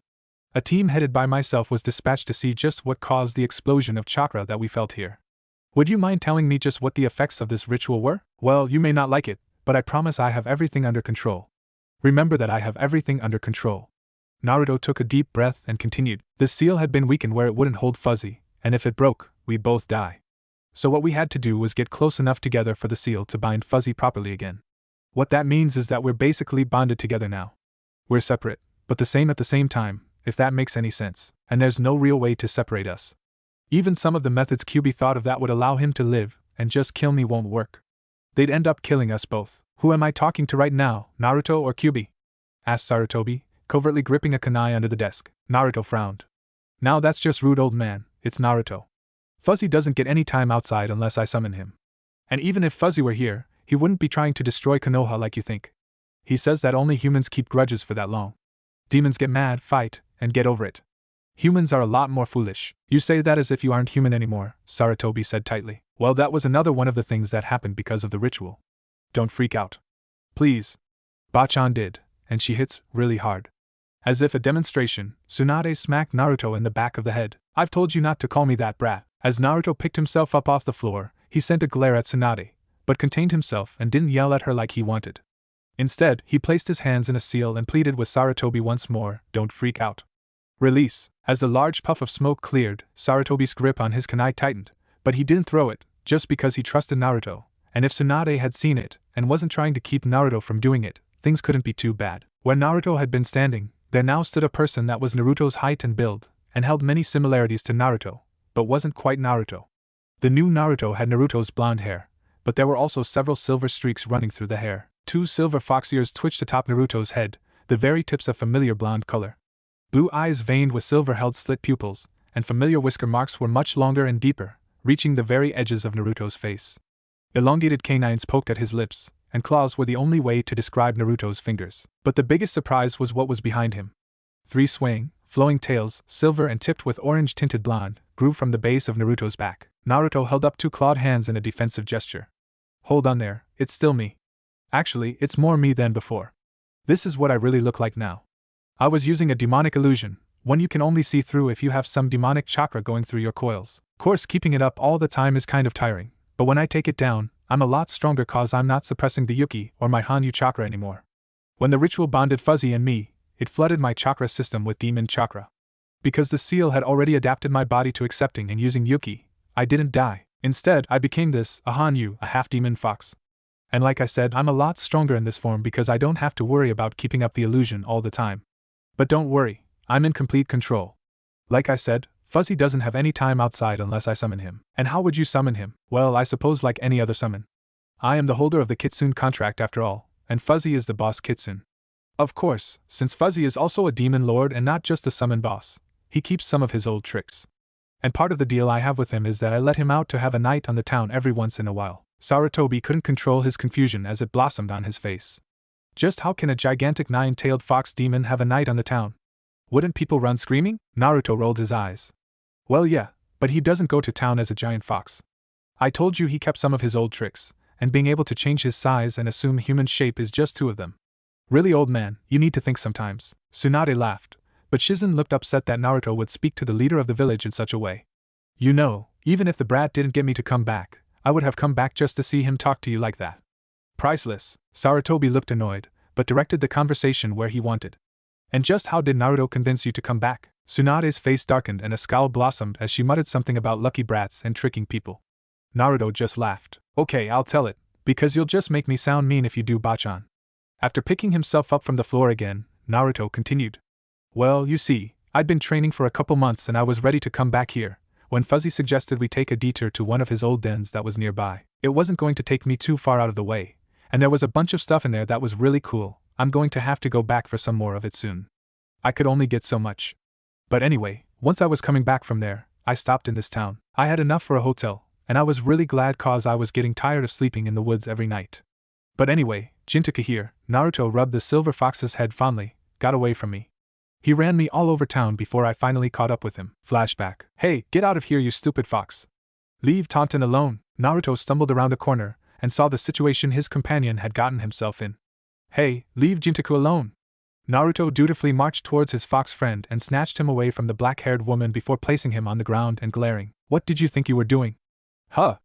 A team headed by myself was dispatched to see just what caused the explosion of chakra that we felt here. Would you mind telling me just what the effects of this ritual were? Well, you may not like it, but I promise I have everything under control. Remember that I have everything under control. Naruto took a deep breath and continued. This seal had been weakened where it wouldn't hold Fuzzy, and if it broke, we'd both die. So what we had to do was get close enough together for the seal to bind Fuzzy properly again. What that means is that we're basically bonded together now. We're separate, but the same at the same time, if that makes any sense, and there's no real way to separate us. Even some of the methods Kyuubi thought of that would allow him to live, and just kill me won't work. They'd end up killing us both. Who am I talking to right now, Naruto or Kyuubi? Asked Sarutobi, covertly gripping a kunai under the desk. Naruto frowned. Now that's just rude, old man, it's Naruto. Fuzzy doesn't get any time outside unless I summon him. And even if Fuzzy were here, he wouldn't be trying to destroy Konoha like you think. He says that only humans keep grudges for that long. Demons get mad, fight, and get over it. Humans are a lot more foolish. You say that as if you aren't human anymore, Sarutobi said tightly. Well, that was another one of the things that happened because of the ritual. Don't freak out. Please. Bachan did, and she hits really hard. As if a demonstration, Tsunade smacked Naruto in the back of the head. I've told you not to call me that, brat. As Naruto picked himself up off the floor, he sent a glare at Tsunade, but contained himself and didn't yell at her like he wanted. Instead, he placed his hands in a seal and pleaded with Sarutobi once more, don't freak out. Release. As the large puff of smoke cleared, Sarutobi's grip on his kunai tightened, but he didn't throw it, just because he trusted Naruto, and if Tsunade had seen it, and wasn't trying to keep Naruto from doing it, things couldn't be too bad. Where Naruto had been standing, there now stood a person that was Naruto's height and build, and held many similarities to Naruto, but wasn't quite Naruto. The new Naruto had Naruto's blonde hair, but there were also several silver streaks running through the hair. 2 silver fox ears twitched atop Naruto's head, the very tips of familiar blonde color. Blue eyes veined with silver-held slit pupils, and familiar whisker marks were much longer and deeper, reaching the very edges of Naruto's face. Elongated canines poked at his lips, and claws were the only way to describe Naruto's fingers. But the biggest surprise was what was behind him. 3 swaying, flowing tails, silver and tipped with orange-tinted blonde, grew from the base of Naruto's back. Naruto held up 2 clawed hands in a defensive gesture. Hold on there, it's still me. Actually, it's more me than before. This is what I really look like now. I was using a demonic illusion, one you can only see through if you have some demonic chakra going through your coils. Of course, keeping it up all the time is kind of tiring, but when I take it down, I'm a lot stronger cause I'm not suppressing the Yuki or my Hanyu chakra anymore. When the ritual bonded Fuzzy and me, it flooded my chakra system with demon chakra. Because the seal had already adapted my body to accepting and using Yuki, I didn't die. Instead, I became this, a Hanyu, a half-demon fox. And like I said, I'm a lot stronger in this form because I don't have to worry about keeping up the illusion all the time. But don't worry, I'm in complete control. Like I said, Fuzzy doesn't have any time outside unless I summon him. And how would you summon him? Well, I suppose like any other summon. I am the holder of the Kitsune contract after all, and Fuzzy is the boss Kitsune. Of course, since Fuzzy is also a demon lord and not just a summon boss, he keeps some of his old tricks. And part of the deal I have with him is that I let him out to have a night on the town every once in a while. Sarutobi couldn't control his confusion as it blossomed on his face. Just how can a gigantic nine-tailed fox demon have a night on the town? Wouldn't people run screaming? Naruto rolled his eyes. Well yeah, but he doesn't go to town as a giant fox. I told you he kept some of his old tricks, and being able to change his size and assume human shape is just two of them. Really, old man, you need to think sometimes. Tsunade laughed, but Shizen looked upset that Naruto would speak to the leader of the village in such a way. You know, even if the brat didn't get me to come back, I would have come back just to see him talk to you like that. Priceless. Sarutobi looked annoyed, but directed the conversation where he wanted. And just how did Naruto convince you to come back? Tsunade's face darkened and a scowl blossomed as she muttered something about lucky brats and tricking people. Naruto just laughed. Okay, I'll tell it, because you'll just make me sound mean if you do, Bachan. After picking himself up from the floor again, Naruto continued. Well, you see, I'd been training for a couple months and I was ready to come back here, when Fuzzy suggested we take a detour to one of his old dens that was nearby. It wasn't going to take me too far out of the way, and there was a bunch of stuff in there that was really cool. I'm going to have to go back for some more of it soon. I could only get so much. But anyway, once I was coming back from there, I stopped in this town. I had enough for a hotel, and I was really glad cause I was getting tired of sleeping in the woods every night. But anyway, Jintoku here, Naruto rubbed the silver fox's head fondly, got away from me. He ran me all over town before I finally caught up with him. Flashback. Hey, get out of here, you stupid fox. Leave Taunton alone. Naruto stumbled around a corner and saw the situation his companion had gotten himself in. Hey, leave Jintoku alone. Naruto dutifully marched towards his fox friend and snatched him away from the black-haired woman before placing him on the ground and glaring. What did you think you were doing? Huh.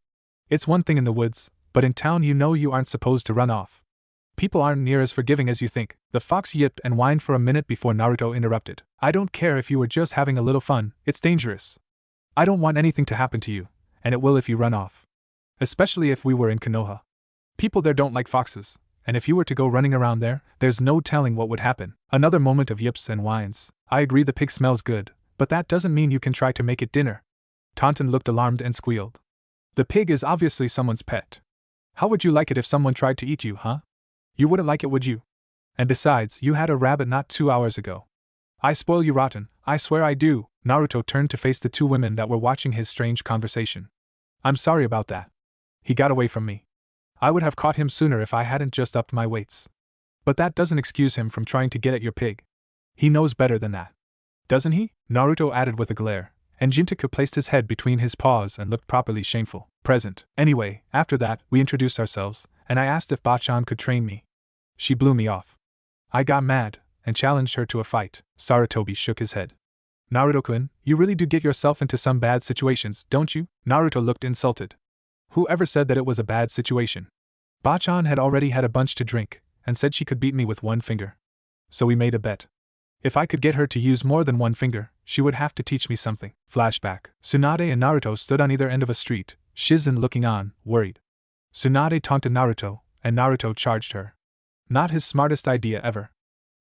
It's one thing in the woods, but in town you know you aren't supposed to run off. People aren't near as forgiving as you think. The fox yipped and whined for a minute before Naruto interrupted. I don't care if you were just having a little fun, it's dangerous. I don't want anything to happen to you, and it will if you run off. Especially if we were in Konoha. People there don't like foxes, and if you were to go running around there, there's no telling what would happen. Another moment of yips and whines. I agree the pig smells good, but that doesn't mean you can try to make it dinner. Taunton looked alarmed and squealed. The pig is obviously someone's pet. How would you like it if someone tried to eat you, huh? You wouldn't like it, would you? And besides, you had a rabbit not 2 hours ago. I spoil you rotten, I swear I do. Naruto turned to face the two women that were watching his strange conversation. I'm sorry about that. He got away from me. I would have caught him sooner if I hadn't just upped my weights. But that doesn't excuse him from trying to get at your pig. He knows better than that. Doesn't he? Naruto added with a glare, and Jintoku placed his head between his paws and looked properly shameful. Present. Anyway, after that, we introduced ourselves, and I asked if Bachan could train me. She blew me off. I got mad, and challenged her to a fight. Sarutobi shook his head. Naruto-kun, you really do get yourself into some bad situations, don't you? Naruto looked insulted. Whoever said that it was a bad situation? Bachan had already had a bunch to drink, and said she could beat me with one finger. So we made a bet. If I could get her to use more than one finger, she would have to teach me something. Flashback. Tsunade and Naruto stood on either end of a street, Shizen looking on, worried. Tsunade taunted Naruto, and Naruto charged her. Not his smartest idea ever.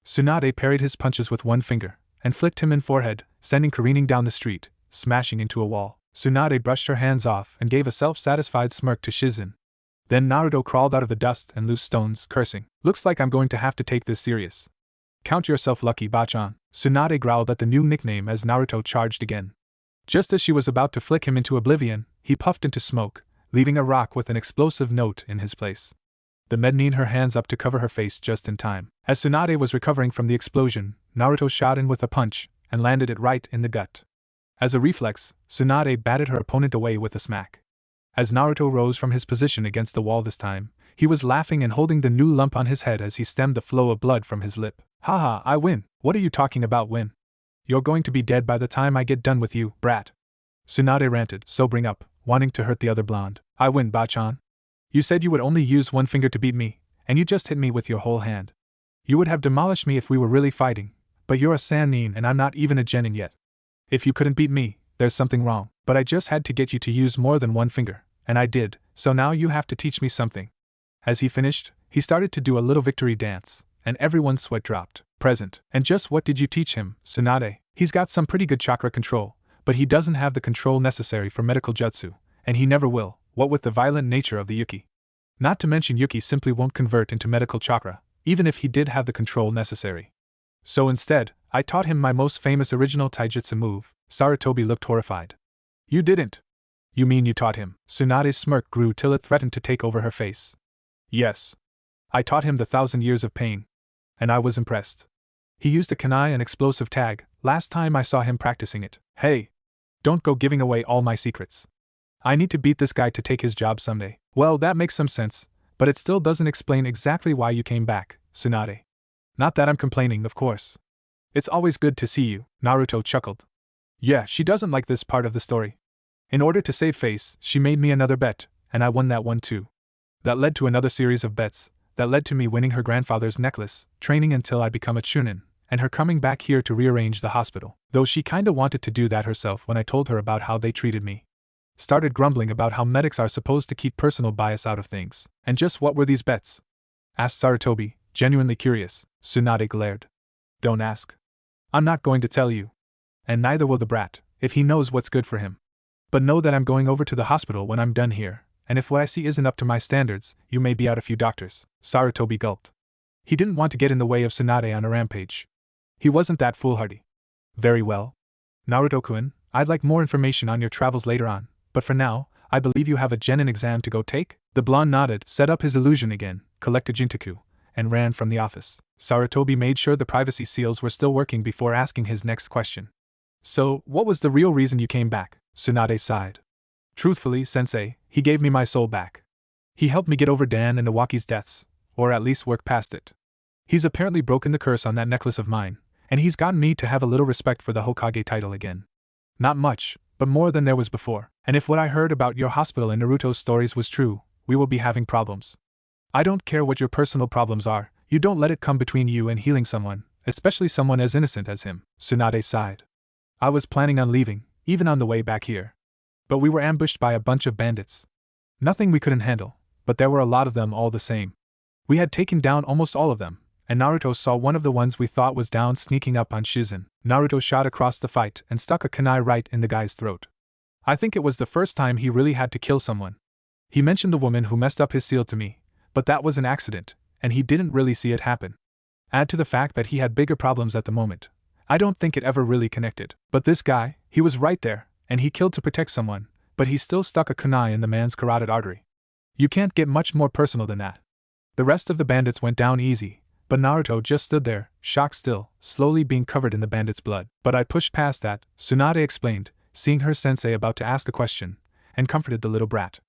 Tsunade parried his punches with one finger, and flicked him in forehead, sending careening down the street, smashing into a wall. Tsunade brushed her hands off and gave a self-satisfied smirk to Shizen. Then Naruto crawled out of the dust and loose stones, cursing. Looks like I'm going to have to take this serious. Count yourself lucky, Bachan. Tsunade growled at the new nickname as Naruto charged again. Just as she was about to flick him into oblivion, he puffed into smoke, leaving a rock with an explosive note in his place. The Mednin her hands up to cover her face just in time. As Tsunade was recovering from the explosion, Naruto shot in with a punch, and landed it right in the gut. As a reflex, Tsunade batted her opponent away with a smack. As Naruto rose from his position against the wall this time, he was laughing and holding the new lump on his head as he stemmed the flow of blood from his lip. Haha, I win. What are you talking about, win? You're going to be dead by the time I get done with you, brat. Tsunade ranted, sobering up, wanting to hurt the other blonde. I win, Bachan. You said you would only use one finger to beat me, and you just hit me with your whole hand. You would have demolished me if we were really fighting, but you're a Sannin and I'm not even a Genin yet. If you couldn't beat me, there's something wrong. But I just had to get you to use more than one finger, and I did, so now you have to teach me something. As he finished, he started to do a little victory dance, and everyone's sweat dropped. Present. And just what did you teach him, Tsunade? He's got some pretty good chakra control, but he doesn't have the control necessary for medical jutsu, and he never will, what with the violent nature of the Yuki. Not to mention Yuki simply won't convert into medical chakra, even if he did have the control necessary. So instead, I taught him my most famous original taijutsu move. Sarutobi looked horrified. You didn't. You mean you taught him? Tsunade's smirk grew till it threatened to take over her face. Yes. I taught him the 1,000 years of pain. And I was impressed. He used a kunai and explosive tag, last time I saw him practicing it. Hey! Don't go giving away all my secrets. I need to beat this guy to take his job someday. Well, that makes some sense, but it still doesn't explain exactly why you came back, Tsunade. Not that I'm complaining, of course. It's always good to see you, Naruto chuckled. Yeah, she doesn't like this part of the story. In order to save face, she made me another bet, and I won that one too. That led to another series of bets, that led to me winning her grandfather's necklace, training until I become a chunin, and her coming back here to rearrange the hospital. Though she kinda wanted to do that herself when I told her about how they treated me. Started grumbling about how medics are supposed to keep personal bias out of things. And just what were these bets? Asked Sarutobi, genuinely curious. Tsunade glared. Don't ask. I'm not going to tell you. And neither will the brat, if he knows what's good for him. But know that I'm going over to the hospital when I'm done here, and if what I see isn't up to my standards, you may be out a few doctors. Sarutobi gulped. He didn't want to get in the way of Tsunade on a rampage. He wasn't that foolhardy. Very well. Naruto-kun, I'd like more information on your travels later on, but for now, I believe you have a genin exam to go take? The blonde nodded, set up his illusion again, collected Jintaku, and ran from the office. Sarutobi made sure the privacy seals were still working before asking his next question. So, what was the real reason you came back? Tsunade sighed. Truthfully, sensei, he gave me my soul back. He helped me get over Dan and Iwaki's deaths, or at least work past it. He's apparently broken the curse on that necklace of mine, and he's gotten me to have a little respect for the Hokage title again. Not much, but more than there was before, and if what I heard about your hospital in Naruto's stories was true, we will be having problems. I don't care what your personal problems are, you don't let it come between you and healing someone, especially someone as innocent as him. Tsunade sighed. I was planning on leaving, even on the way back here. But we were ambushed by a bunch of bandits. Nothing we couldn't handle, but there were a lot of them all the same. We had taken down almost all of them, and Naruto saw one of the ones we thought was down sneaking up on Shizen. Naruto shot across the fight and stuck a kunai right in the guy's throat. I think it was the first time he really had to kill someone. He mentioned the woman who messed up his seal to me, but that was an accident, and he didn't really see it happen. Add to the fact that he had bigger problems at the moment. I don't think it ever really connected. But this guy, he was right there, and he killed to protect someone, but he still stuck a kunai in the man's carotid artery. You can't get much more personal than that. The rest of the bandits went down easy, but Naruto just stood there, shocked still, slowly being covered in the bandits' blood. But I pushed past that, Tsunade explained, seeing her sensei about to ask a question, and comforted the little brat.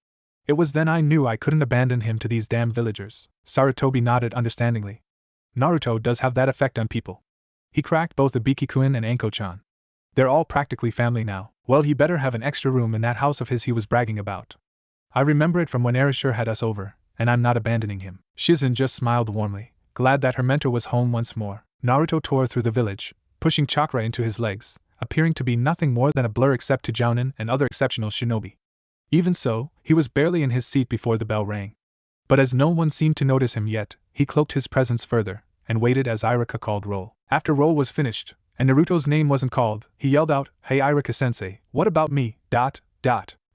It was then I knew I couldn't abandon him to these damn villagers. Sarutobi nodded understandingly. Naruto does have that effect on people. He cracked both Ibiki-kun and Anko-chan. They're all practically family now. Well, he better have an extra room in that house of his he was bragging about. I remember it from when Erasure had us over, and I'm not abandoning him. Shizen just smiled warmly, glad that her mentor was home once more. Naruto tore through the village, pushing chakra into his legs, appearing to be nothing more than a blur except to Jounin and other exceptional shinobi. Even so, he was barely in his seat before the bell rang. But as no one seemed to notice him yet, he cloaked his presence further, and waited as Irika called roll. After roll was finished, and Naruto's name wasn't called, he yelled out, "Hey Irika-sensei, what about me, ...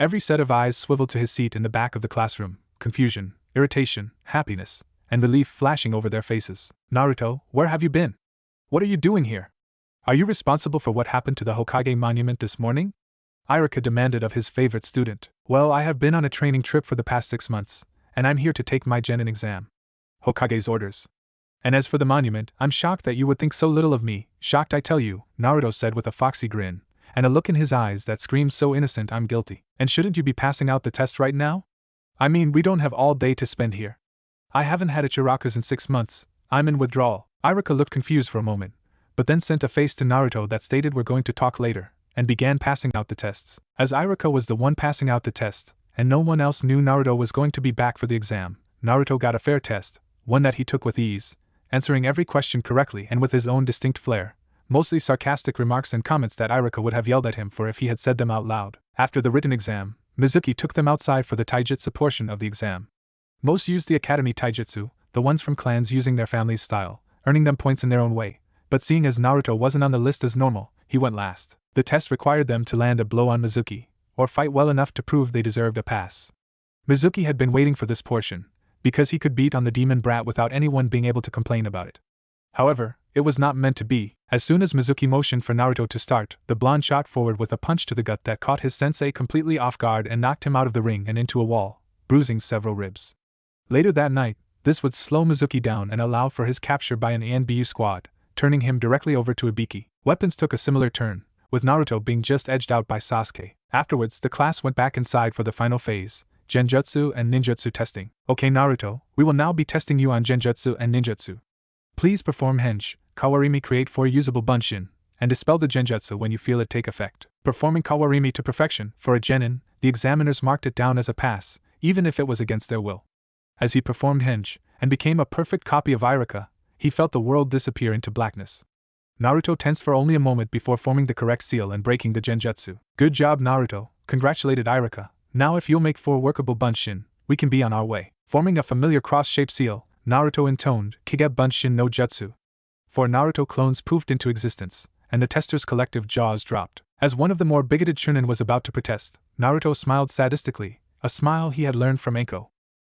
Every set of eyes swiveled to his seat in the back of the classroom, confusion, irritation, happiness, and relief flashing over their faces. Naruto, where have you been? What are you doing here? Are you responsible for what happened to the Hokage monument this morning? Irika demanded of his favorite student. Well, I have been on a training trip for the past 6 months, and I'm here to take my genin exam. Hokage's orders. And as for the monument, I'm shocked that you would think so little of me, shocked I tell you, Naruto said with a foxy grin, and a look in his eyes that screamed so innocent I'm guilty. And shouldn't you be passing out the test right now? I mean, we don't have all day to spend here. I haven't had a chirakas in 6 months, I'm in withdrawal. Irika looked confused for a moment, but then sent a face to Naruto that stated we're going to talk later, and began passing out the tests. As Irika was the one passing out the test, and no one else knew Naruto was going to be back for the exam, Naruto got a fair test, one that he took with ease, answering every question correctly and with his own distinct flair, mostly sarcastic remarks and comments that Irika would have yelled at him for if he had said them out loud. After the written exam, Mizuki took them outside for the taijutsu portion of the exam. Most used the academy taijutsu, the ones from clans using their family's style, earning them points in their own way, but seeing as Naruto wasn't on the list as normal, he went last. The test required them to land a blow on Mizuki, or fight well enough to prove they deserved a pass. Mizuki had been waiting for this portion, because he could beat on the demon brat without anyone being able to complain about it. However, it was not meant to be. As soon as Mizuki motioned for Naruto to start, the blonde shot forward with a punch to the gut that caught his sensei completely off guard and knocked him out of the ring and into a wall, bruising several ribs. Later that night, this would slow Mizuki down and allow for his capture by an ANBU squad, turning him directly over to Ibiki. Weapons took a similar turn, with Naruto being just edged out by Sasuke. Afterwards, the class went back inside for the final phase, Genjutsu and Ninjutsu testing. Okay Naruto, we will now be testing you on Genjutsu and Ninjutsu. Please perform Henge, Kawarimi, create 4 usable Bunshin, and dispel the Genjutsu when you feel it take effect. Performing Kawarimi to perfection, for a Genin, the examiners marked it down as a pass, even if it was against their will. As he performed Henge, and became a perfect copy of Irika, he felt the world disappear into blackness. Naruto tensed for only a moment before forming the correct seal and breaking the Genjutsu. Good job Naruto, congratulated Irika. Now if you'll make 4 workable Bunshin, we can be on our way. Forming a familiar cross-shaped seal, Naruto intoned Kige Bunshin no Jutsu. 4 Naruto clones poofed into existence, and the testers' collective jaws dropped. As one of the more bigoted Chunin was about to protest, Naruto smiled sadistically, a smile he had learned from Enko.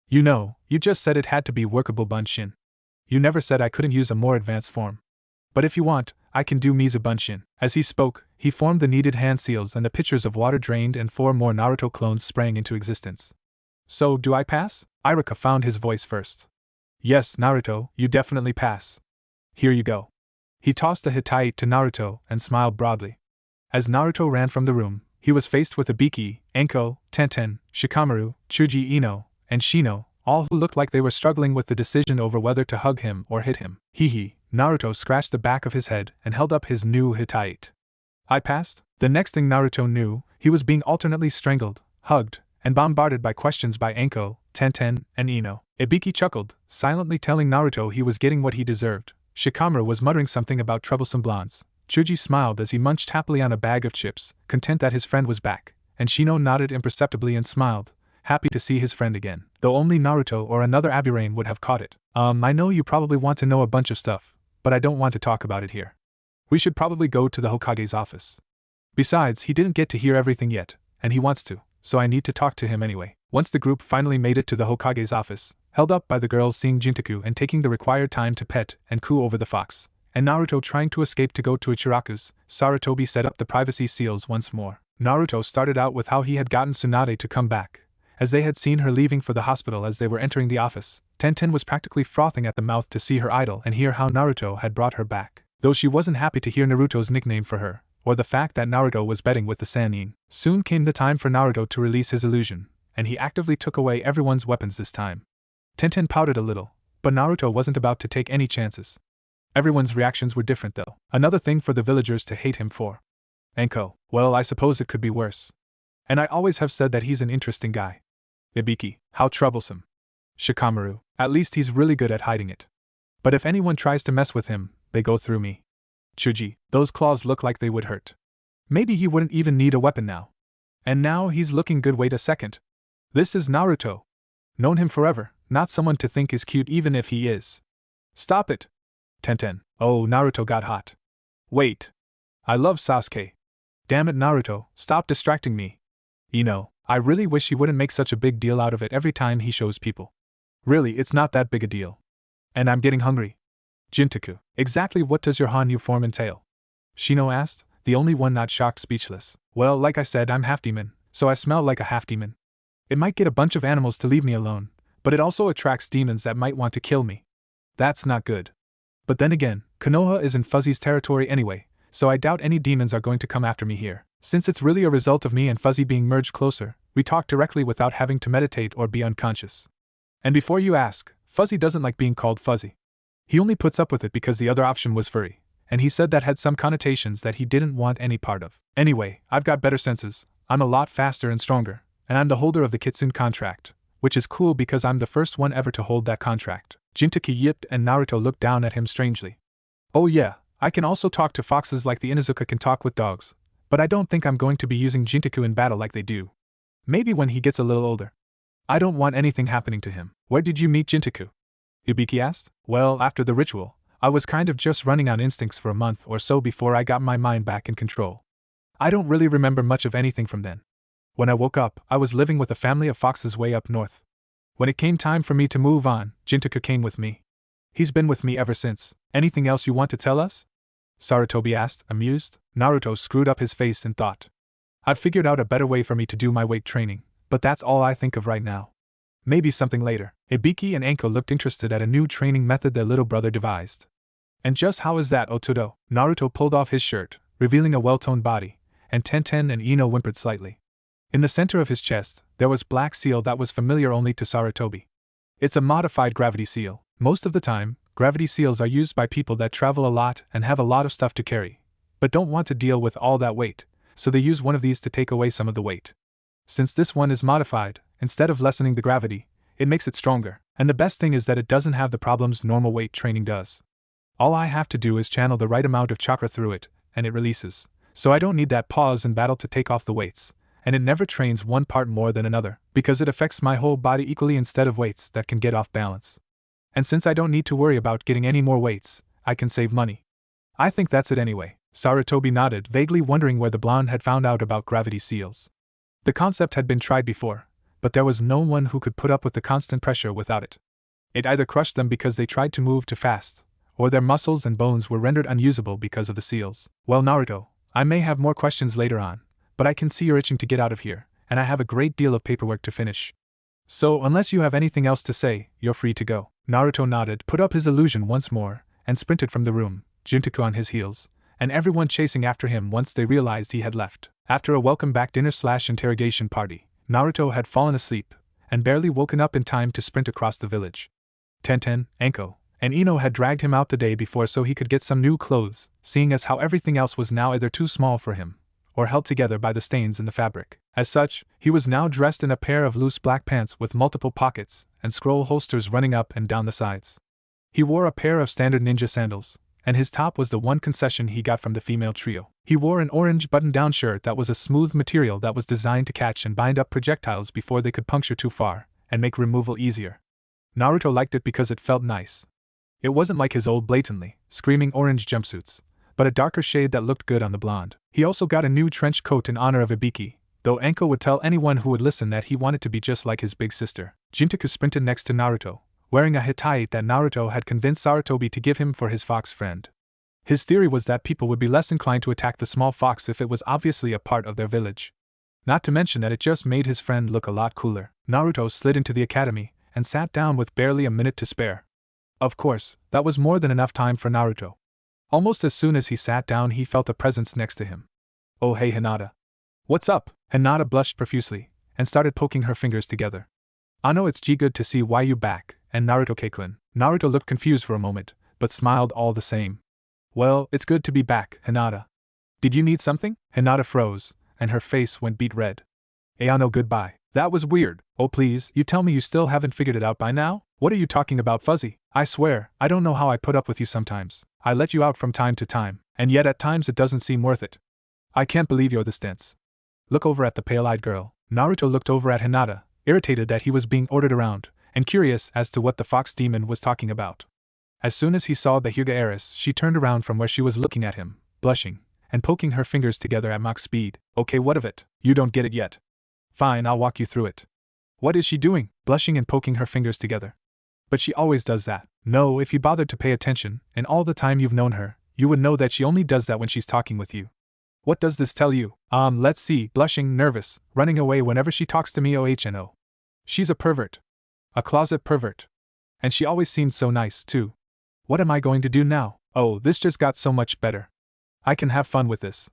You know, you just said it had to be workable Bunshin. You never said I couldn't use a more advanced form. But if you want, I can do Mizu Bunshin. As he spoke, he formed the needed hand seals and the pitchers of water drained and 4 more Naruto clones sprang into existence. So, do I pass? Irika found his voice first. Yes, Naruto, you definitely pass. Here you go. He tossed a Hittite to Naruto and smiled broadly. As Naruto ran from the room, he was faced with Ibiki, Enko, Tenten, Shikamaru, Chuji Ino, and Shino, all who looked like they were struggling with the decision over whether to hug him or hit him. Hee. Naruto scratched the back of his head and held up his new Hittite. I passed? The next thing Naruto knew, he was being alternately strangled, hugged, and bombarded by questions by Enko, Tenten, and Ino. Ibiki chuckled, silently telling Naruto he was getting what he deserved. Shikamaru was muttering something about troublesome blondes. Chuji smiled as he munched happily on a bag of chips, content that his friend was back, and Shino nodded imperceptibly and smiled, happy to see his friend again, though only Naruto or another Aburain would have caught it. I know you probably want to know a bunch of stuff, but I don't want to talk about it here. We should probably go to the Hokage's office. Besides, he didn't get to hear everything yet, and he wants to, so I need to talk to him anyway. Once the group finally made it to the Hokage's office, held up by the girls seeing Jintaku and taking the required time to pet and coo over the fox, and Naruto trying to escape to go to Ichiraku's, Sarutobi set up the privacy seals once more. Naruto started out with how he had gotten Tsunade to come back, as they had seen her leaving for the hospital as they were entering the office. Tenten was practically frothing at the mouth to see her idol and hear how Naruto had brought her back, though she wasn't happy to hear Naruto's nickname for her, or the fact that Naruto was betting with the Sannin. Soon came the time for Naruto to release his illusion, and he actively took away everyone's weapons this time. Tenten pouted a little, but Naruto wasn't about to take any chances. Everyone's reactions were different though. Another thing for the villagers to hate him for. Enko, well, I suppose it could be worse. And I always have said that he's an interesting guy. Ibiki, how troublesome. Shikamaru, at least he's really good at hiding it. But if anyone tries to mess with him, they go through me. Chuji, those claws look like they would hurt. Maybe he wouldn't even need a weapon now. And now he's looking good. Wait a second. This is Naruto. Known him forever, not someone to think is cute even if he is. Stop it. Tenten, oh, Naruto got hot. Wait. I love Sasuke. Damn it Naruto, stop distracting me. I really wish he wouldn't make such a big deal out of it every time he shows people. Really, it's not that big a deal. And I'm getting hungry. Jintaku, exactly what does your Hanyu form entail? Shino asked, the only one not shocked, speechless. Well, like I said, I'm half-demon, so I smell like a half-demon. It might get a bunch of animals to leave me alone, but it also attracts demons that might want to kill me. That's not good. But then again, Konoha is in Fuzzy's territory anyway, so I doubt any demons are going to come after me here. Since it's really a result of me and Fuzzy being merged closer, we talk directly without having to meditate or be unconscious. And before you ask, Fuzzy doesn't like being called Fuzzy. He only puts up with it because the other option was furry, and he said that had some connotations that he didn't want any part of. Anyway, I've got better senses, I'm a lot faster and stronger, and I'm the holder of the Kitsune contract, which is cool because I'm the first one ever to hold that contract. Jintaku yipped and Naruto looked down at him strangely. Oh yeah, I can also talk to foxes like the Inuzuka can talk with dogs, but I don't think I'm going to be using Jintaku in battle like they do. Maybe when he gets a little older. I don't want anything happening to him. Where did you meet Jintaku? Ibiki asked. Well, after the ritual, I was kind of just running on instincts for a month or so before I got my mind back in control. I don't really remember much of anything from then. When I woke up, I was living with a family of foxes way up north. When it came time for me to move on, Jintaku came with me. He's been with me ever since. Anything else you want to tell us? Sarutobi asked, amused. Naruto screwed up his face and thought. I've figured out a better way for me to do my weight training, but that's all I think of right now. Maybe something later. Ibiki and Anko looked interested at a new training method their little brother devised. And just how is that, Otodo? Naruto pulled off his shirt, revealing a well-toned body, and Tenten and Ino whimpered slightly. In the center of his chest, there was black seal that was familiar only to Sarutobi. It's a modified gravity seal. Most of the time, gravity seals are used by people that travel a lot and have a lot of stuff to carry, but don't want to deal with all that weight, so they use one of these to take away some of the weight. Since this one is modified, instead of lessening the gravity, it makes it stronger, and the best thing is that it doesn't have the problems normal weight training does. All I have to do is channel the right amount of chakra through it, and it releases, so I don't need that pause in battle to take off the weights, and it never trains one part more than another, because it affects my whole body equally instead of weights that can get off balance. And since I don't need to worry about getting any more weights, I can save money. I think that's it anyway. Sarutobi nodded, vaguely wondering where the blonde had found out about gravity seals. The concept had been tried before, but there was no one who could put up with the constant pressure without it. It either crushed them because they tried to move too fast, or their muscles and bones were rendered unusable because of the seals. Well, Naruto, I may have more questions later on, but I can see you're itching to get out of here, and I have a great deal of paperwork to finish. So, unless you have anything else to say, you're free to go. Naruto nodded, put up his illusion once more, and sprinted from the room, Jintaku on his heels, and everyone chasing after him once they realized he had left. After a welcome-back dinner/interrogation party, Naruto had fallen asleep, and barely woken up in time to sprint across the village. Tenten, Anko, and Ino had dragged him out the day before so he could get some new clothes, seeing as how everything else was now either too small for him, or held together by the stains in the fabric. As such, he was now dressed in a pair of loose black pants with multiple pockets and scroll holsters running up and down the sides. He wore a pair of standard ninja sandals, and his top was the one concession he got from the female trio. He wore an orange button-down shirt that was a smooth material that was designed to catch and bind up projectiles before they could puncture too far, and make removal easier. Naruto liked it because it felt nice. It wasn't like his old blatantly screaming orange jumpsuits, but a darker shade that looked good on the blonde. He also got a new trench coat in honor of Ibiki, though Anko would tell anyone who would listen that he wanted to be just like his big sister. Jintaku sprinted next to Naruto, wearing a hitai that Naruto had convinced Sarutobi to give him for his fox friend. His theory was that people would be less inclined to attack the small fox if it was obviously a part of their village. Not to mention that it just made his friend look a lot cooler. Naruto slid into the academy and sat down with barely a minute to spare. Of course, that was more than enough time for Naruto. Almost as soon as he sat down he felt a presence next to him. Oh hey Hinata. What's up? Hinata blushed profusely, and started poking her fingers together. Ano, it's good to see why you back, and Naruto Keikun. Naruto looked confused for a moment, but smiled all the same. Well, it's good to be back, Hinata. Did you need something? Hinata froze, and her face went beet red. Ano, goodbye. That was weird. Oh please, you tell me you still haven't figured it out by now? What are you talking about, Fuzzy? I swear, I don't know how I put up with you sometimes. I let you out from time to time, and yet at times it doesn't seem worth it. I can't believe you're this dense. Look over at the pale-eyed girl. Naruto looked over at Hinata, irritated that he was being ordered around, and curious as to what the fox demon was talking about. As soon as he saw the Hyuga heiress, she turned around from where she was looking at him, blushing, and poking her fingers together at mock speed. Okay, what of it? You don't get it yet. Fine, I'll walk you through it. What is she doing? Blushing and poking her fingers together. But she always does that. No, if you bothered to pay attention, and all the time you've known her, you would know that she only does that when she's talking with you. What does this tell you? Let's see, blushing, nervous, running away whenever she talks to me. OHNO. She's a pervert. A closet pervert. And she always seemed so nice, too. What am I going to do now? Oh, this just got so much better. I can have fun with this.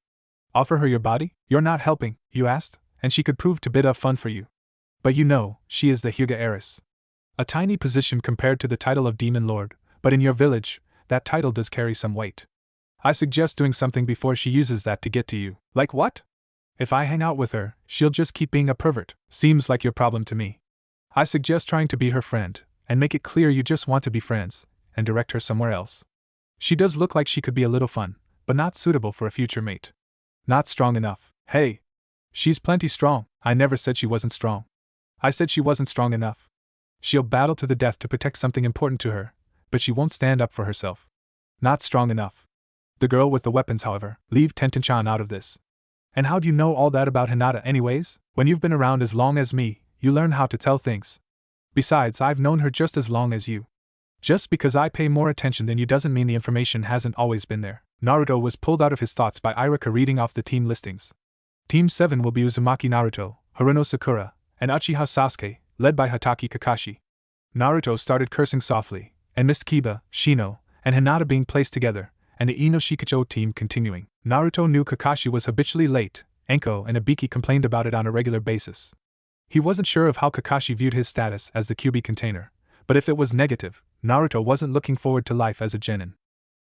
Offer her your body? You're not helping, you asked, and she could prove to bit of fun for you. But you know, she is the Hyuga heiress. A tiny position compared to the title of Demon Lord, but in your village, that title does carry some weight. I suggest doing something before she uses that to get to you. Like what? If I hang out with her, she'll just keep being a pervert. Seems like your problem to me. I suggest trying to be her friend, and make it clear you just want to be friends, and direct her somewhere else. She does look like she could be a little fun, but not suitable for a future mate. Not strong enough. Hey! She's plenty strong. I never said she wasn't strong. I said she wasn't strong enough. She'll battle to the death to protect something important to her, but she won't stand up for herself. Not strong enough. The girl with the weapons, however, leave Tenten-chan out of this. And how do you know all that about Hinata anyways? When you've been around as long as me, you learn how to tell things. Besides, I've known her just as long as you. Just because I pay more attention than you doesn't mean the information hasn't always been there. Naruto was pulled out of his thoughts by Irika reading off the team listings. Team 7 will be Uzumaki Naruto, Haruno Sakura, and Uchiha Sasuke, led by Hatake Kakashi. Naruto started cursing softly, and missed Kiba, Shino, and Hinata being placed together, and the Ino Shikacho team continuing. Naruto knew Kakashi was habitually late. Enko and Ibiki complained about it on a regular basis. He wasn't sure of how Kakashi viewed his status as the QB container, but if it was negative, Naruto wasn't looking forward to life as a genin.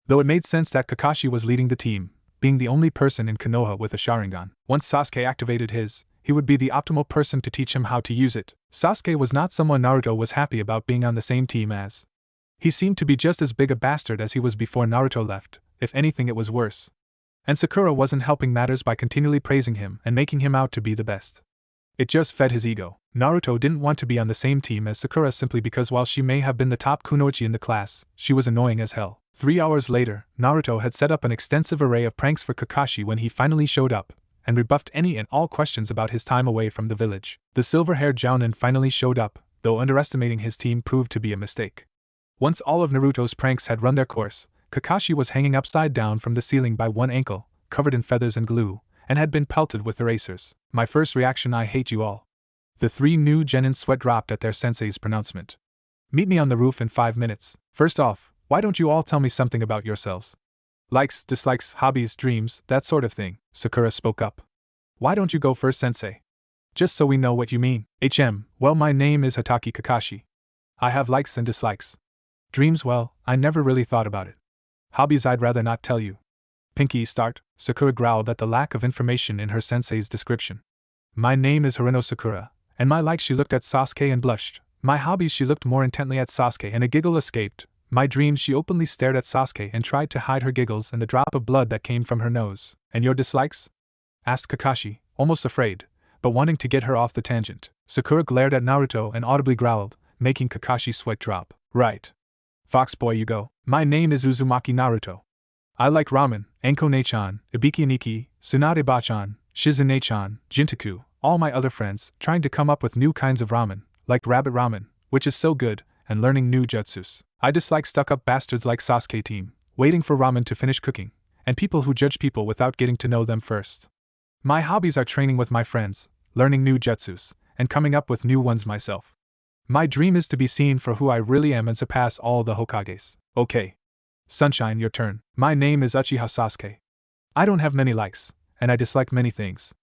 Though it made sense that Kakashi was leading the team, being the only person in Konoha with a Sharingan. Once Sasuke activated his, he would be the optimal person to teach him how to use it. Sasuke was not someone Naruto was happy about being on the same team as. He seemed to be just as big a bastard as he was before Naruto left, if anything it was worse. And Sakura wasn't helping matters by continually praising him and making him out to be the best. It just fed his ego. Naruto didn't want to be on the same team as Sakura simply because while she may have been the top kunoichi in the class, she was annoying as hell. 3 hours later, Naruto had set up an extensive array of pranks for Kakashi when he finally showed up, and rebuffed any and all questions about his time away from the village. The silver-haired Jounin finally showed up, though underestimating his team proved to be a mistake. Once all of Naruto's pranks had run their course, Kakashi was hanging upside down from the ceiling by one ankle, covered in feathers and glue, and had been pelted with erasers. My first reaction: I hate you all. The 3 new genin sweat dropped at their sensei's pronouncement. Meet me on the roof in 5 minutes. First off, why don't you all tell me something about yourselves? Likes, dislikes, hobbies, dreams, that sort of thing, Sakura spoke up. Why don't you go first, sensei? Just so we know what you mean. Well, my name is Hatake Kakashi. I have likes and dislikes. Dreams, well, I never really thought about it. Hobbies, I'd rather not tell you. Pinky, start, Sakura growled at the lack of information in her sensei's description. My name is Haruno Sakura, and my likes, she looked at Sasuke and blushed. My hobbies, she looked more intently at Sasuke and a giggle escaped. My dreams, she openly stared at Sasuke and tried to hide her giggles and the drop of blood that came from her nose. And your dislikes? Asked Kakashi, almost afraid, but wanting to get her off the tangent. Sakura glared at Naruto and audibly growled, making Kakashi's sweat drop. Right. Fox boy, you go. My name is Uzumaki Naruto. I like ramen, Enko-ne-chan, Ibiki-niki, Tsunade-ba-chan, Shizune-chan, Jintaku, all my other friends, trying to come up with new kinds of ramen, like rabbit ramen, which is so good, and learning new jutsus. I dislike stuck-up bastards like Sasuke team, waiting for ramen to finish cooking, and people who judge people without getting to know them first. My hobbies are training with my friends, learning new jutsus, and coming up with new ones myself. My dream is to be seen for who I really am and surpass all the Hokages. Okay. Sunshine, your turn. My name is Uchiha Sasuke. I don't have many likes, and I dislike many things.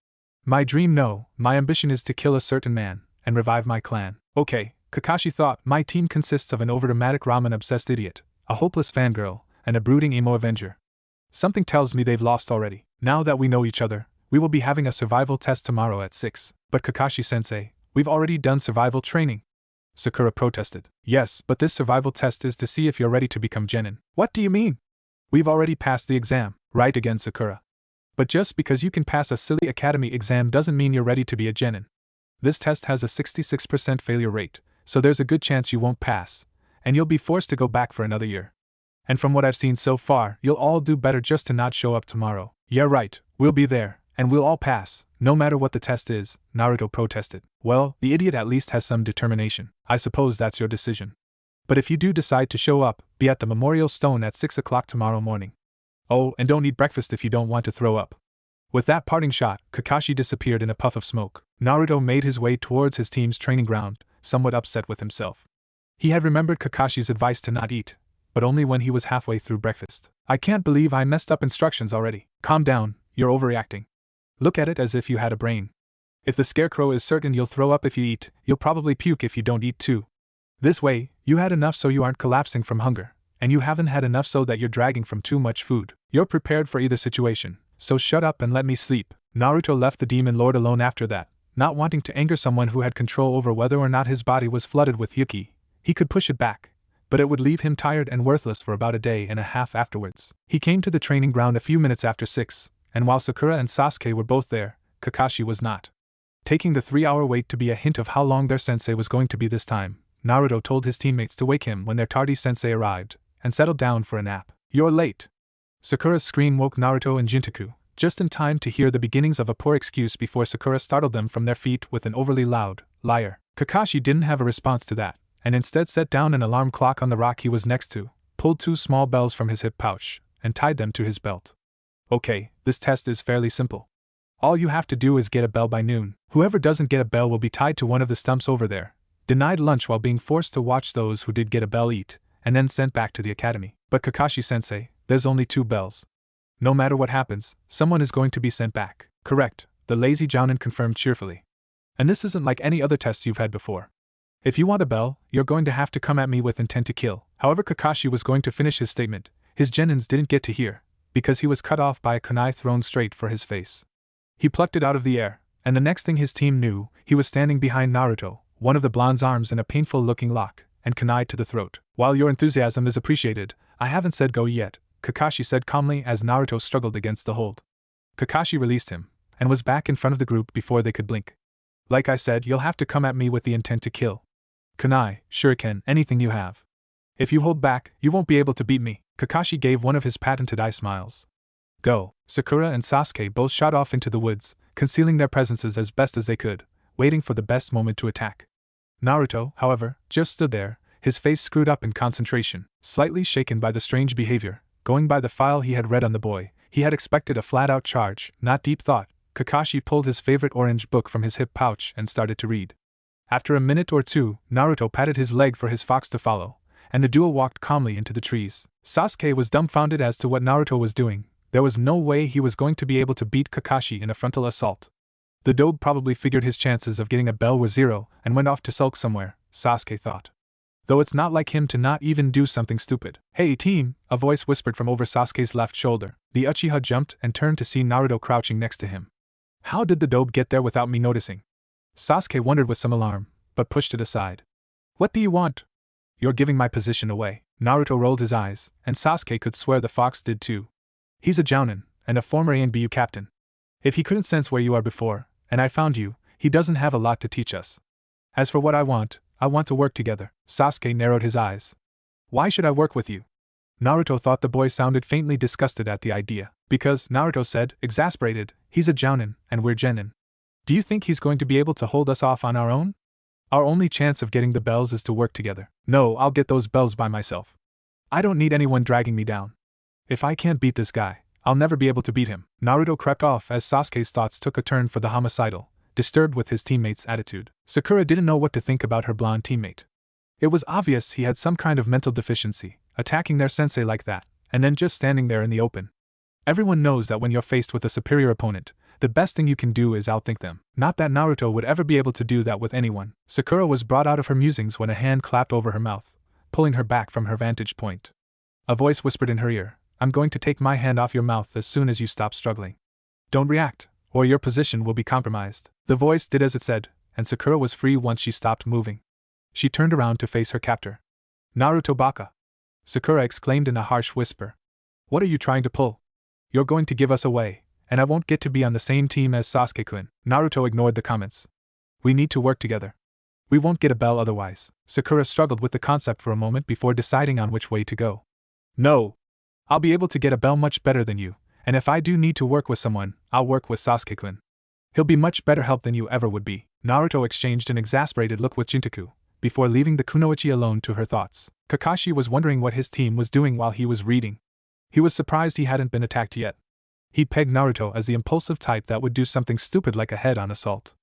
My dream, no, my ambition is to kill a certain man, and revive my clan. Okay, Kakashi thought. My team consists of an overdramatic ramen-obsessed idiot, a hopeless fangirl, and a brooding emo avenger. Something tells me they've lost already. Now that we know each other, we will be having a survival test tomorrow at 6. But Kakashi-sensei, we've already done survival training. Sakura protested. Yes, but this survival test is to see if you're ready to become genin. What do you mean? We've already passed the exam. Right again, Sakura. But just because you can pass a silly academy exam doesn't mean you're ready to be a genin. This test has a 66% failure rate, so there's a good chance you won't pass, and you'll be forced to go back for another year. And from what I've seen so far, you'll all do better just to not show up tomorrow. Yeah, right, we'll be there, and we'll all pass, no matter what the test is, Naruto protested. Well, the idiot at least has some determination. I suppose that's your decision. But if you do decide to show up, be at the memorial stone at 6 o'clock tomorrow morning. Oh, and don't eat breakfast if you don't want to throw up. With that parting shot, Kakashi disappeared in a puff of smoke. Naruto made his way towards his team's training ground, somewhat upset with himself. He had remembered Kakashi's advice to not eat, but only when he was halfway through breakfast. I can't believe I messed up instructions already. Calm down, you're overreacting. Look at it as if you had a brain. If the scarecrow is certain you'll throw up if you eat, you'll probably puke if you don't eat too. This way, you had enough so you aren't collapsing from hunger, and you haven't had enough so that you're dragging from too much food. You're prepared for either situation, so shut up and let me sleep. Naruto left the demon lord alone after that, not wanting to anger someone who had control over whether or not his body was flooded with yuki. He could push it back, but it would leave him tired and worthless for about a day and a half afterwards. He came to the training ground a few minutes after 6, and while Sakura and Sasuke were both there, Kakashi was not. Taking the 3-hour wait to be a hint of how long their sensei was going to be this time, Naruto told his teammates to wake him when their tardy sensei arrived, and settled down for a nap. "You're late." Sakura's scream woke Naruto and Jintaku, just in time to hear the beginnings of a poor excuse before Sakura startled them from their feet with an overly loud, "Liar." Kakashi didn't have a response to that, and instead set down an alarm clock on the rock he was next to, pulled 2 small bells from his hip pouch, and tied them to his belt. "Okay, this test is fairly simple. All you have to do is get a bell by noon. Whoever doesn't get a bell will be tied to one of the stumps over there, denied lunch while being forced to watch those who did get a bell eat, and then sent back to the academy. But Kakashi-sensei, there's only 2 bells. No matter what happens, someone is going to be sent back." "Correct," the lazy Jounin confirmed cheerfully. "And this isn't like any other tests you've had before. If you want a bell, you're going to have to come at me with intent to kill." However, Kakashi was going to finish his statement, his genins didn't get to hear, because he was cut off by a kunai thrown straight for his face. He plucked it out of the air, and the next thing his team knew, he was standing behind Naruto, one of the blonde's arms in a painful-looking lock, and kunai to the throat. "While your enthusiasm is appreciated, I haven't said go yet," Kakashi said calmly as Naruto struggled against the hold. Kakashi released him, and was back in front of the group before they could blink. "Like I said, you'll have to come at me with the intent to kill. Kunai, shuriken, anything you have. If you hold back, you won't be able to beat me." Kakashi gave one of his patented eye smiles. "Go." Sakura and Sasuke both shot off into the woods, concealing their presences as best as they could, waiting for the best moment to attack. Naruto, however, just stood there, his face screwed up in concentration, slightly shaken by the strange behavior. Going by the file he had read on the boy, he had expected a flat-out charge, not deep thought. Kakashi pulled his favorite orange book from his hip pouch and started to read. After a minute or two, Naruto patted his leg for his fox to follow, and the duo walked calmly into the trees. Sasuke was dumbfounded as to what Naruto was doing. There was no way he was going to be able to beat Kakashi in a frontal assault. The dobe probably figured his chances of getting a bell were 0 and went off to sulk somewhere, Sasuke thought. Though it's not like him to not even do something stupid. "Hey team," a voice whispered from over Sasuke's left shoulder. The Uchiha jumped and turned to see Naruto crouching next to him. "How did the dobe get there without me noticing?" Sasuke wondered with some alarm, but pushed it aside. "What do you want?" "You're giving my position away." Naruto rolled his eyes, and Sasuke could swear the fox did too. "He's a Jounin, and a former ANBU captain. If he couldn't sense where you are before, and I found you, he doesn't have a lot to teach us. As for what I want to work together." Sasuke narrowed his eyes. "Why should I work with you?" Naruto thought the boy sounded faintly disgusted at the idea. "Because," Naruto said, exasperated, "he's a Jounin, and we're Genin. Do you think he's going to be able to hold us off on our own? Our only chance of getting the bells is to work together." "No, I'll get those bells by myself. I don't need anyone dragging me down. If I can't beat this guy, I'll never be able to beat him." Naruto crept off as Sasuke's thoughts took a turn for the homicidal, disturbed with his teammate's attitude. Sakura didn't know what to think about her blonde teammate. It was obvious he had some kind of mental deficiency, attacking their sensei like that, and then just standing there in the open. Everyone knows that when you're faced with a superior opponent, the best thing you can do is outthink them. Not that Naruto would ever be able to do that with anyone. Sakura was brought out of her musings when a hand clapped over her mouth, pulling her back from her vantage point. A voice whispered in her ear, "I'm going to take my hand off your mouth as soon as you stop struggling. Don't react, or your position will be compromised." The voice did as it said, and Sakura was free once she stopped moving. She turned around to face her captor. "Naruto Baka!" Sakura exclaimed in a harsh whisper. "What are you trying to pull? You're going to give us away, and I won't get to be on the same team as Sasuke-kun." Naruto ignored the comments. "We need to work together. We won't get a bell otherwise." Sakura struggled with the concept for a moment before deciding on which way to go. "No! I'll be able to get a bell much better than you, and if I do need to work with someone, I'll work with Sasuke-kun. He'll be much better help than you ever would be." Naruto exchanged an exasperated look with Jintaku, before leaving the kunoichi alone to her thoughts. Kakashi was wondering what his team was doing while he was reading. He was surprised he hadn't been attacked yet. He pegged Naruto as the impulsive type that would do something stupid like a head-on assault.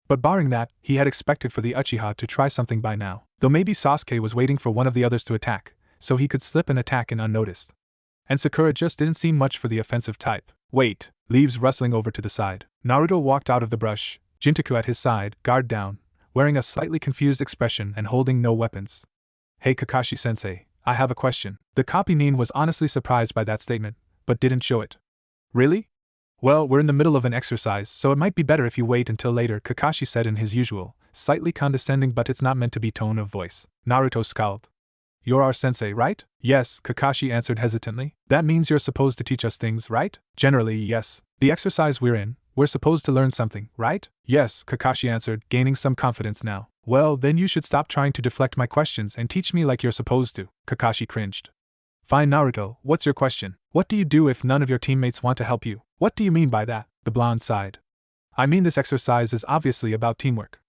But barring that, he had expected for the Uchiha to try something by now. Though maybe Sasuke was waiting for one of the others to attack, so he could slip an attack in unnoticed. And Sakura just didn't seem much for the offensive type. "Wait!" Leaves rustling over to the side. Naruto walked out of the brush, Jintaku at his side, guard down, wearing a slightly confused expression and holding no weapons. "Hey Kakashi-sensei, I have a question." The copy-nin was honestly surprised by that statement, but didn't show it. "Really? Well, we're in the middle of an exercise, so it might be better if you wait until later," Kakashi said in his usual, slightly condescending but it's not meant to be tone of voice. Naruto scowled. You're our sensei, right? Yes, Kakashi answered hesitantly. That means you're supposed to teach us things, right? Generally, yes. The exercise we're in, we're supposed to learn something, right? Yes, Kakashi answered, gaining some confidence now. Well, then you should stop trying to deflect my questions and teach me like you're supposed to. Kakashi cringed. Fine, Naruto, what's your question? What do you do if none of your teammates want to help you? What do you mean by that? The blonde sighed. I mean, this exercise is obviously about teamwork.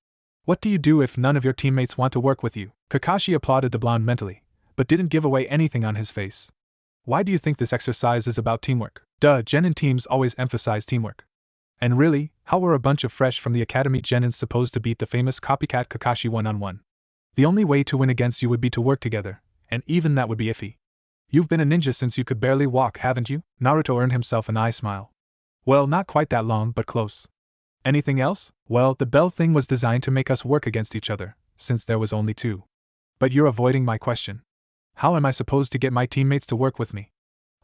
What do you do if none of your teammates want to work with you? Kakashi applauded the blonde mentally, but didn't give away anything on his face. Why do you think this exercise is about teamwork? Duh, Genin teams always emphasize teamwork. And really, how were a bunch of fresh from the academy Genins supposed to beat the famous copycat Kakashi one-on-one? The only way to win against you would be to work together, and even that would be iffy. You've been a ninja since you could barely walk, haven't you? Naruto earned himself an eye smile. Well, not quite that long, but close. Anything else? Well, the bell thing was designed to make us work against each other, since there was only two. But you're avoiding my question. How am I supposed to get my teammates to work with me?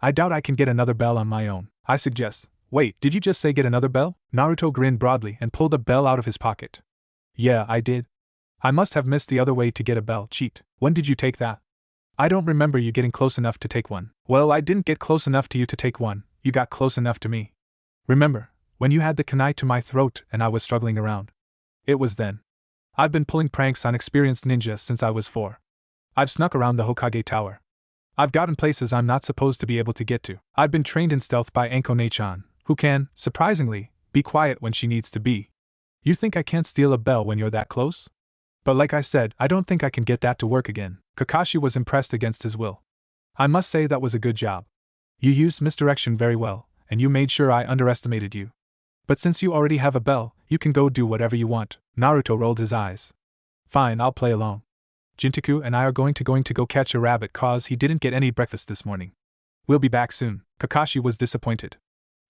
I doubt I can get another bell on my own. I suggest. Wait, did you just say get another bell? Naruto grinned broadly and pulled a bell out of his pocket. Yeah, I did. I must have missed the other way to get a bell. Cheat. When did you take that? I don't remember you getting close enough to take one. Well, I didn't get close enough to you to take one, you got close enough to me. Remember, when you had the kunai to my throat and I was struggling around? It was then. I've been pulling pranks on experienced ninjas since I was 4. I've snuck around the Hokage Tower. I've gotten places I'm not supposed to be able to get to. I've been trained in stealth by Anko Nei-chan, who can, surprisingly, be quiet when she needs to be. You think I can't steal a bell when you're that close? But like I said, I don't think I can get that to work again. Kakashi was impressed against his will. I must say that was a good job. You used misdirection very well, and you made sure I underestimated you. But since you already have a bell, you can go do whatever you want. Naruto rolled his eyes. Fine, I'll play along. Jintaku and I are going to go catch a rabbit cause he didn't get any breakfast this morning. We'll be back soon. Kakashi was disappointed.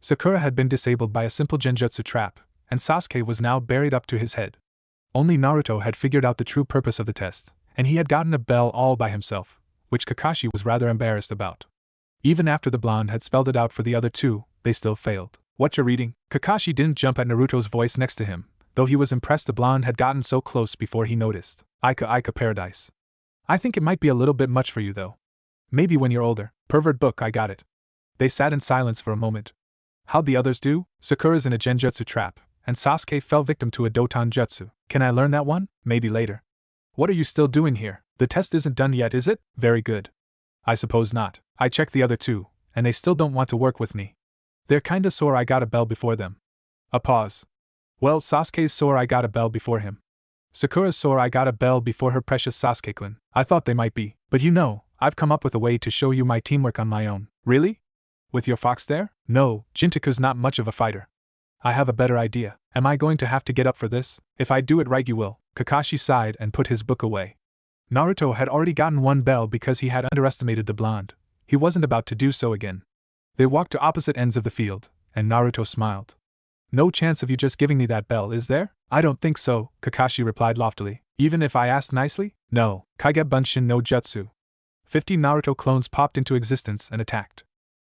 Sakura had been disabled by a simple genjutsu trap, and Sasuke was now buried up to his head. Only Naruto had figured out the true purpose of the test, and he had gotten a bell all by himself, which Kakashi was rather embarrassed about. Even after the blonde had spelled it out for the other two, they still failed. What you reading? Kakashi didn't jump at Naruto's voice next to him, though he was impressed the blonde had gotten so close before he noticed. Ika Paradise. I think it might be a little bit much for you though. Maybe when you're older. Pervert book, I got it. They sat in silence for a moment. How'd the others do? Sakura's in a genjutsu trap, and Sasuke fell victim to a Doton jutsu. Can I learn that one? Maybe later. What are you still doing here? The test isn't done yet, is it? Very good. I suppose not. I checked the other two, and they still don't want to work with me. They're kinda sore I got a bell before them. A pause. Well, Sasuke's sore I got a bell before him. Sakura's sore I got a bell before her precious Sasuke-kun. I thought they might be. But you know, I've come up with a way to show you my teamwork on my own. Really? With your fox there? No, Jintaku's not much of a fighter. I have a better idea. Am I going to have to get up for this? If I do it right you will. Kakashi sighed and put his book away. Naruto had already gotten one bell because he had underestimated the blonde. He wasn't about to do so again. They walked to opposite ends of the field, and Naruto smiled. No chance of you just giving me that bell, is there? I don't think so, Kakashi replied loftily. Even if I asked nicely? No. Kage Bunshin no Jutsu. 50 Naruto clones popped into existence and attacked.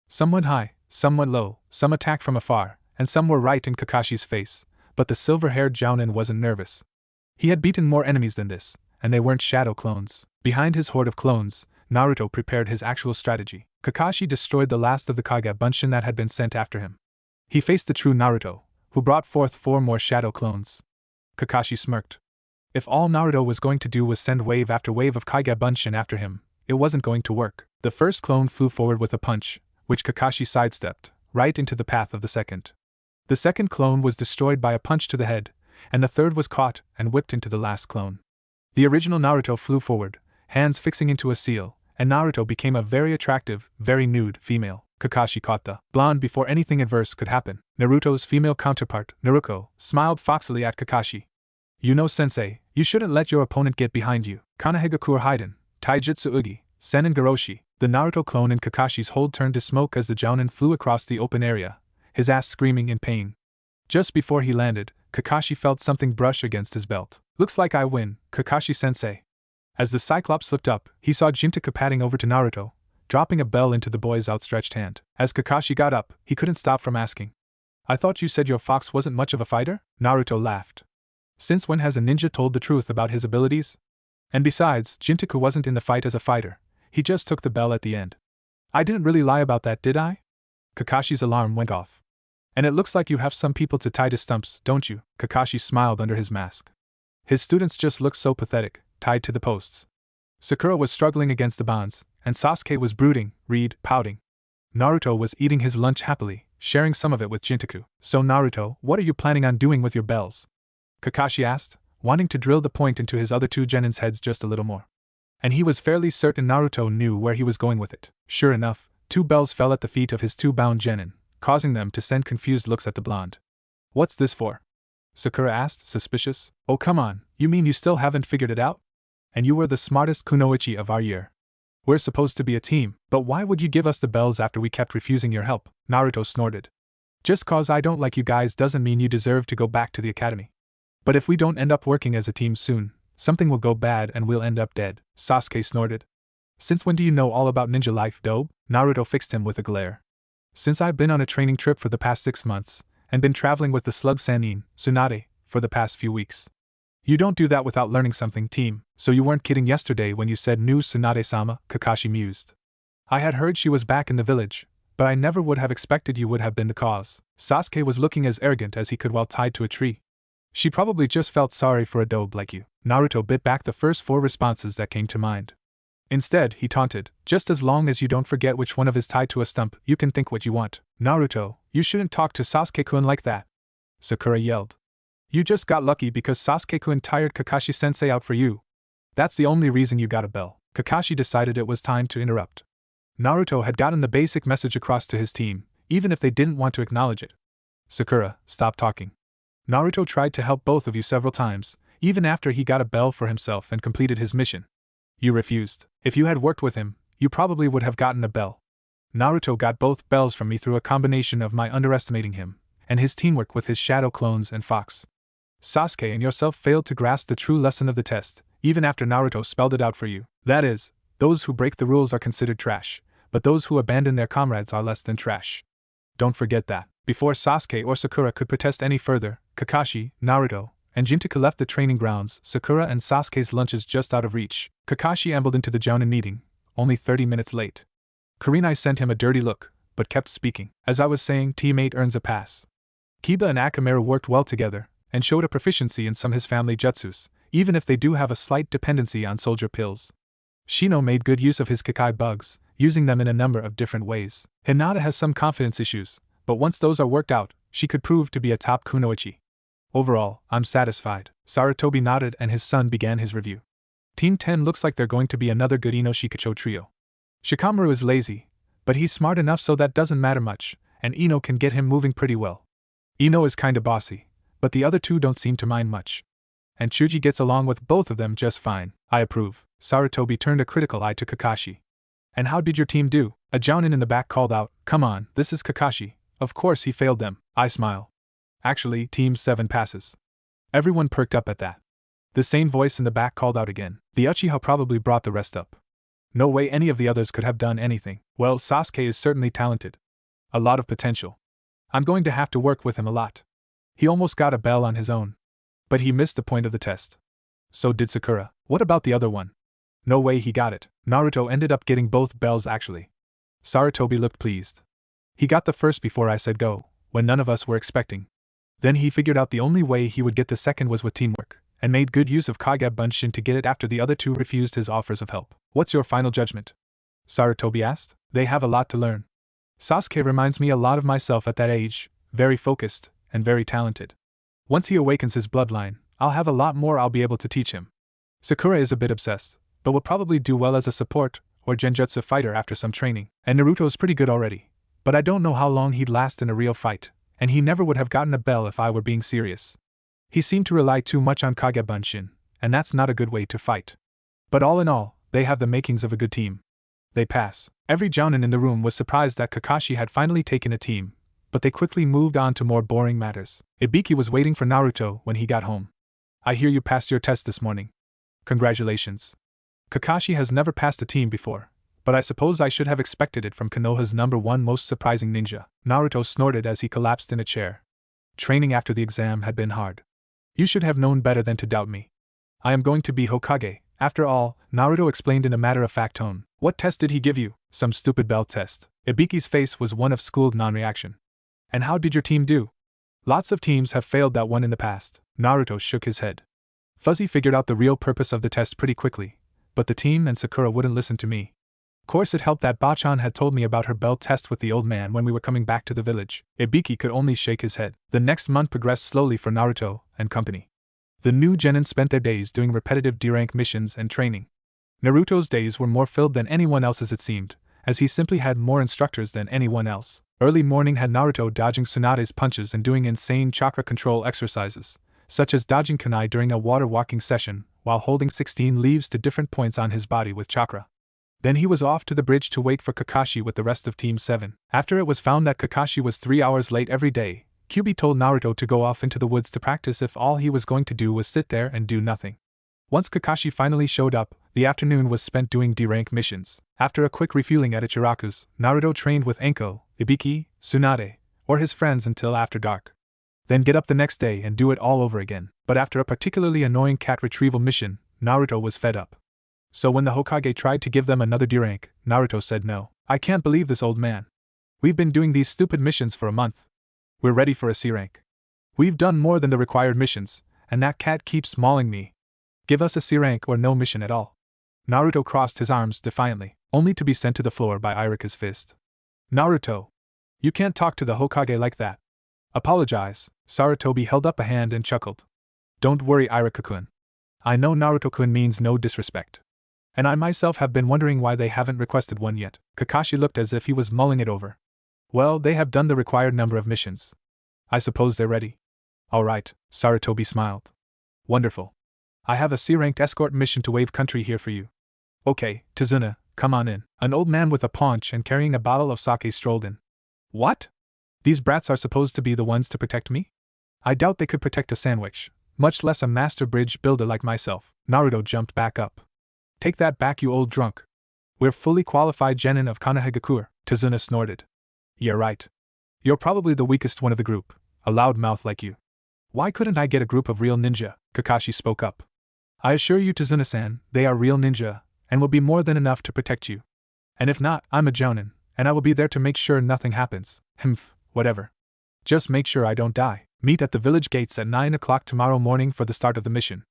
Some went high, some went low, some attacked from afar, and some were right in Kakashi's face, but the silver-haired Jounin wasn't nervous. He had beaten more enemies than this, and they weren't shadow clones. Behind his horde of clones, Naruto prepared his actual strategy. Kakashi destroyed the last of the Kage Bunshin that had been sent after him. He faced the true Naruto, who brought forth 4 more shadow clones. Kakashi smirked. If all Naruto was going to do was send wave after wave of Kage Bunshin after him, it wasn't going to work. The first clone flew forward with a punch, which Kakashi sidestepped, right into the path of the second. The second clone was destroyed by a punch to the head, and the third was caught and whipped into the last clone. The original Naruto flew forward, hands fixing into a seal, and Naruto became a very attractive, very nude female. Kakashi caught the blonde before anything adverse could happen. Naruto's female counterpart, Naruko, smiled foxily at Kakashi. You know, sensei, you shouldn't let your opponent get behind you. Kanahegakur Haiden, Taijutsu Ugi, Senin Garoshi. The Naruto clone in Kakashi's hold turned to smoke as the Jounin flew across the open area, his ass screaming in pain. Just before he landed, Kakashi felt something brush against his belt. Looks like I win, Kakashi-sensei. As the Cyclops looked up, he saw Jintaku padding over to Naruto, dropping a bell into the boy's outstretched hand. As Kakashi got up, he couldn't stop from asking. I thought you said your fox wasn't much of a fighter? Naruto laughed. Since when has a ninja told the truth about his abilities? And besides, Jintaku wasn't in the fight as a fighter, He just took the bell at the end. I didn't really lie about that, did I? Kakashi's alarm went off. And it looks like you have some people to tie to stumps, don't you? Kakashi smiled under his mask. His students just looked so pathetic, tied to the posts. Sakura was struggling against the bonds, and Sasuke was brooding, pouting. Naruto was eating his lunch happily, sharing some of it with Jintaku. So Naruto, what are you planning on doing with your bells? Kakashi asked, wanting to drill the point into his other two genins' heads just a little more. And he was fairly certain Naruto knew where he was going with it. Sure enough, 2 bells fell at the feet of his 2 bound genin, causing them to send confused looks at the blonde. What's this for? Sakura asked, suspicious. Oh come on, you mean you still haven't figured it out? And you were the smartest kunoichi of our year. We're supposed to be a team, but why would you give us the bells after we kept refusing your help? Naruto snorted. Just cause I don't like you guys doesn't mean you deserve to go back to the academy. But if we don't end up working as a team soon, something will go bad and we'll end up dead, Sasuke snorted. Since when do you know all about ninja life, dope? Naruto fixed him with a glare. Since I've been on a training trip for the past 6 months, and been traveling with the slug Sannin, Tsunade, for the past few weeks. You don't do that without learning something, team, so you weren't kidding yesterday when you said new Tsunade-sama, Kakashi mused. I had heard she was back in the village, but I never would have expected you would have been the cause. Sasuke was looking as arrogant as he could while tied to a tree. She probably just felt sorry for a dobe like you. Naruto bit back the first 4 responses that came to mind. Instead, he taunted, just as long as you don't forget which one of is tied to a stump, you can think what you want. Naruto, you shouldn't talk to Sasuke-kun like that. Sakura yelled. You just got lucky because Sasuke-kun tired Kakashi-sensei out for you. That's the only reason you got a bell. Kakashi decided it was time to interrupt. Naruto had gotten the basic message across to his team, even if they didn't want to acknowledge it. Sakura, stop talking. Naruto tried to help both of you several times, even after he got a bell for himself and completed his mission. You refused. If you had worked with him, you probably would have gotten a bell. Naruto got both bells from me through a combination of my underestimating him, and his teamwork with his shadow clones and Fox. Sasuke and yourself failed to grasp the true lesson of the test, even after Naruto spelled it out for you. That is, those who break the rules are considered trash, but those who abandon their comrades are less than trash. Don't forget that. Before Sasuke or Sakura could protest any further, Kakashi, Naruto, and Jintaku left the training grounds, Sakura and Sasuke's lunches just out of reach. Kakashi ambled into the Jounin meeting, only 30 minutes late. Kurenai sent him a dirty look, but kept speaking. As I was saying, teammate earns a pass. Kiba and Akamaru worked well together, and showed a proficiency in some his family jutsus, even if they do have a slight dependency on soldier pills. Shino made good use of his Kakai bugs, using them in a number of different ways. Hinata has some confidence issues, but once those are worked out, she could prove to be a top kunoichi. Overall, I'm satisfied. Sarutobi nodded and his son began his review. Team 10 looks like they're going to be another good Ino Shikacho trio. Shikamaru is lazy, but he's smart enough so that doesn't matter much, and Ino can get him moving pretty well. Ino is kinda bossy, but the other two don't seem to mind much. And Chuji gets along with both of them just fine. I approve. Sarutobi turned a critical eye to Kakashi. And how did your team do? A Jounin in the back called out, come on, this is Kakashi. Of course he failed them. I smile. Actually, Team 7 passes. Everyone perked up at that. The same voice in the back called out again. The Uchiha probably brought the rest up. No way any of the others could have done anything. Well, Sasuke is certainly talented. A lot of potential. I'm going to have to work with him a lot. He almost got a bell on his own. But he missed the point of the test. So did Sakura. What about the other one? No way he got it. Naruto ended up getting both bells actually. Sarutobi looked pleased. He got the first before I said go, when none of us were expecting. Then he figured out the only way he would get the second was with teamwork, and made good use of Kage Bunshin to get it after the other two refused his offers of help. What's your final judgment? Sarutobi asked. They have a lot to learn. Sasuke reminds me a lot of myself at that age, very focused, and very talented. Once he awakens his bloodline, I'll have a lot more I'll be able to teach him. Sakura is a bit obsessed, but will probably do well as a support, or genjutsu fighter after some training. And Naruto's pretty good already, but I don't know how long he'd last in a real fight, and he never would have gotten a bell if I were being serious. He seemed to rely too much on Kage Bunshin, and that's not a good way to fight. But all in all, they have the makings of a good team. They pass. Every Jounin in the room was surprised that Kakashi had finally taken a team, but they quickly moved on to more boring matters. Ibiki was waiting for Naruto when he got home. I hear you passed your test this morning. Congratulations. Kakashi has never passed a team before, but I suppose I should have expected it from Konoha's #1 most surprising ninja. Naruto snorted as he collapsed in a chair. Training after the exam had been hard. You should have known better than to doubt me. I am going to be Hokage, After all, Naruto explained in a matter-of-fact tone. What test did he give you? Some stupid bell test. Ibiki's face was one of schooled non-reaction. And how did your team do? Lots of teams have failed that one in the past. Naruto shook his head. Fuzzy figured out the real purpose of the test pretty quickly, but the team and Sakura wouldn't listen to me. Course it helped that Bachan had told me about her bell test with the old man when we were coming back to the village. Ibiki could only shake his head. The next month progressed slowly for Naruto and company. The new genin spent their days doing repetitive D-rank missions and training. Naruto's days were more filled than anyone else's it seemed, as he simply had more instructors than anyone else. Early morning had Naruto dodging Tsunade's punches and doing insane chakra control exercises, such as dodging kunai during a water walking session while holding 16 leaves to different points on his body with chakra. Then he was off to the bridge to wait for Kakashi with the rest of Team 7. After it was found that Kakashi was 3 hours late every day, Kyuubi told Naruto to go off into the woods to practice if all he was going to do was sit there and do nothing. Once Kakashi finally showed up, the afternoon was spent doing D-rank missions. After a quick refueling at Ichiraku's, Naruto trained with Enko, Ibiki, Tsunade, or his friends until after dark. Then get up the next day and do it all over again. But after a particularly annoying cat retrieval mission, Naruto was fed up. So when the Hokage tried to give them another D-rank, Naruto said no. I can't believe this old man. We've been doing these stupid missions for a month. We're ready for a C-rank. We've done more than the required missions, and that cat keeps mauling me. Give us a C-rank or no mission at all. Naruto crossed his arms defiantly, only to be sent to the floor by Irika's fist. Naruto! You can't talk to the Hokage like that. Apologize. Sarutobi held up a hand and chuckled. Don't worry, Irika-kun. I know Naruto-kun means no disrespect. And I myself have been wondering why they haven't requested one yet. Kakashi looked as if he was mulling it over. Well, they have done the required number of missions. I suppose they're ready. All right, Sarutobi smiled. Wonderful. I have a C-ranked escort mission to Wave Country here for you. Okay, Tazuna, come on in. An old man with a paunch and carrying a bottle of sake strolled in. What? These brats are supposed to be the ones to protect me? I doubt they could protect a sandwich, much less a master bridge builder like myself. Naruto jumped back up. Take that back, you old drunk. We're fully qualified genin of Konohagakure, Tazuna snorted. Yeah, right. You're probably the weakest one of the group, a loud mouth like you. Why couldn't I get a group of real ninja? Kakashi spoke up. I assure you, Tazuna-san, they are real ninja, and will be more than enough to protect you. And if not, I'm a jonin, and I will be there to make sure nothing happens. Whatever. Just make sure I don't die. Meet at the village gates at 9 o'clock tomorrow morning for the start of the mission.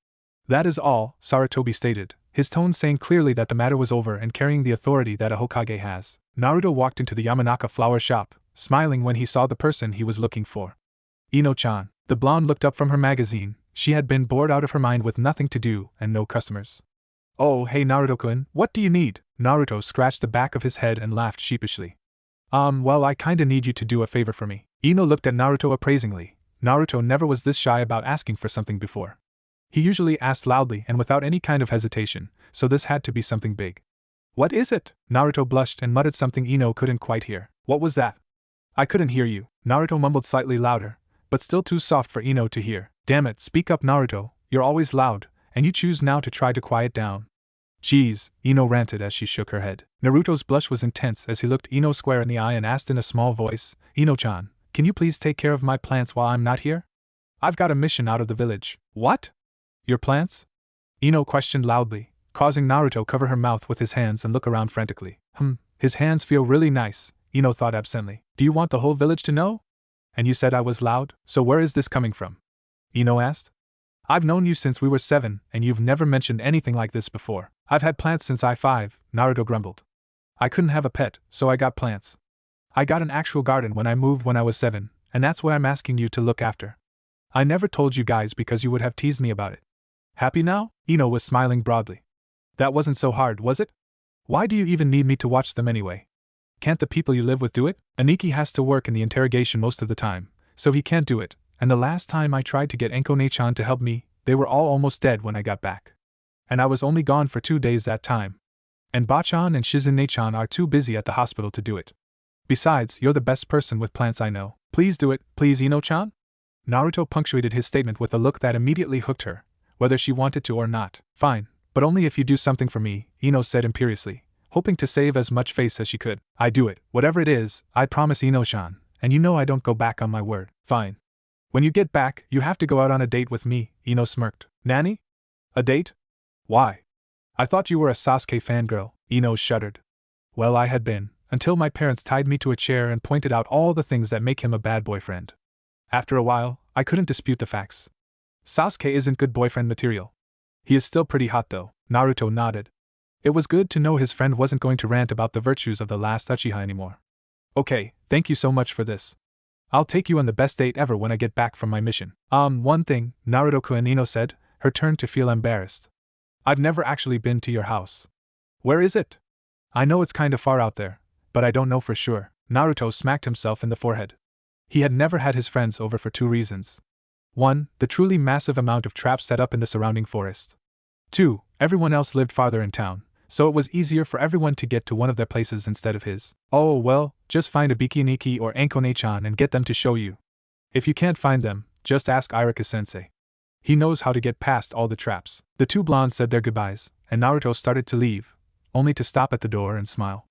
That is all, Sarutobi stated, his tone saying clearly that the matter was over and carrying the authority that a Hokage has. Naruto walked into the Yamanaka flower shop, smiling when he saw the person he was looking for. Ino-chan. The blonde looked up from her magazine. She had been bored out of her mind with nothing to do and no customers. Oh, hey Naruto-kun, what do you need? Naruto scratched the back of his head and laughed sheepishly. Well, I kinda need you to do a favor for me. Ino looked at Naruto appraisingly. Naruto never was this shy about asking for something before. He usually asked loudly and without any kind of hesitation, so this had to be something big. What is it? Naruto blushed and muttered something Ino couldn't quite hear. What was that? I couldn't hear you. Naruto mumbled slightly louder, but still too soft for Ino to hear. Damn it, speak up Naruto, you're always loud, and you choose now to try to quiet down. Geez, Ino ranted as she shook her head. Naruto's blush was intense as he looked Ino square in the eye and asked in a small voice, Ino-chan, can you please take care of my plants while I'm not here? I've got a mission out of the village. What? Your plants? Ino questioned loudly, causing Naruto cover her mouth with his hands and look around frantically. His hands feel really nice, Ino thought absently. Do you want the whole village to know? And you said I was loud, so where is this coming from? Ino asked. I've known you since we were 7, and you've never mentioned anything like this before. I've had plants since I 5, Naruto grumbled. I couldn't have a pet, so I got plants. I got an actual garden when I moved when I was 7, and that's what I'm asking you to look after. I never told you guys because you would have teased me about it. Happy now? Ino was smiling broadly. That wasn't so hard, was it? Why do you even need me to watch them anyway? Can't the people you live with do it? Aniki has to work in the interrogation most of the time, so he can't do it, and the last time I tried to get Enko-ne-chan to help me, they were all almost dead when I got back. And I was only gone for 2 days that time. And Bachan and Shizune-chan are too busy at the hospital to do it. Besides, you're the best person with plants I know. Please do it, please Ino-chan? Naruto punctuated his statement with a look that immediately hooked her, whether she wanted to or not. Fine, but only if you do something for me, Ino said imperiously, hoping to save as much face as she could. I do it, whatever it is, I promise Ino-chan, and you know I don't go back on my word. Fine. When you get back, you have to go out on a date with me, Ino smirked. Nanny? A date? Why? I thought you were a Sasuke fangirl, Ino shuddered. Well, I had been, until my parents tied me to a chair and pointed out all the things that make him a bad boyfriend. After a while, I couldn't dispute the facts. Sasuke isn't good boyfriend material. He is still pretty hot though, Naruto nodded. It was good to know his friend wasn't going to rant about the virtues of the last Uchiha anymore. Okay, thank you so much for this. I'll take you on the best date ever when I get back from my mission. One thing, Naruto-kun, Ino said, her turn to feel embarrassed. I've never actually been to your house. Where is it? I know it's kinda far out there, but I don't know for sure. Naruto smacked himself in the forehead. He had never had his friends over for 2 reasons. 1. The truly massive amount of traps set up in the surrounding forest. 2. Everyone else lived farther in town, so it was easier for everyone to get to one of their places instead of his. Oh well, just find a Bikiniki or Ankone-chan and get them to show you. If you can't find them, just ask Irika-sensei. He knows how to get past all the traps. The 2 blondes said their goodbyes, and Naruto started to leave, only to stop at the door and smile.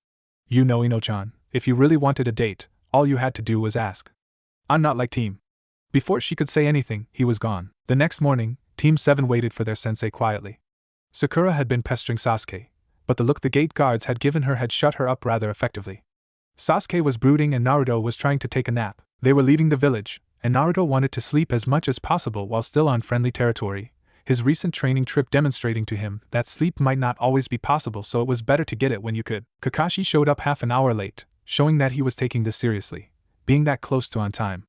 You know, Ino-chan, if you really wanted a date, all you had to do was ask. I'm not like Team. Before she could say anything, he was gone. The next morning, Team 7 waited for their sensei quietly. Sakura had been pestering Sasuke, but the look the gate guards had given her had shut her up rather effectively. Sasuke was brooding and Naruto was trying to take a nap. They were leaving the village, and Naruto wanted to sleep as much as possible while still on friendly territory, his recent training trip demonstrating to him that sleep might not always be possible, so it was better to get it when you could. Kakashi showed up half an hour late, showing that he was taking this seriously, being that close to on time.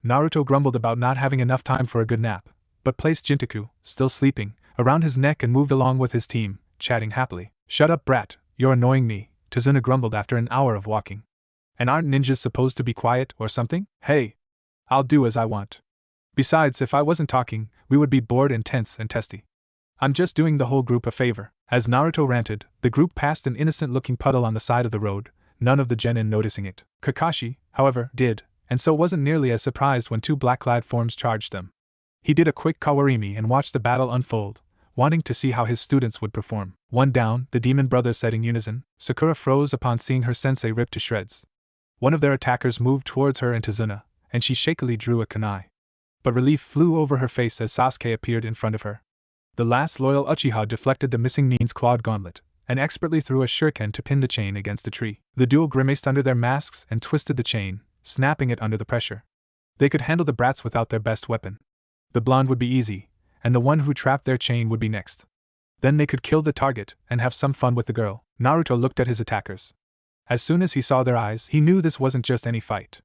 Naruto grumbled about not having enough time for a good nap, but placed Jintaku, still sleeping, around his neck and moved along with his team, chatting happily. Shut up, brat, you're annoying me, Tazuna grumbled after an hour of walking. And aren't ninjas supposed to be quiet or something? Hey! I'll do as I want. Besides, if I wasn't talking, we would be bored and tense and testy. I'm just doing the whole group a favor. As Naruto ranted, the group passed an innocent-looking puddle on the side of the road, none of the genin noticing it. Kakashi, however, did, and so wasn't nearly as surprised when 2 black-clad forms charged them. He did a quick kawarimi and watched the battle unfold, wanting to see how his students would perform. One down, the demon brothers said in unison. Sakura froze upon seeing her sensei ripped to shreds. One of their attackers moved towards her and Tazuna, and she shakily drew a kunai. But relief flew over her face as Sasuke appeared in front of her. The last loyal Uchiha deflected the missing Nin's clawed gauntlet, and expertly threw a shuriken to pin the chain against a tree. The duo grimaced under their masks and twisted the chain, snapping it under the pressure. They could handle the brats without their best weapon. The blonde would be easy, and the one who trapped their chain would be next. Then they could kill the target and have some fun with the girl. Naruto looked at his attackers. As soon as he saw their eyes, he knew this wasn't just any fight.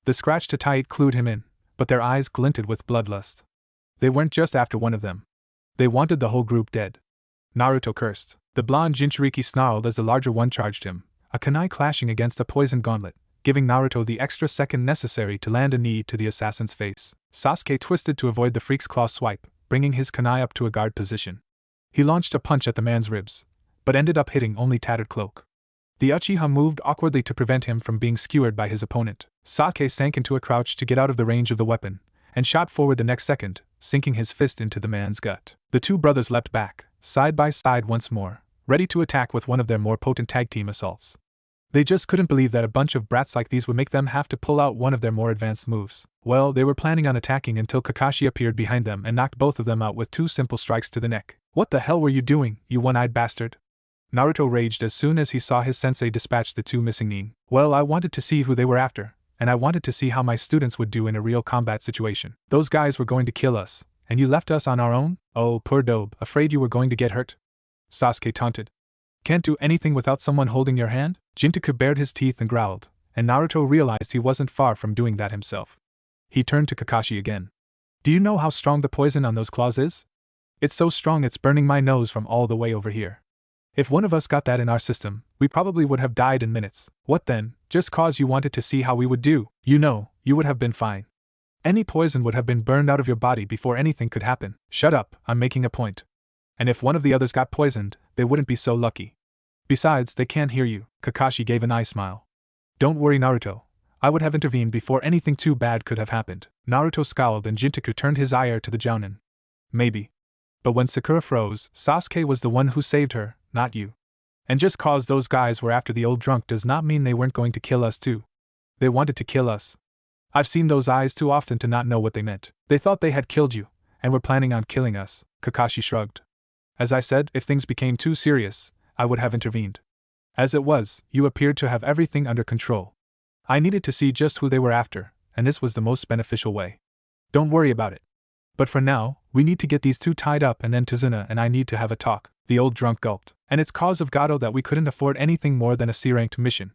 The scratch to tie it clued him in, but their eyes glinted with bloodlust. They weren't just after one of them. They wanted the whole group dead. Naruto cursed. The blonde Jinchuriki snarled as the larger one charged him, a kunai clashing against a poisoned gauntlet, giving Naruto the extra second necessary to land a knee to the assassin's face. Sasuke twisted to avoid the freak's claw swipe, bringing his kunai up to a guard position. He launched a punch at the man's ribs, but ended up hitting only tattered cloak. The Uchiha moved awkwardly to prevent him from being skewered by his opponent. Sasuke sank into a crouch to get out of the range of the weapon, and shot forward the next second, sinking his fist into the man's gut. The 2 brothers leapt back, side by side once more, ready to attack with one of their more potent tag team assaults. They just couldn't believe that a bunch of brats like these would make them have to pull out one of their more advanced moves. Well, they were planning on attacking until Kakashi appeared behind them and knocked both of them out with 2 simple strikes to the neck. What the hell were you doing, you one-eyed bastard? Naruto raged as soon as he saw his sensei dispatch the 2 missing nin. Well, I wanted to see who they were after, and I wanted to see how my students would do in a real combat situation. Those guys were going to kill us, and you left us on our own? Oh, poor Dobe, afraid you were going to get hurt? Sasuke taunted. Can't do anything without someone holding your hand? Jintaku bared his teeth and growled, and Naruto realized he wasn't far from doing that himself. He turned to Kakashi again. Do you know how strong the poison on those claws is? It's so strong it's burning my nose from all the way over here. If one of us got that in our system, we probably would have died in minutes. What then, just cause you wanted to see how we would do? You know, you would have been fine. Any poison would have been burned out of your body before anything could happen. Shut up, I'm making a point. And if one of the others got poisoned, they wouldn't be so lucky. Besides, they can't hear you. Kakashi gave an eye smile. Don't worry, Naruto. I would have intervened before anything too bad could have happened. Naruto scowled and Jintaku turned his ire to the jounin. Maybe. But when Sakura froze, Sasuke was the one who saved her, not you. And just cause those guys were after the old drunk does not mean they weren't going to kill us too. They wanted to kill us. I've seen those eyes too often to not know what they meant. They thought they had killed you, and were planning on killing us. Kakashi shrugged. As I said, if things became too serious, I would have intervened. As it was, you appeared to have everything under control. I needed to see just who they were after, and this was the most beneficial way. Don't worry about it. But for now, we need to get these two tied up and then Tazuna and I need to have a talk. The old drunk gulped. And it's cause of Gato that we couldn't afford anything more than a C-ranked mission.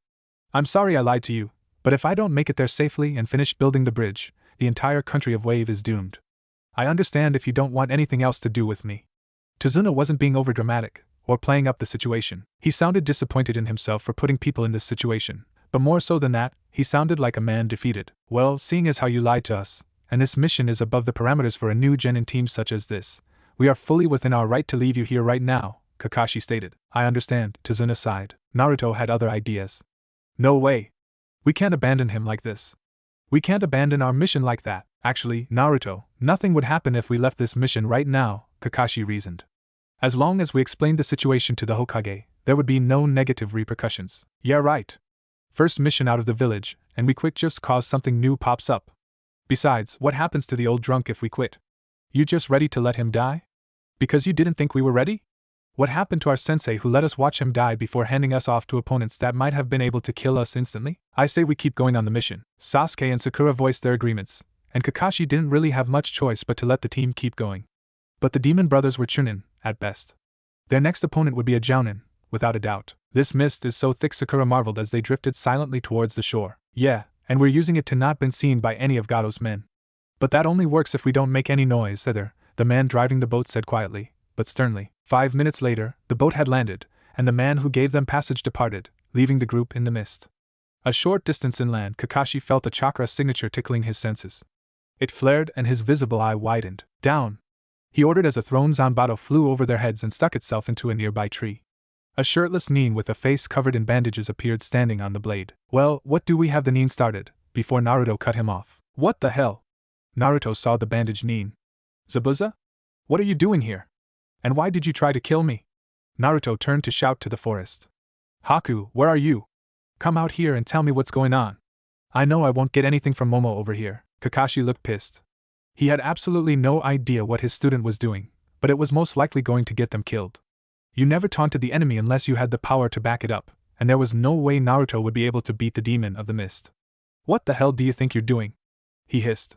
I'm sorry I lied to you, but if I don't make it there safely and finish building the bridge, the entire country of Wave is doomed. I understand if you don't want anything else to do with me. Tazuna wasn't being overdramatic, or playing up the situation. He sounded disappointed in himself for putting people in this situation, but more so than that, he sounded like a man defeated. Well, seeing as how you lied to us, and this mission is above the parameters for a new genin team such as this, we are fully within our right to leave you here right now, Kakashi stated. I understand, Tazuna sighed. Naruto had other ideas. No way. We can't abandon him like this. We can't abandon our mission like that. Actually, Naruto, nothing would happen if we left this mission right now, Kakashi reasoned. As long as we explained the situation to the Hokage, there would be no negative repercussions. Yeah, right. First mission out of the village, and we quit just cause something new pops up. Besides, what happens to the old drunk if we quit? You just ready to let him die? Because you didn't think we were ready? What happened to our sensei who let us watch him die before handing us off to opponents that might have been able to kill us instantly? I say we keep going on the mission. Sasuke and Sakura voiced their agreements, and Kakashi didn't really have much choice but to let the team keep going. But the demon brothers were chunin, at best. Their next opponent would be a jounin, without a doubt. This mist is so thick, Sakura marveled as they drifted silently towards the shore. Yeah, and we're using it to not been seen by any of Gato's men. But that only works if we don't make any noise either, the man driving the boat said quietly, but sternly. 5 minutes later, the boat had landed, and the man who gave them passage departed, leaving the group in the mist. A short distance inland, Kakashi felt a chakra signature tickling his senses. It flared and his visible eye widened. Down! He ordered as a thrown Zanbato flew over their heads and stuck itself into a nearby tree. A shirtless Nin with a face covered in bandages appeared standing on the blade. Well, what do we have? The Nin started, before Naruto cut him off. What the hell? Naruto saw the bandaged Nin. Zabuza? What are you doing here? And why did you try to kill me? Naruto turned to shout to the forest. Haku, where are you? Come out here and tell me what's going on. I know I won't get anything from Momo over here. Kakashi looked pissed. He had absolutely no idea what his student was doing, but it was most likely going to get them killed. You never taunted the enemy unless you had the power to back it up, and there was no way Naruto would be able to beat the demon of the mist. What the hell do you think you're doing? He hissed.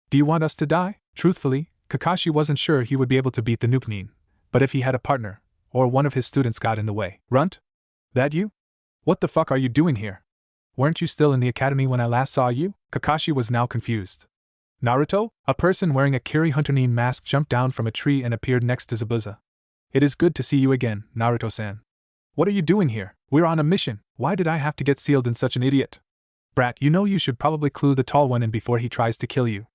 Do you want us to die? Truthfully, Kakashi wasn't sure he would be able to beat the Nuke Nin, but if he had a partner, or one of his students got in the way. Runt? That you? What the fuck are you doing here? Weren't you still in the academy when I last saw you? Kakashi was now confused. Naruto? A person wearing a Kiri Hunter Nin mask jumped down from a tree and appeared next to Zabuza. It is good to see you again, Naruto-san. What are you doing here? We're on a mission. Why did I have to get sealed in such an idiot? Brat, you know you should probably clue the tall one in before he tries to kill you.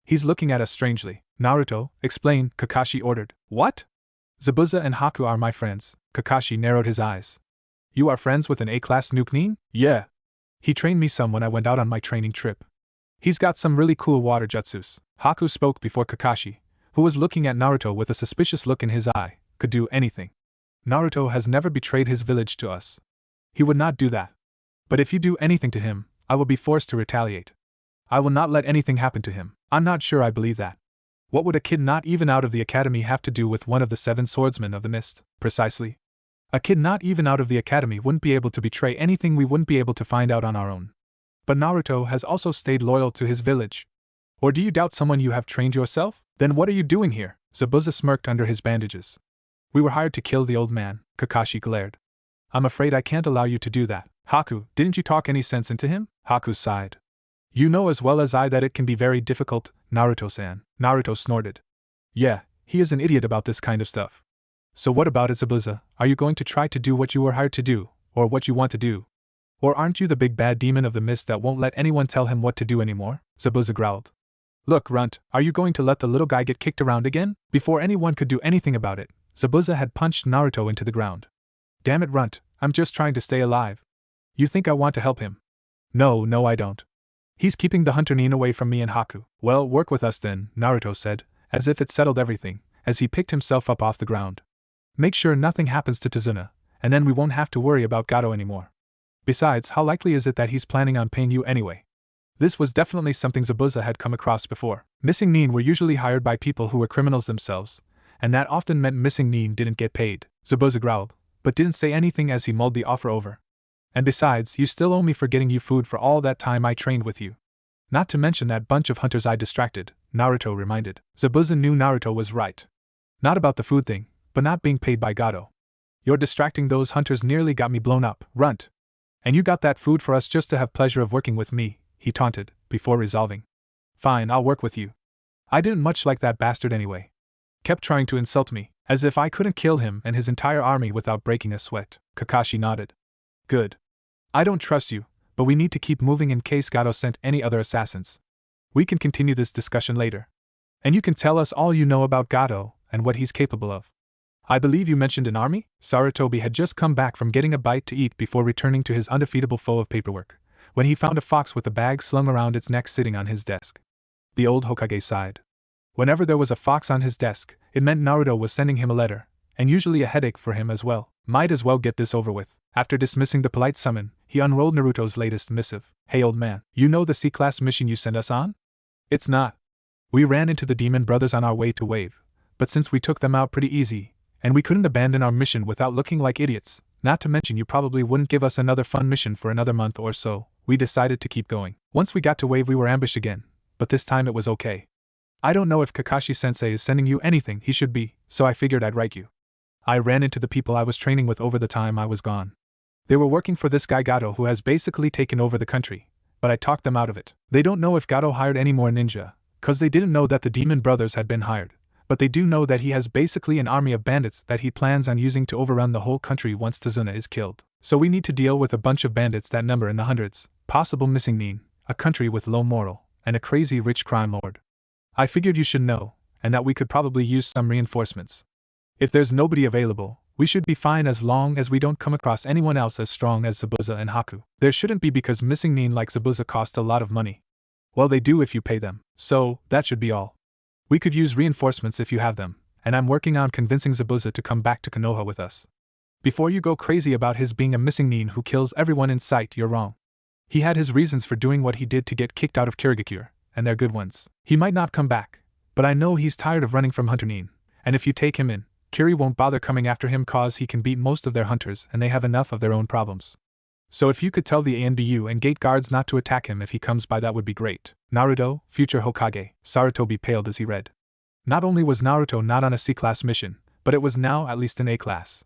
He's looking at us strangely. Naruto, explain, Kakashi ordered. What? Zabuza and Haku are my friends. Kakashi narrowed his eyes. You are friends with an A-class Nuke Nin? Yeah. He trained me some when I went out on my training trip. He's got some really cool water jutsus. Haku spoke before Kakashi, who was looking at Naruto with a suspicious look in his eye, could do anything. Naruto has never betrayed his village to us. He would not do that. But if you do anything to him, I will be forced to retaliate. I will not let anything happen to him. I'm not sure I believe that. What would a kid not even out of the academy have to do with one of the 7 swordsmen of the mist? Precisely. A kid not even out of the academy wouldn't be able to betray anything we wouldn't be able to find out on our own. But Naruto has also stayed loyal to his village. Or do you doubt someone you have trained yourself? Then what are you doing here? Zabuza smirked under his bandages. We were hired to kill the old man, Kakashi glared. I'm afraid I can't allow you to do that. Haku, didn't you talk any sense into him? Haku sighed. You know as well as I that it can be very difficult, Naruto-san. Naruto snorted. Yeah, he is an idiot about this kind of stuff. So what about it, Zabuza? Are you going to try to do what you were hired to do, or what you want to do? Or aren't you the big bad demon of the mist that won't let anyone tell him what to do anymore? Zabuza growled. Look, Runt, are you going to let the little guy get kicked around again? Before anyone could do anything about it, Zabuza had punched Naruto into the ground. Damn it, Runt, I'm just trying to stay alive. You think I want to help him? No, I don't. He's keeping the Hunter Nin away from me and Haku. Well, work with us then, Naruto said, as if it settled everything, as he picked himself up off the ground. Make sure nothing happens to Tazuna, and then we won't have to worry about Gato anymore. Besides, how likely is it that he's planning on paying you anyway? This was definitely something Zabuza had come across before. Missing Nin were usually hired by people who were criminals themselves, and that often meant missing Nin didn't get paid. Zabuza growled, but didn't say anything as he mulled the offer over. And besides, you still owe me for getting you food for all that time I trained with you. Not to mention that bunch of hunters I distracted, Naruto reminded. Zabuza knew Naruto was right. Not about the food thing, but not being paid by Gato. Your distracting those hunters nearly got me blown up, runt. And you got that food for us just to have pleasure of working with me, he taunted, before resolving. Fine, I'll work with you. I didn't much like that bastard anyway. Kept trying to insult me, as if I couldn't kill him and his entire army without breaking a sweat. Kakashi nodded. Good. I don't trust you, but we need to keep moving in case Gato sent any other assassins. We can continue this discussion later. And you can tell us all you know about Gato and what he's capable of. I believe you mentioned an army? Sarutobi had just come back from getting a bite to eat before returning to his undefeatable foe of paperwork, when he found a fox with a bag slung around its neck sitting on his desk. The old Hokage sighed. Whenever there was a fox on his desk, it meant Naruto was sending him a letter, and usually a headache for him as well. Might as well get this over with. After dismissing the polite summon, he unrolled Naruto's latest missive. Hey old man, you know the C-class mission you sent us on? It's not. We ran into the demon brothers on our way to Wave, but since we took them out pretty easy, and we couldn't abandon our mission without looking like idiots, not to mention you probably wouldn't give us another fun mission for another month or so, we decided to keep going. Once we got to Wave we were ambushed again, but this time it was okay. I don't know if Kakashi-sensei is sending you anything he should be, so I figured I'd write you. I ran into the people I was training with over the time I was gone. They were working for this guy Gato who has basically taken over the country, but I talked them out of it. They don't know if Gato hired any more ninja, cause they didn't know that the demon brothers had been hired. But they do know that he has basically an army of bandits that he plans on using to overrun the whole country once Tazuna is killed. So we need to deal with a bunch of bandits that number in the hundreds, possible missing Nin, a country with low moral, and a crazy rich crime lord. I figured you should know, and that we could probably use some reinforcements. If there's nobody available, we should be fine as long as we don't come across anyone else as strong as Zabuza and Haku. There shouldn't be because missing Nin like Zabuza cost a lot of money. Well, they do if you pay them, so that should be all. We could use reinforcements if you have them, and I'm working on convincing Zabuza to come back to Konoha with us. Before you go crazy about his being a missing Nin who kills everyone in sight, you're wrong. He had his reasons for doing what he did to get kicked out of Kirigakure, and they're good ones. He might not come back, but I know he's tired of running from Hunter Nin, and if you take him in, Kiri won't bother coming after him cause he can beat most of their hunters and they have enough of their own problems. So if you could tell the ANBU and gate guards not to attack him if he comes by, that would be great. Naruto, future Hokage. Sarutobi paled as he read. Not only was Naruto not on a C-class mission, but it was now at least an A-class.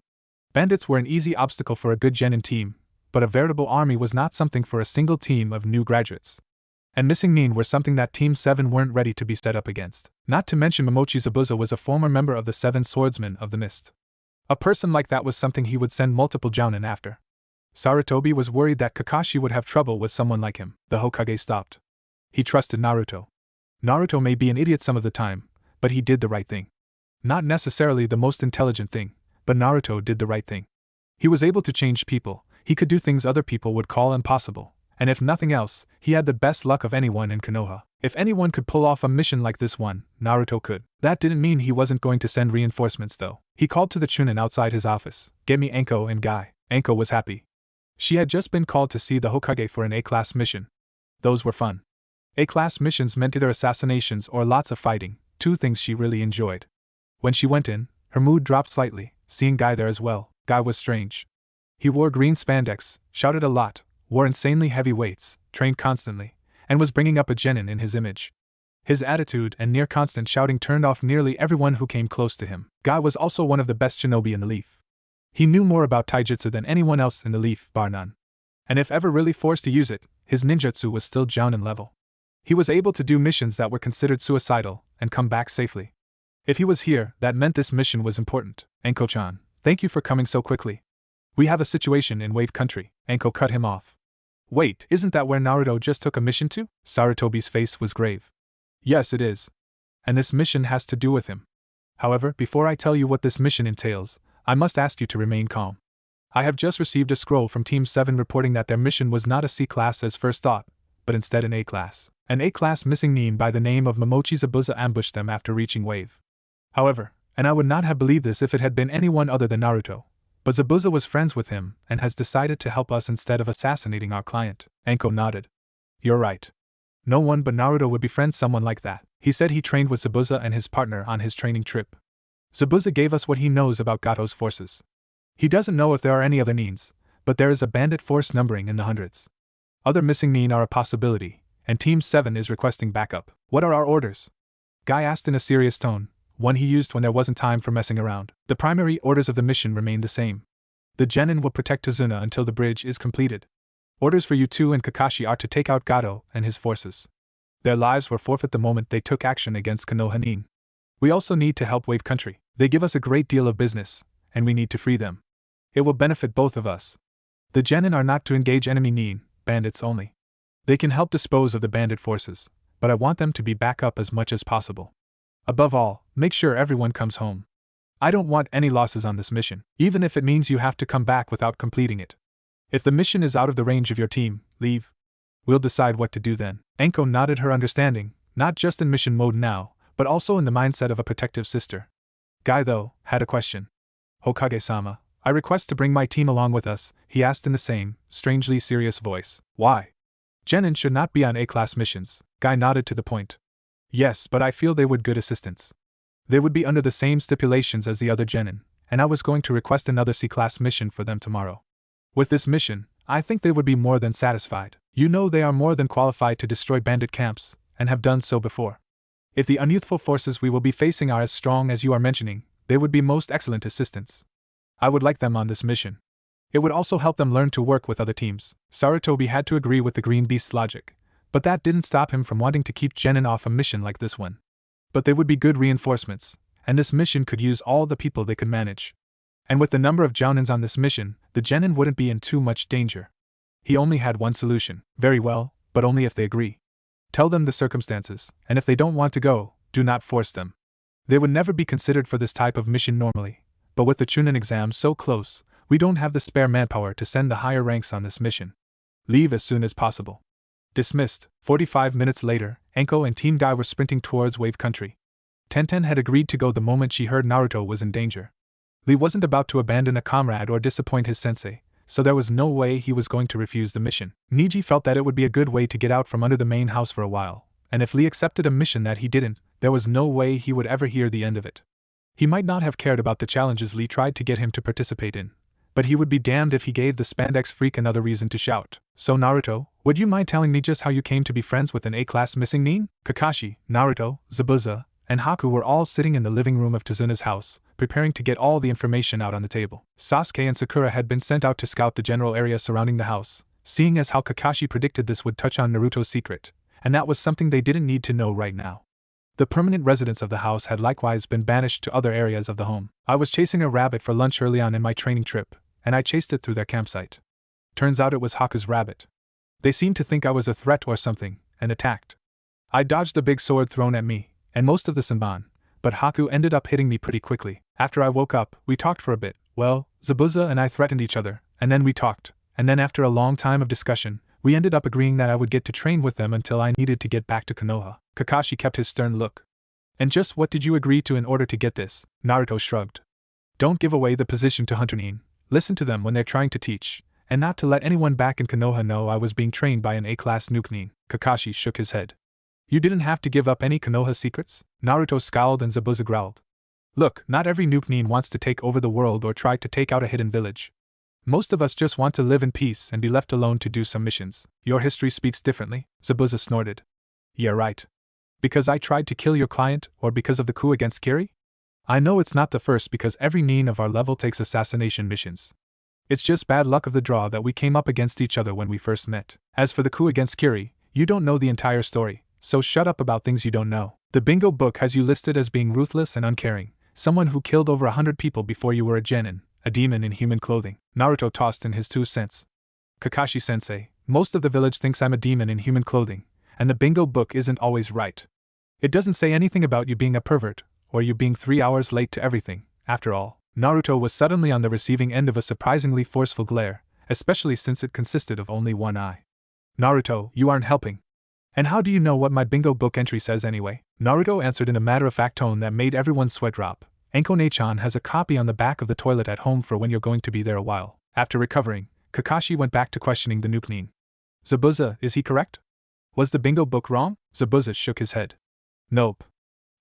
Bandits were an easy obstacle for a good genin team, but a veritable army was not something for a single team of new graduates. And missing Nin were something that Team 7 weren't ready to be set up against. Not to mention Momochi Zabuza was a former member of the Seven Swordsmen of the Mist. A person like that was something he would send multiple jounin after. Sarutobi was worried that Kakashi would have trouble with someone like him. The Hokage stopped. He trusted Naruto. Naruto may be an idiot some of the time, but he did the right thing. Not necessarily the most intelligent thing, but Naruto did the right thing. He was able to change people, he could do things other people would call impossible. And if nothing else, he had the best luck of anyone in Konoha. If anyone could pull off a mission like this one, Naruto could. That didn't mean he wasn't going to send reinforcements though. He called to the Chunin outside his office, "Get me Anko and Guy." Anko was happy. She had just been called to see the Hokage for an A-class mission. Those were fun. A-class missions meant either assassinations or lots of fighting, two things she really enjoyed. When she went in, her mood dropped slightly, seeing Guy there as well. Guy was strange. He wore green spandex, shouted a lot, wore insanely heavy weights, trained constantly, and was bringing up a genin in his image. His attitude and near-constant shouting turned off nearly everyone who came close to him. Guy was also one of the best shinobi in the Leaf. He knew more about taijutsu than anyone else in the Leaf, bar none. And if ever really forced to use it, his ninjutsu was still jounin level. He was able to do missions that were considered suicidal, and come back safely. If he was here, that meant this mission was important. Anko-chan, thank you for coming so quickly. We have a situation in Wave Country. Anko cut him off. Wait, isn't that where Naruto just took a mission to? Sarutobi's face was grave. Yes, it is. And this mission has to do with him. However, before I tell you what this mission entails, I must ask you to remain calm. I have just received a scroll from Team 7 reporting that their mission was not a C-class as first thought, but instead an A-class. An A-class missing Nin by the name of Momochi Zabuza ambushed them after reaching Wave. However, and I would not have believed this if it had been anyone other than Naruto, but Zabuza was friends with him and has decided to help us instead of assassinating our client. Anko nodded. You're right. No one but Naruto would befriend someone like that. He said he trained with Zabuza and his partner on his training trip. Zabuza gave us what he knows about Gato's forces. He doesn't know if there are any other Nins, but there is a bandit force numbering in the hundreds. Other missing Nin are a possibility, and Team 7 is requesting backup. What are our orders? Guy asked in a serious tone, one he used when there wasn't time for messing around. The primary orders of the mission remain the same. The genin will protect Tazuna until the bridge is completed. Orders for you two and Kakashi are to take out Gato and his forces. Their lives were forfeit the moment they took action against Konoha Nin. We also need to help Wave Country. They give us a great deal of business, and we need to free them. It will benefit both of us. The genin are not to engage enemy Nin, bandits only. They can help dispose of the bandit forces, but I want them to be back up as much as possible. Above all, make sure everyone comes home. I don't want any losses on this mission, even if it means you have to come back without completing it. If the mission is out of the range of your team, leave. We'll decide what to do then. Enko nodded her understanding, not just in mission mode now, but also in the mindset of a protective sister. Guy, though, had a question. Hokage-sama, I request to bring my team along with us, he asked in the same, strangely serious voice. Why? Genin should not be on A-class missions. Guy nodded to the point. Yes, but I feel they would good assistance. They would be under the same stipulations as the other genin, and I was going to request another C-class mission for them tomorrow. With this mission, I think they would be more than satisfied. You know they are more than qualified to destroy bandit camps, and have done so before. If the unyouthful forces we will be facing are as strong as you are mentioning, they would be most excellent assistants. I would like them on this mission. It would also help them learn to work with other teams. Sarutobi had to agree with the Green Beast's logic, but that didn't stop him from wanting to keep genin off a mission like this one. But they would be good reinforcements, and this mission could use all the people they could manage. And with the number of jounins on this mission, the genin wouldn't be in too much danger. He only had one solution. Very well, but only if they agree. Tell them the circumstances, and if they don't want to go, do not force them. They would never be considered for this type of mission normally, but with the Chunin exam so close, we don't have the spare manpower to send the higher ranks on this mission. Leave as soon as possible. Dismissed. 45 minutes later, Enko and Team Guy were sprinting towards Wave Country. Tenten had agreed to go the moment she heard Naruto was in danger. Lee wasn't about to abandon a comrade or disappoint his sensei, so there was no way he was going to refuse the mission. Niji felt that it would be a good way to get out from under the main house for a while, and if Lee accepted a mission that he didn't, there was no way he would ever hear the end of it. He might not have cared about the challenges Lee tried to get him to participate in, but he would be damned if he gave the spandex freak another reason to shout. So Naruto, would you mind telling me just how you came to be friends with an A-class missing Nin? Kakashi, Naruto, Zabuza, and Haku were all sitting in the living room of Tazuna's house, preparing to get all the information out on the table. Sasuke and Sakura had been sent out to scout the general area surrounding the house, seeing as how Kakashi predicted this would touch on Naruto's secret, and that was something they didn't need to know right now. The permanent residents of the house had likewise been banished to other areas of the home. I was chasing a rabbit for lunch early on in my training trip, and I chased it through their campsite. Turns out it was Haku's rabbit. They seemed to think I was a threat or something, and attacked. I dodged the big sword thrown at me, and most of the Senban, but Haku ended up hitting me pretty quickly. After I woke up, we talked for a bit. Well, Zabuza and I threatened each other, and then we talked, and then after a long time of discussion, we ended up agreeing that I would get to train with them until I needed to get back to Konoha. Kakashi kept his stern look. And just what did you agree to in order to get this? Naruto shrugged. Don't give away the position to Hunter Nin. Listen to them when they're trying to teach, and not to let anyone back in Konoha know I was being trained by an A-class nuke Nin. Kakashi shook his head. You didn't have to give up any Konoha secrets? Naruto scowled and Zabuza growled. Look, not every nuke Nin wants to take over the world or try to take out a hidden village. Most of us just want to live in peace and be left alone to do some missions. Your history speaks differently, Zabuza snorted. Yeah, right. Because I tried to kill your client, or because of the coup against Kiri? I know it's not the first because every Nin of our level takes assassination missions. It's just bad luck of the draw that we came up against each other when we first met. As for the coup against Kiri, you don't know the entire story, so shut up about things you don't know. The bingo book has you listed as being ruthless and uncaring, someone who killed over 100 people before you were a genin, a demon in human clothing. Naruto tossed in his 2 cents. Kakashi-sensei, most of the village thinks I'm a demon in human clothing, and the bingo book isn't always right. It doesn't say anything about you being a pervert, or you being 3 hours late to everything, after all. Naruto was suddenly on the receiving end of a surprisingly forceful glare, especially since it consisted of only one eye. Naruto, you aren't helping. And how do you know what my bingo book entry says anyway? Naruto answered in a matter-of-fact tone that made everyone's sweat drop. Enko-ne-chan has a copy on the back of the toilet at home for when you're going to be there a while. After recovering, Kakashi went back to questioning the nuke Nin. Zabuza, is he correct? Was the bingo book wrong? Zabuza shook his head. Nope.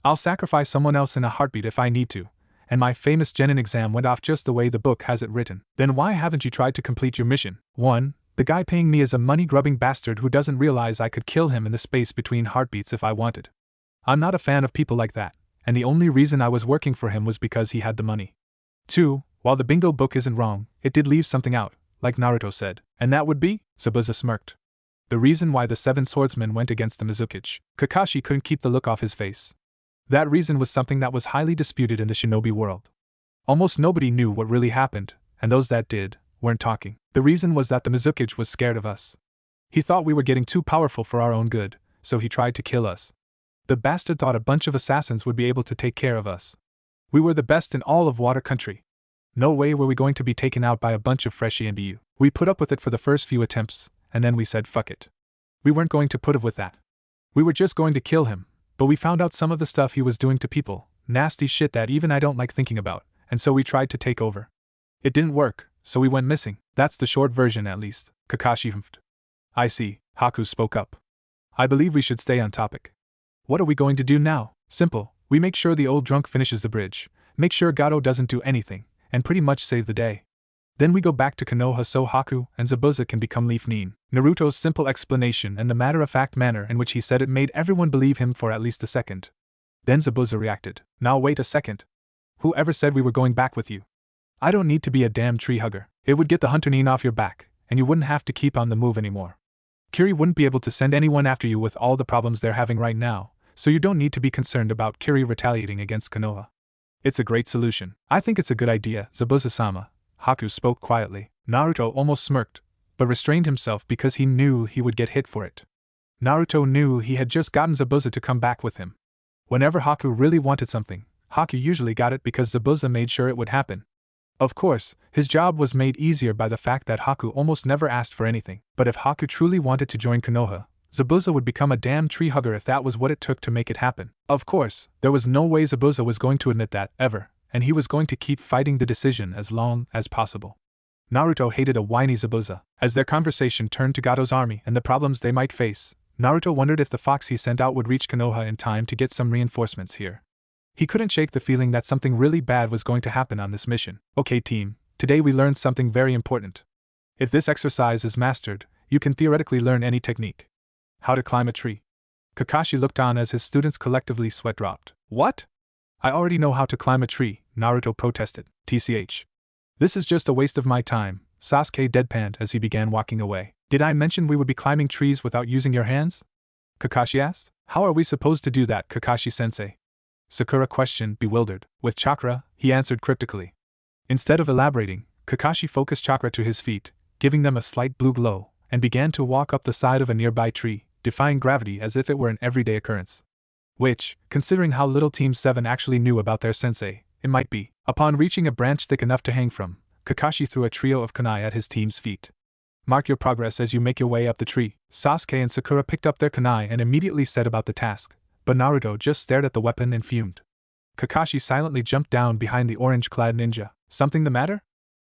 I'll sacrifice someone else in a heartbeat if I need to, and my famous Genin exam went off just the way the book has it written. Then why haven't you tried to complete your mission? 1. The guy paying me is a money-grubbing bastard who doesn't realize I could kill him in the space between heartbeats if I wanted. I'm not a fan of people like that, and the only reason I was working for him was because he had the money. 2. While the bingo book isn't wrong, it did leave something out, like Naruto said. And that would be? Zabuza smirked. The reason why the 7 swordsmen went against the Mizukichi. Kakashi couldn't keep the look off his face. That reason was something that was highly disputed in the shinobi world. Almost nobody knew what really happened, and those that did weren't talking. The reason was that the Mizukichi was scared of us. He thought we were getting too powerful for our own good, so he tried to kill us. The bastard thought a bunch of assassins would be able to take care of us. We were the best in all of Water Country. No way were we going to be taken out by a bunch of freshie MBU. We put up with it for the first few attempts, and then we said fuck it. We weren't going to put up with that. We were just going to kill him, but we found out some of the stuff he was doing to people, nasty shit that even I don't like thinking about, and so we tried to take over. It didn't work, so we went missing. That's the short version at least, Kakashi humphed. I see, Haku spoke up. I believe we should stay on topic. What are we going to do now? Simple, we make sure the old drunk finishes the bridge, make sure Gato doesn't do anything, and pretty much save the day. Then we go back to Konoha so Haku and Zabuza can become Leaf Nin. Naruto's simple explanation and the matter-of-fact manner in which he said it made everyone believe him for at least a second. Then Zabuza reacted. Now wait a second. Whoever said we were going back with you? I don't need to be a damn tree hugger. It would get the hunter Nin off your back, and you wouldn't have to keep on the move anymore. Kiri wouldn't be able to send anyone after you with all the problems they're having right now, so you don't need to be concerned about Kiri retaliating against Konoha. It's a great solution. I think it's a good idea, Zabuza-sama. Haku spoke quietly. Naruto almost smirked, but restrained himself because he knew he would get hit for it. Naruto knew he had just gotten Zabuza to come back with him. Whenever Haku really wanted something, Haku usually got it because Zabuza made sure it would happen. Of course, his job was made easier by the fact that Haku almost never asked for anything, but if Haku truly wanted to join Konoha, Zabuza would become a damn tree hugger if that was what it took to make it happen. Of course, there was no way Zabuza was going to admit that, ever, and he was going to keep fighting the decision as long as possible. Naruto hated a whiny Zabuza. As their conversation turned to Gato's army and the problems they might face, Naruto wondered if the fox he sent out would reach Konoha in time to get some reinforcements here. He couldn't shake the feeling that something really bad was going to happen on this mission. Okay team, today we learned something very important. If this exercise is mastered, you can theoretically learn any technique. How to climb a tree. Kakashi looked on as his students collectively sweat dropped. What? I already know how to climb a tree, Naruto protested. TCH. This is just a waste of my time, Sasuke deadpanned as he began walking away. Did I mention we would be climbing trees without using your hands? Kakashi asked. How are we supposed to do that, Kakashi-sensei? Sakura questioned, bewildered. With chakra, he answered cryptically. Instead of elaborating, Kakashi focused chakra to his feet, giving them a slight blue glow, and began to walk up the side of a nearby tree, defying gravity as if it were an everyday occurrence. Which, considering how little Team 7 actually knew about their sensei, it might be. Upon reaching a branch thick enough to hang from, Kakashi threw a trio of kunai at his team's feet. Mark your progress as you make your way up the tree. Sasuke and Sakura picked up their kunai and immediately set about the task, but Naruto just stared at the weapon and fumed. Kakashi silently jumped down behind the orange-clad ninja. Something the matter?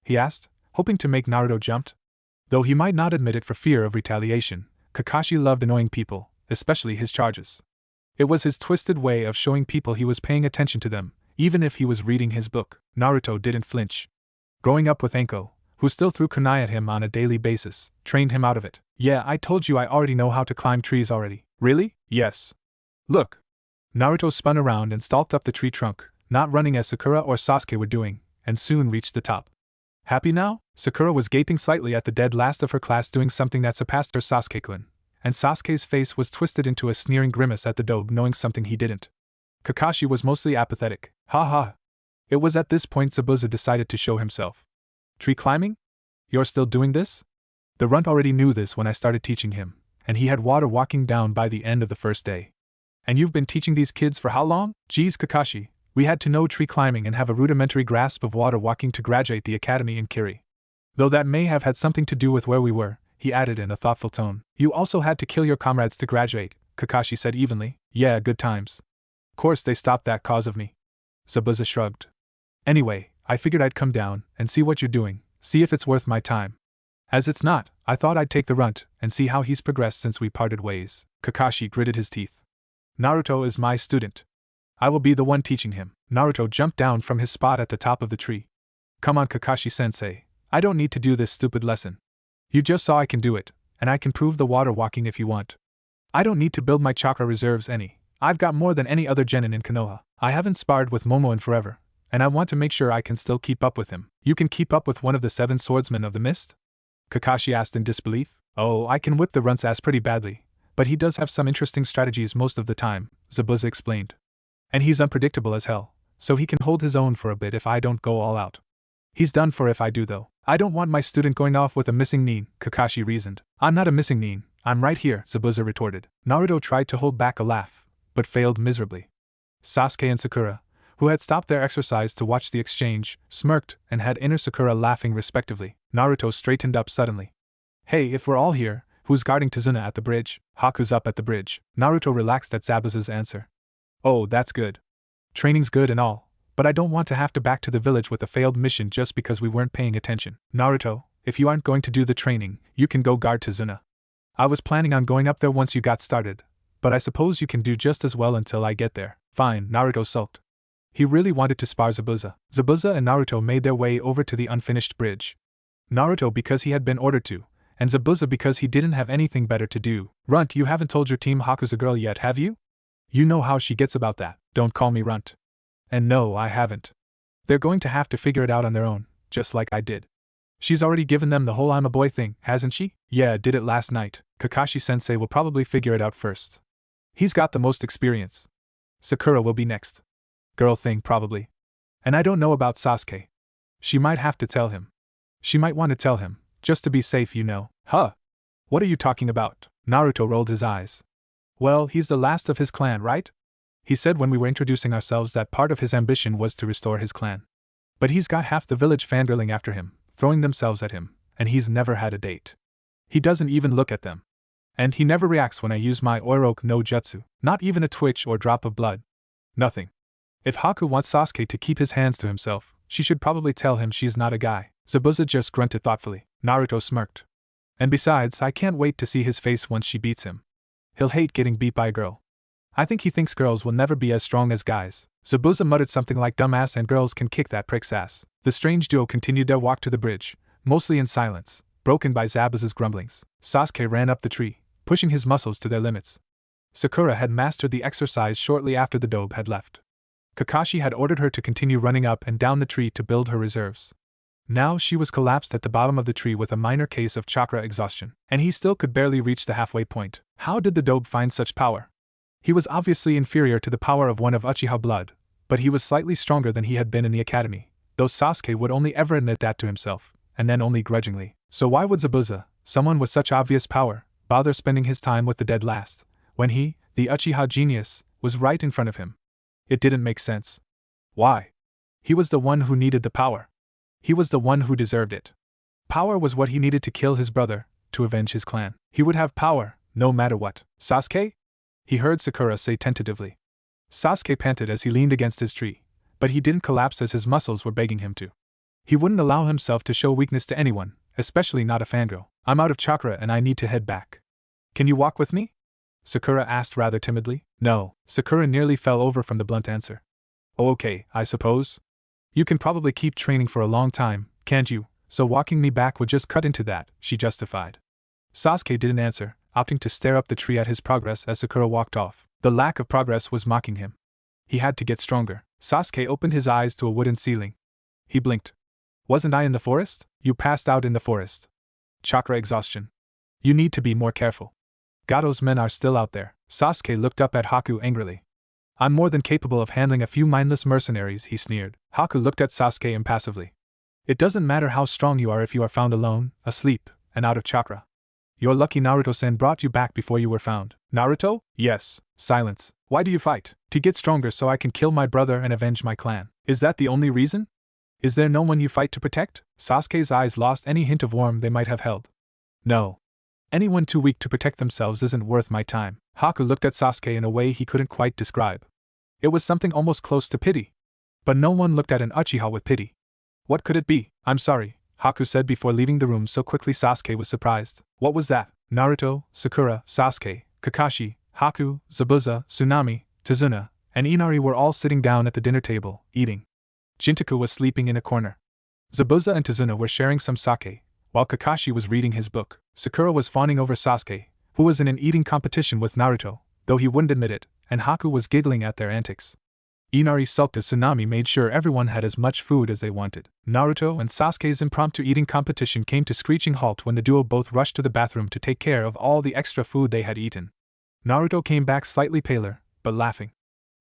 He asked, hoping to make Naruto jump. Though he might not admit it for fear of retaliation, Kakashi loved annoying people, especially his charges. It was his twisted way of showing people he was paying attention to them, even if he was reading his book. Naruto didn't flinch. Growing up with Enko, who still threw kunai at him on a daily basis, trained him out of it. Yeah, I told you I already know how to climb trees already. Really? Yes. Look. Naruto spun around and stalked up the tree trunk, not running as Sakura or Sasuke were doing, and soon reached the top. Happy now? Sakura was gaping slightly at the dead last of her class doing something that surpassed her Sasuke-kun, and Sasuke's face was twisted into a sneering grimace at the dobe knowing something he didn't. Kakashi was mostly apathetic. Ha ha. It was at this point Zabuza decided to show himself. Tree climbing? You're still doing this? The runt already knew this when I started teaching him, and he had water walking down by the end of the first day. And you've been teaching these kids for how long? Geez, Kakashi, we had to know tree climbing and have a rudimentary grasp of water walking to graduate the academy in Kiri. Though that may have had something to do with where we were, he added in a thoughtful tone. You also had to kill your comrades to graduate, Kakashi said evenly. Yeah, good times. Course they stopped that cause of me. Zabuza shrugged. Anyway, I figured I'd come down and see what you're doing, see if it's worth my time. As it's not, I thought I'd take the runt and see how he's progressed since we parted ways. Kakashi gritted his teeth. Naruto is my student. I will be the one teaching him. Naruto jumped down from his spot at the top of the tree. Come on, Kakashi-sensei. I don't need to do this stupid lesson. You just saw I can do it, and I can prove the water walking if you want. I don't need to build my chakra reserves any. I've got more than any other genin in Konoha. I haven't sparred with Momo in forever, and I want to make sure I can still keep up with him. You can keep up with one of the 7 swordsmen of the mist? Kakashi asked in disbelief. Oh, I can whip the runt's ass pretty badly, but he does have some interesting strategies most of the time, Zabuza explained. And he's unpredictable as hell, so he can hold his own for a bit if I don't go all out. He's done for if I do though. I don't want my student going off with a missing nin, Kakashi reasoned. I'm not a missing nin, I'm right here, Zabuza retorted. Naruto tried to hold back a laugh, but failed miserably. Sasuke and Sakura, who had stopped their exercise to watch the exchange, smirked and had inner Sakura laughing respectively. Naruto straightened up suddenly. Hey, if we're all here, who's guarding Tazuna at the bridge? Haku's up at the bridge. Naruto relaxed at Zabuza's answer. Oh, that's good. Training's good and all, but I don't want to have to back to the village with a failed mission just because we weren't paying attention. Naruto, if you aren't going to do the training, you can go guard Tazuna. I was planning on going up there once you got started, but I suppose you can do just as well until I get there. Fine, Naruto sulked. He really wanted to spar Zabuza. Zabuza and Naruto made their way over to the unfinished bridge. Naruto because he had been ordered to, and Zabuza because he didn't have anything better to do. Runt, you haven't told your team Haku's a girl yet, have you? You know how she gets about that. Don't call me Runt. And no, I haven't. They're going to have to figure it out on their own, just like I did. She's already given them the whole I'm a boy thing, hasn't she? Yeah, did it last night. Kakashi-sensei will probably figure it out first. He's got the most experience. Sakura will be next. Girl thing, probably. And I don't know about Sasuke. She might have to tell him. She might want to tell him, just to be safe, you know. Huh? What are you talking about? Naruto rolled his eyes. Well, he's the last of his clan, right? He said when we were introducing ourselves that part of his ambition was to restore his clan. But he's got half the village fangirling after him, throwing themselves at him, and he's never had a date. He doesn't even look at them. And he never reacts when I use my Oroku no Jutsu, not even a twitch or drop of blood. Nothing. If Haku wants Sasuke to keep his hands to himself, she should probably tell him she's not a guy. Zabuza just grunted thoughtfully. Naruto smirked. And besides, I can't wait to see his face once she beats him. He'll hate getting beat by a girl. I think he thinks girls will never be as strong as guys. Zabuza muttered something like dumbass and girls can kick that prick's ass. The strange duo continued their walk to the bridge, mostly in silence, broken by Zabuza's grumblings. Sasuke ran up the tree, pushing his muscles to their limits. Sakura had mastered the exercise shortly after the dobe had left. Kakashi had ordered her to continue running up and down the tree to build her reserves. Now she was collapsed at the bottom of the tree with a minor case of chakra exhaustion, and he still could barely reach the halfway point. How did the dobe find such power? He was obviously inferior to the power of one of Uchiha blood, but he was slightly stronger than he had been in the academy, though Sasuke would only ever admit that to himself, and then only grudgingly. So why would Zabuza, someone with such obvious power, bother spending his time with the dead last, when he, the Uchiha genius, was right in front of him? It didn't make sense. Why? He was the one who needed the power. He was the one who deserved it. Power was what he needed to kill his brother, to avenge his clan. He would have power, no matter what. Sasuke? He heard Sakura say tentatively. Sasuke panted as he leaned against his tree, but he didn't collapse as his muscles were begging him to. He wouldn't allow himself to show weakness to anyone, especially not a fangirl. I'm out of chakra and I need to head back. Can you walk with me? Sakura asked rather timidly. No. Sakura nearly fell over from the blunt answer. Oh, okay, I suppose. You can probably keep training for a long time, can't you? So walking me back would just cut into that, she justified. Sasuke didn't answer, opting to stare up the tree at his progress as Sakura walked off. The lack of progress was mocking him. He had to get stronger. Sasuke opened his eyes to a wooden ceiling. He blinked. Wasn't I in the forest? You passed out in the forest. Chakra exhaustion. You need to be more careful. Gado's men are still out there. Sasuke looked up at Haku angrily. I'm more than capable of handling a few mindless mercenaries, he sneered. Haku looked at Sasuke impassively. It doesn't matter how strong you are if you are found alone, asleep, and out of chakra. You're lucky Naruto-sen brought you back before you were found. Naruto? Yes. Silence. Why do you fight? To get stronger so I can kill my brother and avenge my clan. Is that the only reason? Is there no one you fight to protect? Sasuke's eyes lost any hint of warmth they might have held. No. Anyone too weak to protect themselves isn't worth my time. Haku looked at Sasuke in a way he couldn't quite describe. It was something almost close to pity. But no one looked at an Uchiha with pity. What could it be? I'm sorry, Haku said before leaving the room so quickly Sasuke was surprised. What was that? Naruto, Sakura, Sasuke, Kakashi, Haku, Zabuza, Tsunami, Tazuna, and Inari were all sitting down at the dinner table, eating. Jintaku was sleeping in a corner. Zabuza and Tazuna were sharing some sake, while Kakashi was reading his book. Sakura was fawning over Sasuke, who was in an eating competition with Naruto, though he wouldn't admit it, and Haku was giggling at their antics. Inari sulked as Tsunami made sure everyone had as much food as they wanted. Naruto and Sasuke's impromptu eating competition came to screeching halt when the duo both rushed to the bathroom to take care of all the extra food they had eaten. Naruto came back slightly paler, but laughing.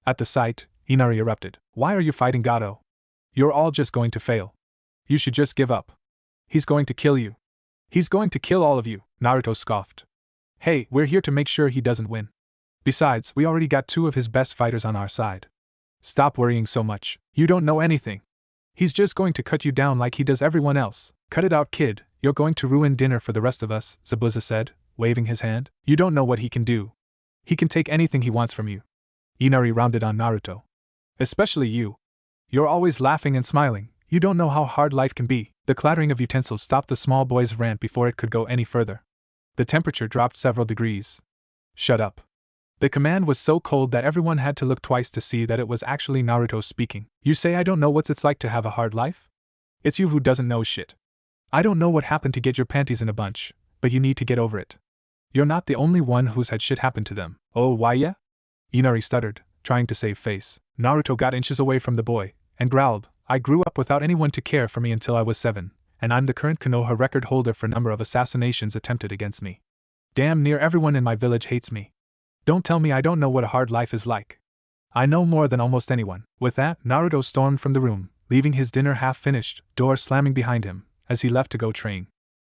At the sight, Inari erupted. "Why are you fighting Gato? You're all just going to fail. You should just give up. He's going to kill you. He's going to kill all of you," Naruto scoffed. "Hey, we're here to make sure he doesn't win. Besides, we already got 2 of his best fighters on our side. Stop worrying so much. You don't know anything. He's just going to cut you down like he does everyone else." "Cut it out, kid. You're going to ruin dinner for the rest of us," Zabuza said, waving his hand. "You don't know what he can do. He can take anything he wants from you." Inari rounded on Naruto. "Especially you. You're always laughing and smiling. You don't know how hard life can be." The clattering of utensils stopped the small boy's rant before it could go any further. The temperature dropped several degrees. "Shut up." The command was so cold that everyone had to look twice to see that it was actually Naruto speaking. "You say I don't know what it's like to have a hard life? It's you who doesn't know shit. I don't know what happened to get your panties in a bunch, but you need to get over it. You're not the only one who's had shit happen to them." "Oh, why yeah?" Inari stuttered, trying to save face. Naruto got inches away from the boy, and growled, "I grew up without anyone to care for me until I was 7, and I'm the current Konoha record holder for number of assassinations attempted against me. Damn near everyone in my village hates me. Don't tell me I don't know what a hard life is like. I know more than almost anyone." With that, Naruto stormed from the room, leaving his dinner half finished, door slamming behind him, as he left to go train.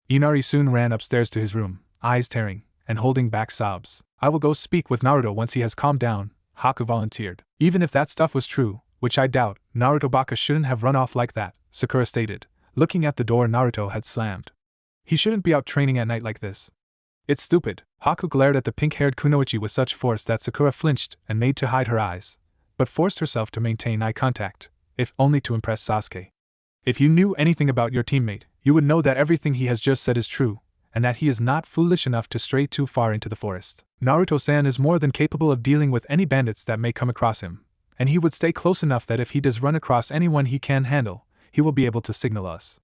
Inari soon ran upstairs to his room, eyes tearing, and holding back sobs. "I will go speak with Naruto once he has calmed down," Haku volunteered. "Even if that stuff was true, which I doubt, Naruto Baka shouldn't have run off like that," Sakura stated, looking at the door Naruto had slammed. "He shouldn't be out training at night like this. It's stupid." Haku glared at the pink-haired kunoichi with such force that Sakura flinched and made to hide her eyes, but forced herself to maintain eye contact, if only to impress Sasuke. "If you knew anything about your teammate, you would know that everything he has just said is true, and that he is not foolish enough to stray too far into the forest. Naruto-san is more than capable of dealing with any bandits that may come across him, and he would stay close enough that if he does run across anyone he can handle, he will be able to signal us.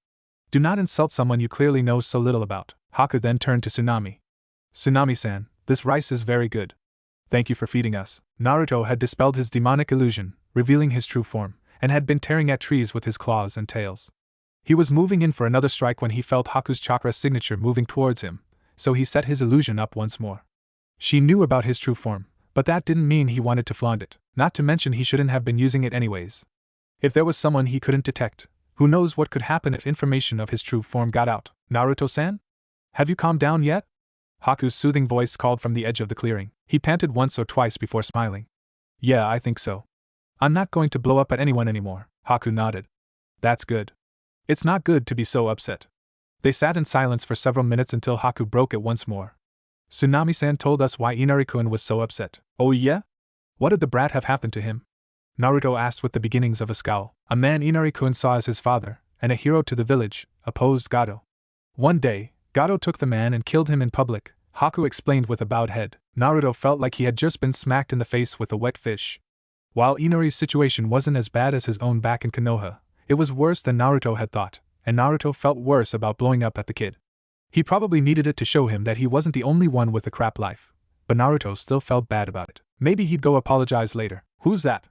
Do not insult someone you clearly know so little about." Haku then turned to Tsunami. "Tsunami-san, this rice is very good. Thank you for feeding us." Naruto had dispelled his demonic illusion, revealing his true form, and had been tearing at trees with his claws and tails. He was moving in for another strike when he felt Haku's chakra signature moving towards him, so he set his illusion up once more. She knew about his true form, but that didn't mean he wanted to flaunt it, not to mention he shouldn't have been using it anyways. If there was someone he couldn't detect, who knows what could happen if information of his true form got out. "Naruto-san? Have you calmed down yet?" Haku's soothing voice called from the edge of the clearing. He panted once or twice before smiling. "Yeah, I think so. I'm not going to blow up at anyone anymore." Haku nodded. "That's good. It's not good to be so upset." They sat in silence for several minutes until Haku broke it once more. "Tsunami-san told us why Inari-kun was so upset." "Oh yeah? What did the brat have happened to him?" Naruto asked with the beginnings of a scowl. "A man Inari-kun saw as his father, and a hero to the village, opposed Gato. One day, Gato took the man and killed him in public," Haku explained with a bowed head. Naruto felt like he had just been smacked in the face with a wet fish. While Inari's situation wasn't as bad as his own back in Konoha, it was worse than Naruto had thought, and Naruto felt worse about blowing up at the kid. He probably needed it to show him that he wasn't the only one with a crap life, but Naruto still felt bad about it. Maybe he'd go apologize later. "Who's that?"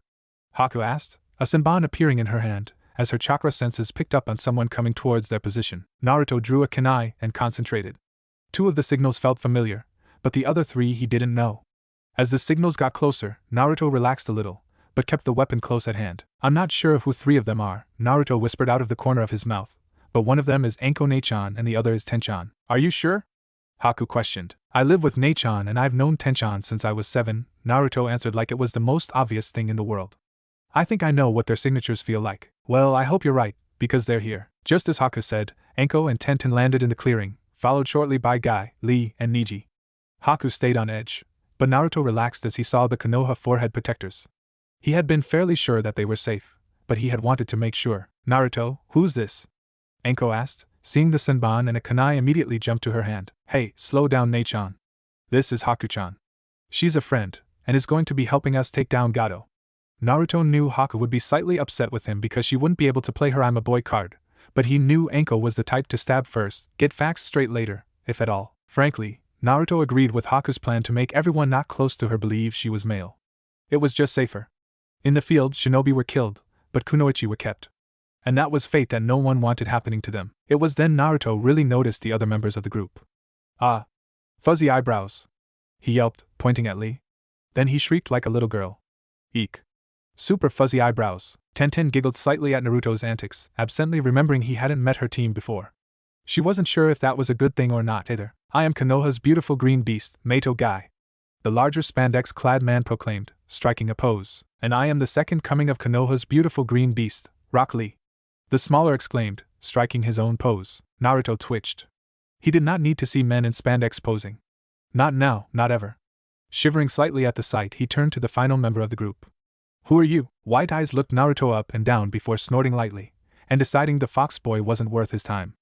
Haku asked, a senbon appearing in her hand, as her chakra senses picked up on someone coming towards their position. Naruto drew a kunai and concentrated. 2 of the signals felt familiar, but the other 3 he didn't know. As the signals got closer, Naruto relaxed a little, but kept the weapon close at hand. "I'm not sure who 3 of them are," Naruto whispered out of the corner of his mouth, "but one of them is Enko Nechan and the other is Tenchan." "Are you sure?" Haku questioned. "I live with Nechan and I've known Tenchan since I was 7, Naruto answered like it was the most obvious thing in the world. "I think I know what their signatures feel like." "Well, I hope you're right, because they're here." Just as Haku said, Enko and Tenten landed in the clearing, followed shortly by Guy, Lee, and Niji. Haku stayed on edge, but Naruto relaxed as he saw the Konoha forehead protectors. He had been fairly sure that they were safe, but he had wanted to make sure. "Naruto, who's this?" Enko asked, seeing the senbon, and a kunai immediately jumped to her hand. "Hey, slow down, Nechan. This is Haku-chan. She's a friend, and is going to be helping us take down Gato." Naruto knew Haku would be slightly upset with him because she wouldn't be able to play her I'm a boy card, but he knew Anko was the type to stab first, get facts straight later, if at all. Frankly, Naruto agreed with Haku's plan to make everyone not close to her believe she was male. It was just safer. In the field, shinobi were killed, but kunoichi were kept. And that was fate that no one wanted happening to them. It was then Naruto really noticed the other members of the group. Ah! Fuzzy eyebrows! He yelped, pointing at Lee. Then he shrieked like a little girl. Eek! Super fuzzy eyebrows. Tenten giggled slightly at Naruto's antics, absently remembering he hadn't met her team before. She wasn't sure if that was a good thing or not either. I am Konoha's beautiful green beast, Mato Guy. The larger spandex-clad man proclaimed, striking a pose. And I am the second coming of Konoha's beautiful green beast, Rock Lee. The smaller exclaimed, striking his own pose. Naruto twitched. He did not need to see men in spandex posing. Not now, not ever. Shivering slightly at the sight, he turned to the final member of the group. Who are you? White Eyes looked Naruto up and down before snorting lightly, and deciding the fox boy wasn't worth his time.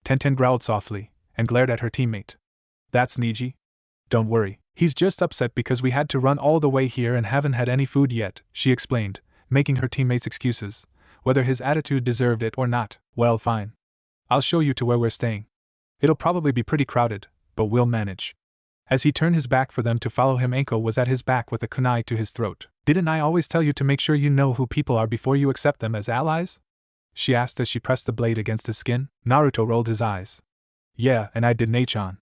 Tenten growled softly, and glared at her teammate. That's Niji? Don't worry, he's just upset because we had to run all the way here and haven't had any food yet, she explained, making her teammates excuses. Whether his attitude deserved it or not, well, fine. I'll show you to where we're staying. It'll probably be pretty crowded, but we'll manage. As he turned his back for them to follow him, Anko was at his back with a kunai to his throat. Didn't I always tell you to make sure you know who people are before you accept them as allies? She asked as she pressed the blade against his skin. Naruto rolled his eyes. Yeah, and I did, Nachan.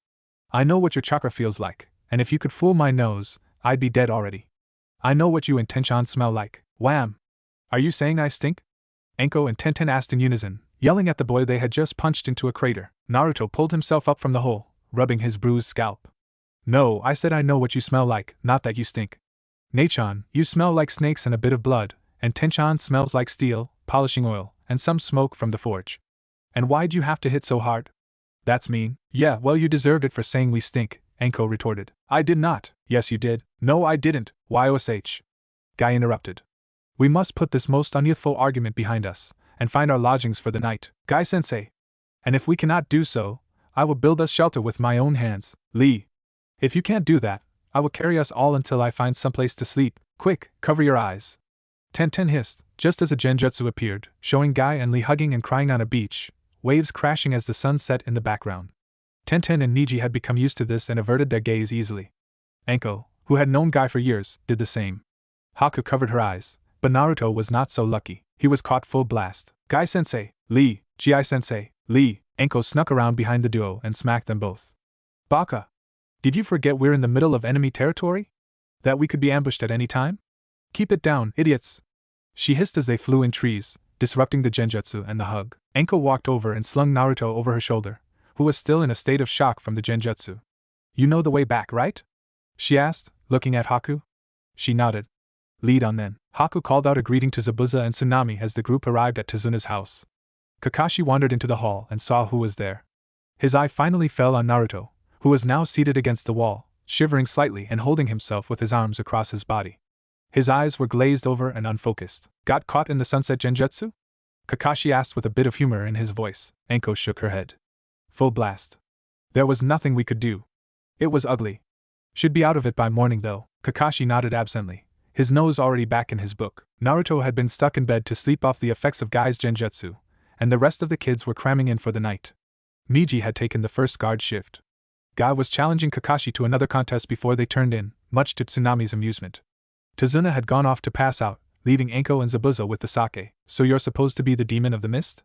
I know what your chakra feels like, and if you could fool my nose, I'd be dead already. I know what you and Tenchan smell like. Wham! Are you saying I stink? Anko and Tenten asked in unison, yelling at the boy they had just punched into a crater. Naruto pulled himself up from the hole, rubbing his bruised scalp. No, I said I know what you smell like, not that you stink. Nachan, you smell like snakes and a bit of blood, and Tenchan smells like steel, polishing oil, and some smoke from the forge. And why'd you have to hit so hard? That's mean. Yeah, well, you deserved it for saying we stink, Anko retorted. I did not. Yes, you did. No, I didn't, YOSH. Guy interrupted. We must put this most unyouthful argument behind us, and find our lodgings for the night, Guy-sensei. And if we cannot do so, I will build us shelter with my own hands. Lee. If you can't do that, I will carry us all until I find someplace to sleep. Quick, cover your eyes. Tenten hissed, just as a genjutsu appeared, showing Guy and Lee hugging and crying on a beach, waves crashing as the sun set in the background. Tenten and Niji had become used to this and averted their gaze easily. Anko, who had known Guy for years, did the same. Haku covered her eyes, but Naruto was not so lucky. He was caught full blast. Guy-sensei, Lee, Gi-sensei, Lee. Anko snuck around behind the duo and smacked them both. Baka! Did you forget we're in the middle of enemy territory? That we could be ambushed at any time? Keep it down, idiots! She hissed as they flew in trees, disrupting the genjutsu and the hug. Anko walked over and slung Naruto over her shoulder, who was still in a state of shock from the genjutsu. You know the way back, right? She asked, looking at Haku. She nodded. Lead on then. Haku called out a greeting to Zabuza and Tsunami as the group arrived at Tazuna's house. Kakashi wandered into the hall and saw who was there. His eye finally fell on Naruto, who was now seated against the wall, shivering slightly and holding himself with his arms across his body. His eyes were glazed over and unfocused. Got caught in the sunset genjutsu? Kakashi asked with a bit of humor in his voice. Anko shook her head. Full blast. There was nothing we could do. It was ugly. Should be out of it by morning though. Kakashi nodded absently, his nose already back in his book. Naruto had been stuck in bed to sleep off the effects of Guy's genjutsu, and the rest of the kids were cramming in for the night. Niji had taken the first guard shift. Guy was challenging Kakashi to another contest before they turned in, much to Tsunami's amusement. Tazuna had gone off to pass out, leaving Anko and Zabuza with the sake. So you're supposed to be the demon of the mist?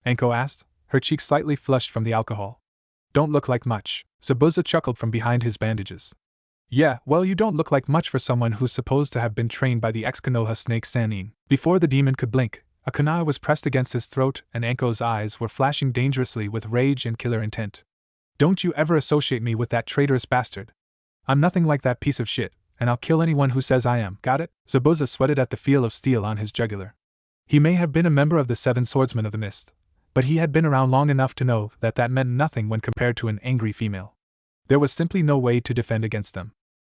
Anko asked, her cheeks slightly flushed from the alcohol. Don't look like much. Zabuza chuckled from behind his bandages. Yeah, well, you don't look like much for someone who's supposed to have been trained by the ex-Konoha snake Sannin. Before the demon could blink, a kunai was pressed against his throat and Anko's eyes were flashing dangerously with rage and killer intent. Don't you ever associate me with that traitorous bastard. I'm nothing like that piece of shit, and I'll kill anyone who says I am, got it? Zabuza sweated at the feel of steel on his jugular. He may have been a member of the Seven Swordsmen of the Mist, but he had been around long enough to know that that meant nothing when compared to an angry female. There was simply no way to defend against them.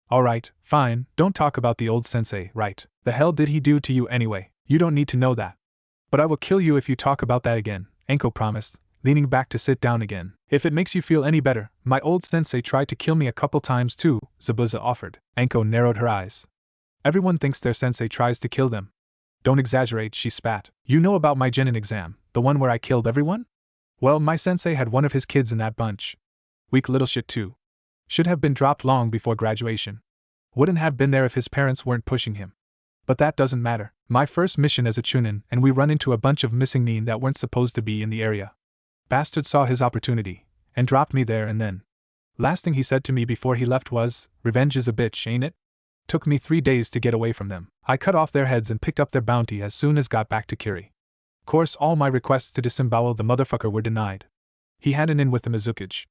Alright, fine, don't talk about the old sensei, right? The hell did he do to you anyway? You don't need to know that. But I will kill you if you talk about that again, Anko promised, leaning back to sit down again. If it makes you feel any better, my old sensei tried to kill me a couple times too, Zabuza offered. Anko narrowed her eyes. Everyone thinks their sensei tries to kill them. Don't exaggerate, she spat. You know about my genin exam, the one where I killed everyone? Well, my sensei had one of his kids in that bunch. Weak little shit too. Should have been dropped long before graduation. Wouldn't have been there if his parents weren't pushing him. But that doesn't matter. My first mission as a chunin, and we run into a bunch of missing nin that weren't supposed to be in the area. Bastard saw his opportunity, and dropped me there and then. Last thing he said to me before he left was, "Revenge is a bitch, ain't it?" Took me 3 days to get away from them. I cut off their heads and picked up their bounty as soon as got back to Kiri. Course all my requests to disembowel the motherfucker were denied. He had an in with the Mizukage.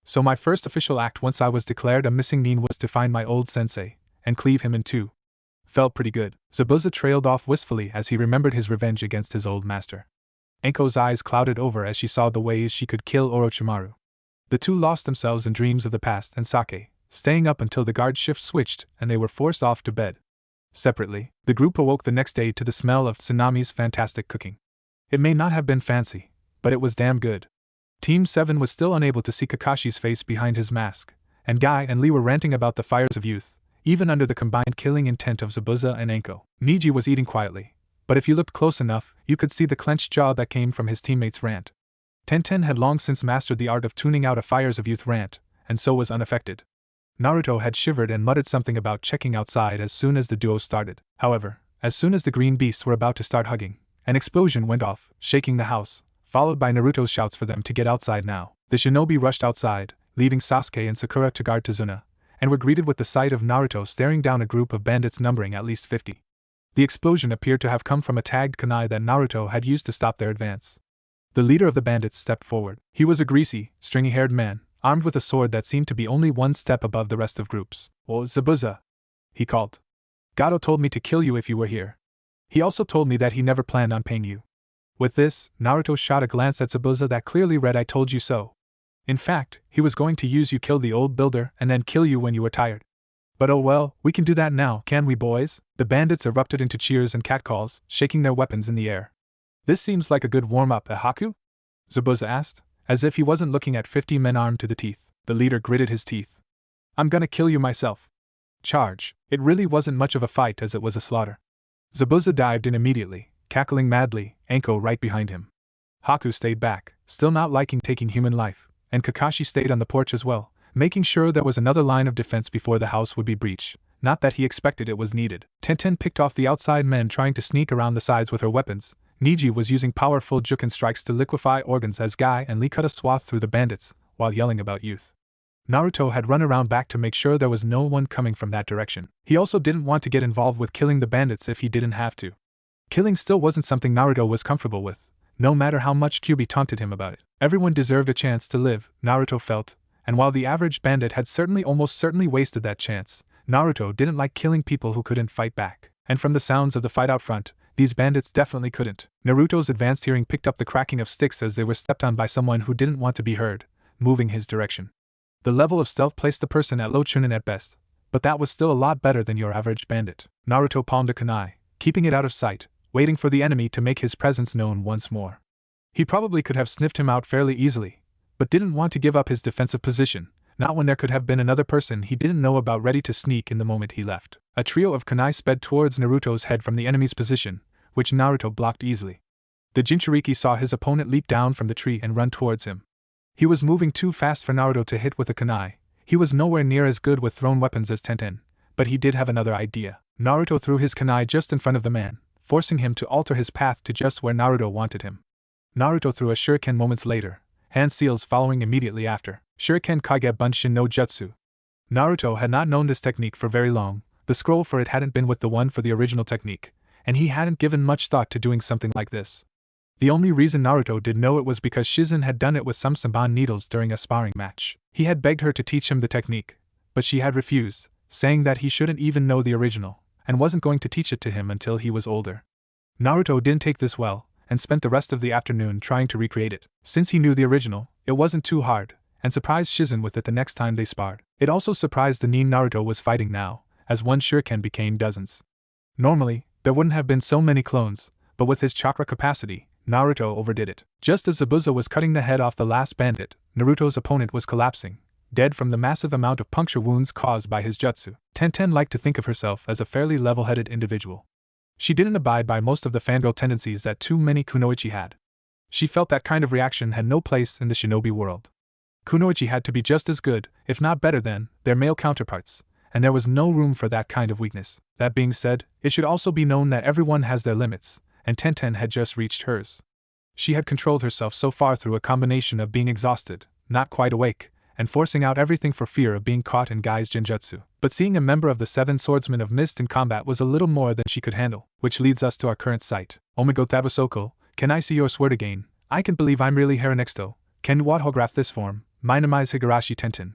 So my first official act once I was declared a missing nin was to find my old sensei, and cleave him in two. Felt pretty good. Zabuza trailed off wistfully as he remembered his revenge against his old master. Enko's eyes clouded over as she saw the ways she could kill Orochimaru. The two lost themselves in dreams of the past and sake, staying up until the guard shift switched and they were forced off to bed. Separately, the group awoke the next day to the smell of Tsunami's fantastic cooking. It may not have been fancy, but it was damn good. Team 7 was still unable to see Kakashi's face behind his mask, and Guy and Lee were ranting about the fires of youth, even under the combined killing intent of Zabuza and Enko. Niji was eating quietly, but if you looked close enough, you could see the clenched jaw that came from his teammates' rant. Tenten had long since mastered the art of tuning out a fires of youth rant, and so was unaffected. Naruto had shivered and muttered something about checking outside as soon as the duo started. However, as soon as the green beasts were about to start hugging, an explosion went off, shaking the house, followed by Naruto's shouts for them to get outside now. The shinobi rushed outside, leaving Sasuke and Sakura to guard Tazuna, and were greeted with the sight of Naruto staring down a group of bandits numbering at least 50. The explosion appeared to have come from a tagged kunai that Naruto had used to stop their advance. The leader of the bandits stepped forward. He was a greasy, stringy-haired man, armed with a sword that seemed to be only one step above the rest of groups. "Oh, Zabuza," he called. "Gato told me to kill you if you were here. He also told me that he never planned on paying you." With this, Naruto shot a glance at Zabuza that clearly read "I told you so." In fact, he was going to use "you killed the old builder and then kill you when you were tired." But oh well, we can do that now, can we boys? The bandits erupted into cheers and catcalls, shaking their weapons in the air. "This seems like a good warm-up, Haku?" Zabuza asked, as if he wasn't looking at 50 men armed to the teeth. The leader gritted his teeth. "I'm gonna kill you myself." Charge. It really wasn't much of a fight as it was a slaughter. Zabuza dived in immediately, cackling madly, Enko right behind him. Haku stayed back, still not liking taking human life, and Kakashi stayed on the porch as well, making sure there was another line of defense before the house would be breached, not that he expected it was needed. Tenten picked off the outside men trying to sneak around the sides with her weapons. Niji was using powerful juken strikes to liquefy organs as Guy and Lee cut a swath through the bandits, while yelling about youth. Naruto had run around back to make sure there was no one coming from that direction. He also didn't want to get involved with killing the bandits if he didn't have to. Killing still wasn't something Naruto was comfortable with, no matter how much Kyuubi taunted him about it. Everyone deserved a chance to live, Naruto felt, and while the average bandit had almost certainly wasted that chance, Naruto didn't like killing people who couldn't fight back. And from the sounds of the fight out front, these bandits definitely couldn't. Naruto's advanced hearing picked up the cracking of sticks as they were stepped on by someone who didn't want to be heard, moving his direction. The level of stealth placed the person at low chunin at best, but that was still a lot better than your average bandit. Naruto palmed a kunai, keeping it out of sight, waiting for the enemy to make his presence known once more. He probably could have sniffed him out fairly easily, but didn't want to give up his defensive position, not when there could have been another person he didn't know about ready to sneak in the moment he left. A trio of kunai sped towards Naruto's head from the enemy's position, which Naruto blocked easily. The Jinchuriki saw his opponent leap down from the tree and run towards him. He was moving too fast for Naruto to hit with a kunai. He was nowhere near as good with thrown weapons as Tenten, but he did have another idea. Naruto threw his kunai just in front of the man, forcing him to alter his path to just where Naruto wanted him. Naruto threw a shuriken moments later, hand seals following immediately after. Shuriken Kage Bunshin no Jutsu. Naruto had not known this technique for very long. The scroll for it hadn't been with the one for the original technique, and he hadn't given much thought to doing something like this. The only reason Naruto did know it was because Shizen had done it with some Senbon needles during a sparring match. He had begged her to teach him the technique, but she had refused, saying that he shouldn't even know the original, and wasn't going to teach it to him until he was older. Naruto didn't take this well, and spent the rest of the afternoon trying to recreate it. Since he knew the original, it wasn't too hard, and surprised Shizen with it the next time they sparred. It also surprised the nin Naruto was fighting now, as one shuriken became dozens. Normally, there wouldn't have been so many clones, but with his chakra capacity, Naruto overdid it. Just as Zabuza was cutting the head off the last bandit, Naruto's opponent was collapsing, dead from the massive amount of puncture wounds caused by his jutsu. Tenten liked to think of herself as a fairly level-headed individual. She didn't abide by most of the fangirl tendencies that too many kunoichi had. She felt that kind of reaction had no place in the shinobi world. Kunoichi had to be just as good, if not better than, their male counterparts, and there was no room for that kind of weakness. That being said, it should also be known that everyone has their limits, and Tenten had just reached hers. She had controlled herself so far through a combination of being exhausted, not quite awake, and forcing out everything for fear of being caught in Guy's genjutsu. But seeing a member of the 7 Swordsmen of Mist in combat was a little more than she could handle, which leads us to our current sight. Omigo Tabasoko, can I see your sword again? I can't believe I'm really Haranexto. Can you autograph this form? Minimize Higurashi Tenten.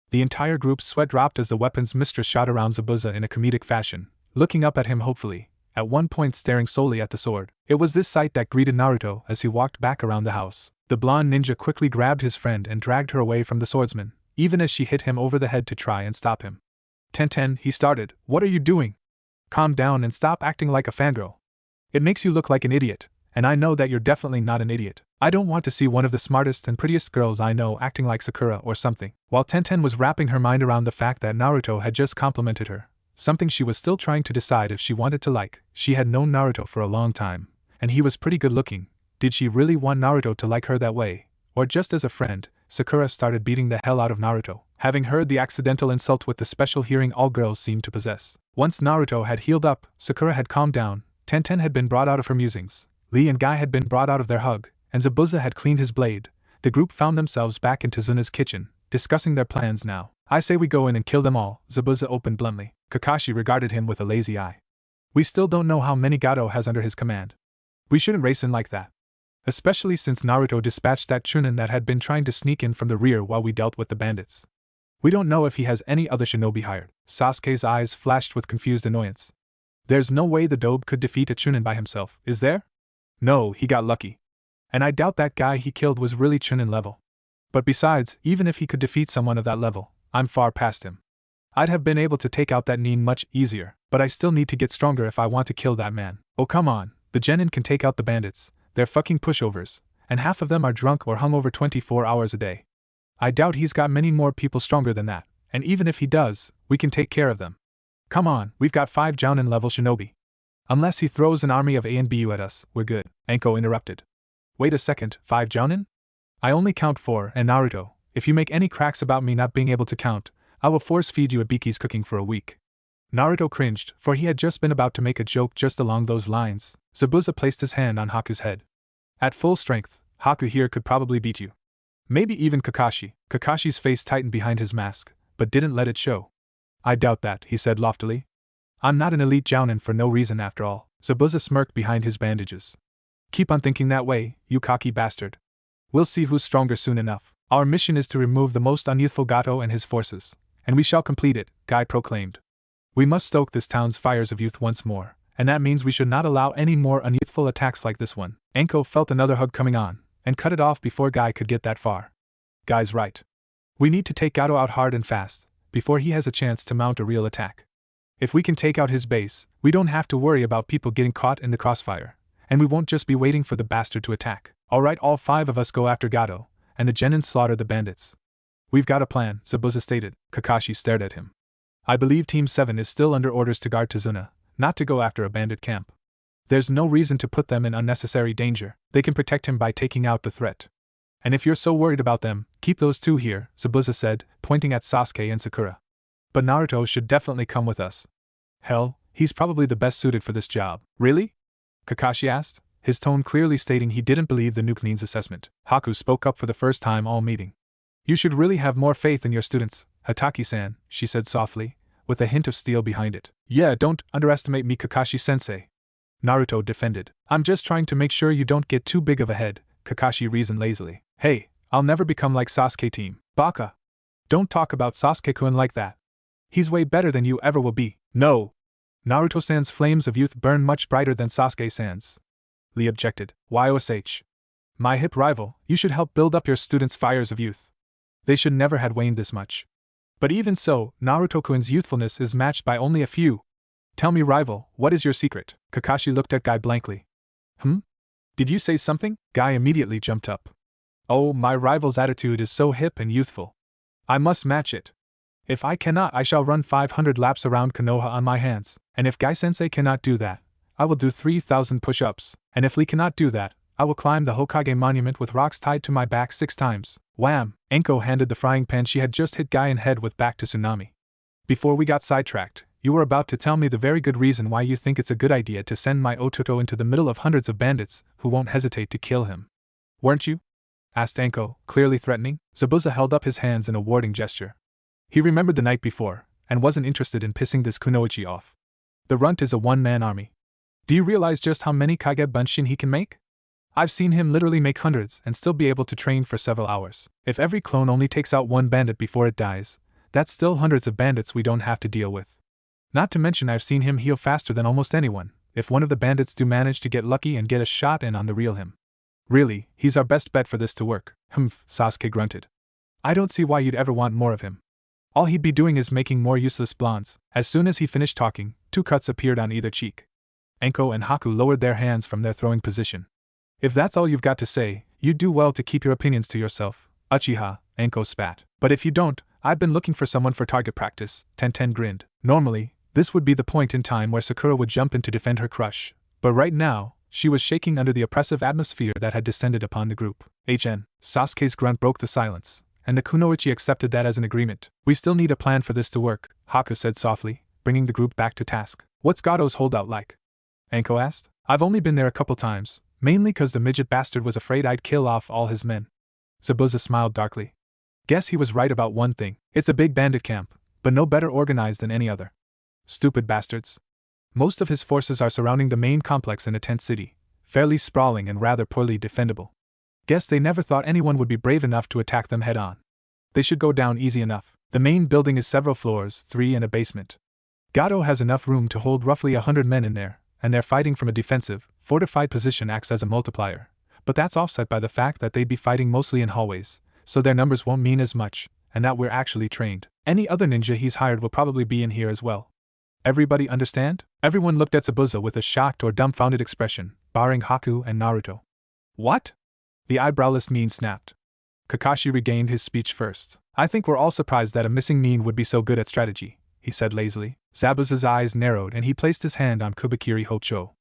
The entire group's sweat dropped as the weapon's mistress shot around Zabuza in a comedic fashion, looking up at him hopefully, at one point staring solely at the sword. It was this sight that greeted Naruto as he walked back around the house. The blonde ninja quickly grabbed his friend and dragged her away from the swordsman, even as she hit him over the head to try and stop him. Tenten, he started, what are you doing? Calm down and stop acting like a fangirl. It makes you look like an idiot, and I know that you're definitely not an idiot. I don't want to see one of the smartest and prettiest girls I know acting like Sakura or something. While Tenten was wrapping her mind around the fact that Naruto had just complimented her, something she was still trying to decide if she wanted to like. She had known Naruto for a long time, and he was pretty good looking. Did she really want Naruto to like her that way? Or just as a friend? Sakura started beating the hell out of Naruto, having heard the accidental insult with the special hearing all girls seem to possess. Once Naruto had healed up, Sakura had calmed down, Tenten had been brought out of her musings, Lee and Guy had been brought out of their hug, and Zabuza had cleaned his blade. The group found themselves back in Tazuna's kitchen, discussing their plans now. I say we go in and kill them all, Zabuza opened bluntly. Kakashi regarded him with a lazy eye. We still don't know how many Gato has under his command. We shouldn't race in like that. Especially since Naruto dispatched that Chunin that had been trying to sneak in from the rear while we dealt with the bandits. We don't know if he has any other shinobi hired. Sasuke's eyes flashed with confused annoyance. There's no way the Dobe could defeat a Chunin by himself, is there? No, he got lucky. And I doubt that guy he killed was really Chunin level. But besides, even if he could defeat someone of that level, I'm far past him. I'd have been able to take out that Nin much easier, but I still need to get stronger if I want to kill that man. Oh come on, the Genin can take out the bandits. They're fucking pushovers, and half of them are drunk or hungover 24 hours a day. I doubt he's got many more people stronger than that, and even if he does, we can take care of them. Come on, we've got 5 Jounin level shinobi. Unless he throws an army of A and BU at us, we're good, Anko interrupted. Wait a second, 5 Jounin? I only count 4, and Naruto, if you make any cracks about me not being able to count, I will force feed you Ibiki's cooking for a week. Naruto cringed, for he had just been about to make a joke just along those lines. Zabuza placed his hand on Haku's head. At full strength, Haku here could probably beat you. Maybe even Kakashi. Kakashi's face tightened behind his mask, but didn't let it show. I doubt that, he said loftily. I'm not an elite Jounin for no reason after all. Zabuza smirked behind his bandages. Keep on thinking that way, you cocky bastard. We'll see who's stronger soon enough. Our mission is to remove the most unyouthful Gato and his forces, and we shall complete it, Guy proclaimed. We must stoke this town's fires of youth once more, and that means we should not allow any more unyouthful attacks like this one. Anko felt another hug coming on, and cut it off before Guy could get that far. Guy's right. We need to take Gato out hard and fast, before he has a chance to mount a real attack. If we can take out his base, we don't have to worry about people getting caught in the crossfire, and we won't just be waiting for the bastard to attack. Alright, all 5 of us go after Gato, and the Genin slaughter the bandits. We've got a plan, Zabuza stated. Kakashi stared at him. I believe Team 7 is still under orders to guard Tazuna, not to go after a bandit camp. There's no reason to put them in unnecessary danger. They can protect him by taking out the threat. And if you're so worried about them, keep those 2 here, Zabuza said, pointing at Sasuke and Sakura. But Naruto should definitely come with us. Hell, he's probably the best suited for this job. Really? Kakashi asked, his tone clearly stating he didn't believe the Nukenin's assessment. Haku spoke up for the first time all meeting. You should really have more faith in your students, Hataki-san, she said softly, with a hint of steel behind it. Yeah, don't underestimate me, Kakashi-sensei. Naruto defended. I'm just trying to make sure you don't get too big of a head, Kakashi reasoned lazily. Hey, I'll never become like Sasuke team. Baka! Don't talk about Sasuke-kun like that. He's way better than you ever will be. No! Naruto-san's flames of youth burn much brighter than Sasuke-san's. Lee objected. YOSH. My hip rival, you should help build up your students' fires of youth. They should never had waned this much. But even so, Naruto-kun's youthfulness is matched by only a few. Tell me, rival, what is your secret? Kakashi looked at Guy blankly. Did you say something? Guy immediately jumped up. Oh, my rival's attitude is so hip and youthful. I must match it. If I cannot, I shall run 500 laps around Konoha on my hands, and if Gai-sensei cannot do that, I will do 3,000 push-ups, and if Lee cannot do that, I will climb the Hokage monument with rocks tied to my back 6 times. Wham! Enko handed the frying pan she had just hit Guy in head with back to Tsunami. Before we got sidetracked, you were about to tell me the very good reason why you think it's a good idea to send my Ototo into the middle of hundreds of bandits who won't hesitate to kill him. Weren't you? Asked Enko, clearly threatening. Zabuza held up his hands in a warning gesture. He remembered the night before, and wasn't interested in pissing this Kunoichi off. The runt is a one-man army. Do you realize just how many Kage Bunshin he can make? I've seen him literally make hundreds and still be able to train for several hours. If every clone only takes out one bandit before it dies, that's still hundreds of bandits we don't have to deal with. Not to mention I've seen him heal faster than almost anyone, if one of the bandits do manage to get lucky and get a shot in on the real him. Really, he's our best bet for this to work. Humph, Sasuke grunted. I don't see why you'd ever want more of him. All he'd be doing is making more useless blondes. As soon as he finished talking, 2 cuts appeared on either cheek. Enko and Haku lowered their hands from their throwing position. If that's all you've got to say, you'd do well to keep your opinions to yourself. Uchiha, Enko spat. But if you don't, I've been looking for someone for target practice. Tenten grinned. Normally, this would be the point in time where Sakura would jump in to defend her crush. But right now, she was shaking under the oppressive atmosphere that had descended upon the group. Sasuke's grunt broke the silence, and the Kunoichi accepted that as an agreement. We still need a plan for this to work, Haku said softly, bringing the group back to task. What's Gato's holdout like? Enko asked. I've only been there a couple times, mainly cause the midget bastard was afraid I'd kill off all his men. Zabuza smiled darkly. Guess he was right about one thing. It's a big bandit camp, but no better organized than any other. Stupid bastards. Most of his forces are surrounding the main complex in a tent city, fairly sprawling and rather poorly defendable. Guess they never thought anyone would be brave enough to attack them head-on. They should go down easy enough. The main building is several floors, 3 and a basement. Gato has enough room to hold roughly 100 men in there, and their fighting from a defensive, fortified position acts as a multiplier, but that's offset by the fact that they'd be fighting mostly in hallways, so their numbers won't mean as much, and that we're actually trained. Any other ninja he's hired will probably be in here as well. Everybody understand? Everyone looked at Zabuza with a shocked or dumbfounded expression, barring Haku and Naruto. What? The eyebrowless Nin snapped. Kakashi regained his speech first. I think we're all surprised that a missing Nin would be so good at strategy, he said lazily. Zabuza's eyes narrowed and he placed his hand on Kubikiri Hocho.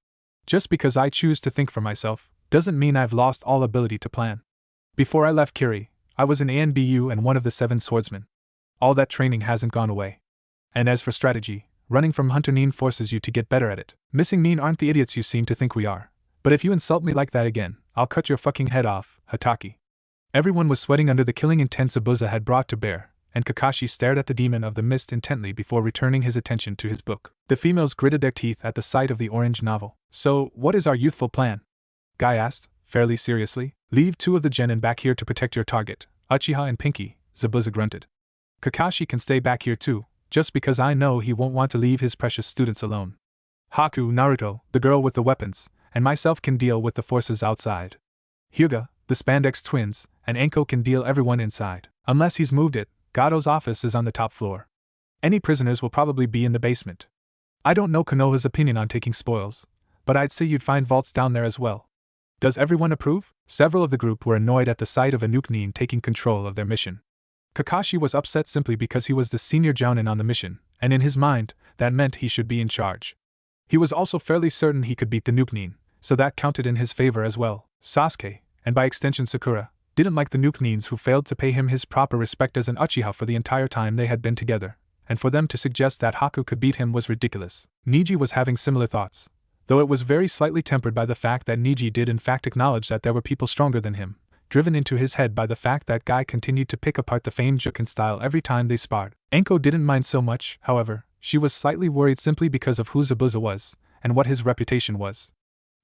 Just because I choose to think for myself, doesn't mean I've lost all ability to plan. Before I left Kiri, I was an ANBU and one of the 7 swordsmen. All that training hasn't gone away. And as for strategy, running from Hunter Nin forces you to get better at it. Missing Nin aren't the idiots you seem to think we are. But if you insult me like that again, I'll cut your fucking head off, Hataki. Everyone was sweating under the killing intent Zabuza had brought to bear, and Kakashi stared at the demon of the mist intently before returning his attention to his book. The females gritted their teeth at the sight of the orange novel. So, what is our youthful plan? Guy asked, fairly seriously. Leave 2 of the genin back here to protect your target, Uchiha and Pinky, Zabuza grunted. Kakashi can stay back here too, just because I know he won't want to leave his precious students alone. Haku, Naruto, the girl with the weapons, and myself can deal with the forces outside. Hyuga, the Spandex twins, and Enko can deal everyone inside. Unless he's moved it, Gato's office is on the top floor. Any prisoners will probably be in the basement. I don't know Konoha's opinion on taking spoils, but I'd say you'd find vaults down there as well. Does everyone approve? Several of the group were annoyed at the sight of a Nuke Nin taking control of their mission. Kakashi was upset simply because he was the senior jounin on the mission, and in his mind, that meant he should be in charge. He was also fairly certain he could beat the Nuke Nin, so that counted in his favor as well. Sasuke, and by extension Sakura, didn't like the Nuke Nins who failed to pay him his proper respect as an Uchiha for the entire time they had been together, and for them to suggest that Haku could beat him was ridiculous. Niji was having similar thoughts, though it was very slightly tempered by the fact that Niji did in fact acknowledge that there were people stronger than him, driven into his head by the fact that Guy continued to pick apart the famed Juken style every time they sparred. Enko didn't mind so much, however. She was slightly worried simply because of who Zabuza was, and what his reputation was.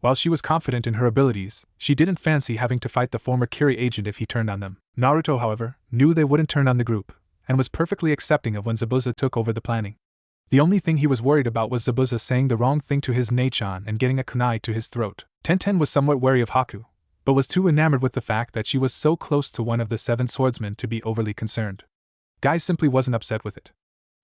While she was confident in her abilities, she didn't fancy having to fight the former Kiri agent if he turned on them. Naruto, however, knew they wouldn't turn on the group, and was perfectly accepting of when Zabuza took over the planning. The only thing he was worried about was Zabuza saying the wrong thing to his Neichan and getting a kunai to his throat. Tenten was somewhat wary of Haku, but was too enamored with the fact that she was so close to one of the 7 swordsmen to be overly concerned. Guy simply wasn't upset with it.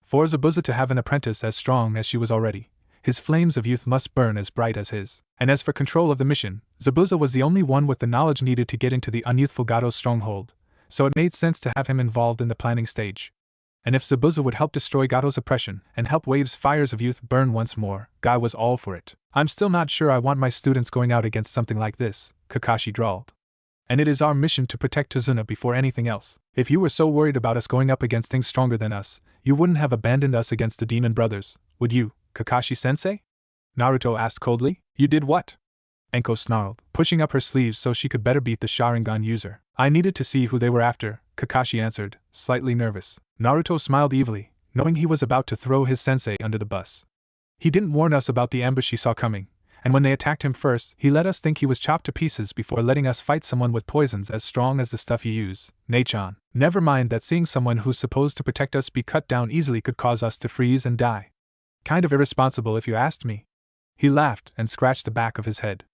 For Zabuza to have an apprentice as strong as she was already, his flames of youth must burn as bright as his. And as for control of the mission, Zabuza was the only one with the knowledge needed to get into the unyouthful Gato's stronghold, so it made sense to have him involved in the planning stage. And if Zabuza would help destroy Gato's oppression and help Wave's fires of youth burn once more, Guy was all for it. I'm still not sure I want my students going out against something like this, Kakashi drawled. And it is our mission to protect Tazuna before anything else. If you were so worried about us going up against things stronger than us, you wouldn't have abandoned us against the Demon Brothers, would you, Kakashi-sensei? Naruto asked coldly. You did what? Enko snarled, pushing up her sleeves so she could better beat the Sharingan user. I needed to see who they were after, Kakashi answered, slightly nervous. Naruto smiled evilly, knowing he was about to throw his sensei under the bus. He didn't warn us about the ambush he saw coming, and when they attacked him first, he let us think he was chopped to pieces before letting us fight someone with poisons as strong as the stuff you use, Nechan. Never mind that seeing someone who's supposed to protect us be cut down easily could cause us to freeze and die. Kind of irresponsible if you asked me. He laughed and scratched the back of his head.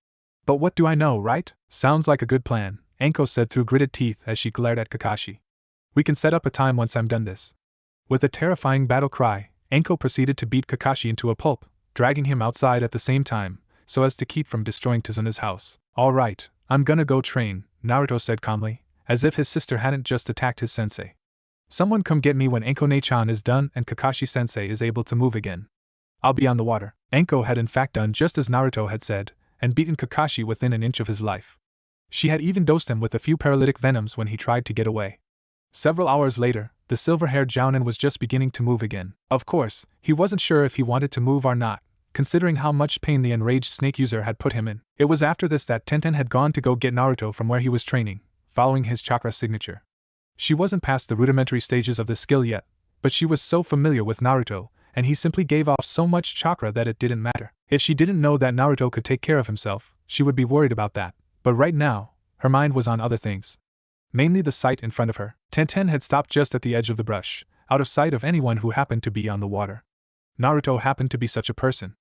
But what do I know, right? Sounds like a good plan, Enko said through gritted teeth as she glared at Kakashi. We can set up a time once I'm done this. With a terrifying battle cry, Enko proceeded to beat Kakashi into a pulp, dragging him outside at the same time, so as to keep from destroying Tazuna's house. All right, I'm gonna go train, Naruto said calmly, as if his sister hadn't just attacked his sensei. Someone come get me when Enko-ne-chan is done and Kakashi-sensei is able to move again. I'll be on the water. Enko had in fact done just as Naruto had said, and beaten Kakashi within an inch of his life. She had even dosed him with a few paralytic venoms when he tried to get away. Several hours later, the silver-haired Jounin was just beginning to move again. Of course, he wasn't sure if he wanted to move or not, considering how much pain the enraged snake user had put him in. It was after this that Tenten had gone to go get Naruto from where he was training, following his chakra signature. She wasn't past the rudimentary stages of the skill yet, but she was so familiar with Naruto, and he simply gave off so much chakra that it didn't matter. If she didn't know that Naruto could take care of himself, she would be worried about that, but right now, her mind was on other things. Mainly the sight in front of her. Tenten had stopped just at the edge of the brush, out of sight of anyone who happened to be on the water. Naruto happened to be such a person.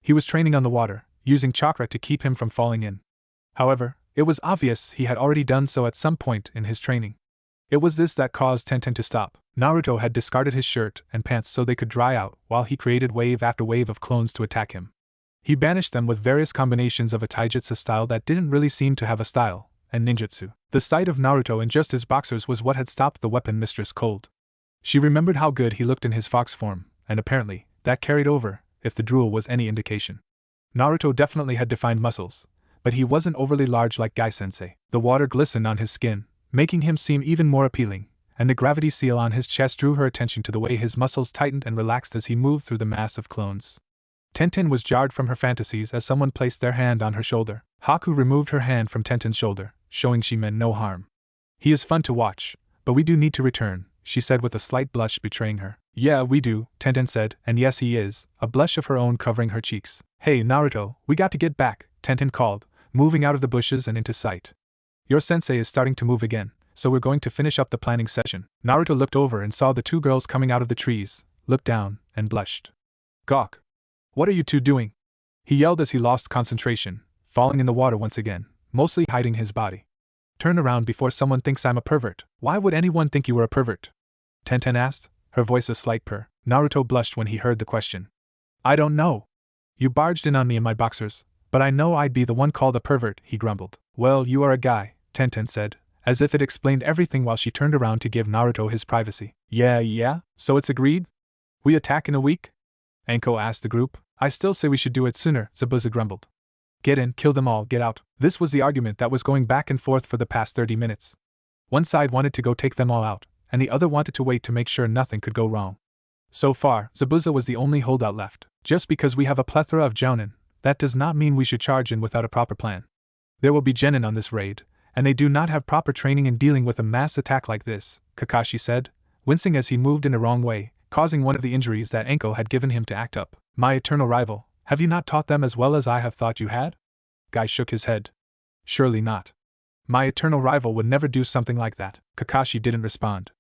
He was training on the water, using chakra to keep him from falling in. However, it was obvious he had already done so at some point in his training. It was this that caused Tenten to stop. Naruto had discarded his shirt and pants so they could dry out while he created wave after wave of clones to attack him. He banished them with various combinations of a taijutsu style that didn't really seem to have a style, and ninjutsu. The sight of Naruto in just his boxers was what had stopped the weapon mistress cold. She remembered how good he looked in his fox form, and apparently, that carried over, if the drool was any indication. Naruto definitely had defined muscles, but he wasn't overly large like Gai-sensei. The water glistened on his skin, making him seem even more appealing, and the gravity seal on his chest drew her attention to the way his muscles tightened and relaxed as he moved through the mass of clones. Tenten was jarred from her fantasies as someone placed their hand on her shoulder. Haku removed her hand from Tenten's shoulder, showing she meant no harm. He is fun to watch, but we do need to return, she said with a slight blush betraying her. Yeah, we do, Tenten said, and yes he is, a blush of her own covering her cheeks. Hey Naruto, we got to get back, Tenten called, moving out of the bushes and into sight. Your sensei is starting to move again, so we're going to finish up the planning session. Naruto looked over and saw the two girls coming out of the trees, looked down, and blushed. Gawk! What are you two doing? He yelled as he lost concentration, falling in the water once again, mostly hiding his body. Turn around before someone thinks I'm a pervert. Why would anyone think you were a pervert? Tenten asked, her voice a slight purr. Naruto blushed when he heard the question. I don't know. You barged in on me in my boxers, but I know I'd be the one called a pervert, he grumbled. Well, you are a guy, Tenten said, as if it explained everything while she turned around to give Naruto his privacy. Yeah, so it's agreed? We attack in a week? Enko asked the group. I still say we should do it sooner, Zabuza grumbled. Get in, kill them all, get out. This was the argument that was going back and forth for the past 30 minutes. One side wanted to go take them all out, and the other wanted to wait to make sure nothing could go wrong. So far, Zabuza was the only holdout left. Just because we have a plethora of jounin, that does not mean we should charge in without a proper plan. There will be genin on this raid, and they do not have proper training in dealing with a mass attack like this, Kakashi said, wincing as he moved in a wrong way, causing one of the injuries that Enko had given him to act up. My eternal rival, have you not taught them as well as I have thought you had? Guy shook his head. Surely not. My eternal rival would never do something like that. Kakashi didn't respond.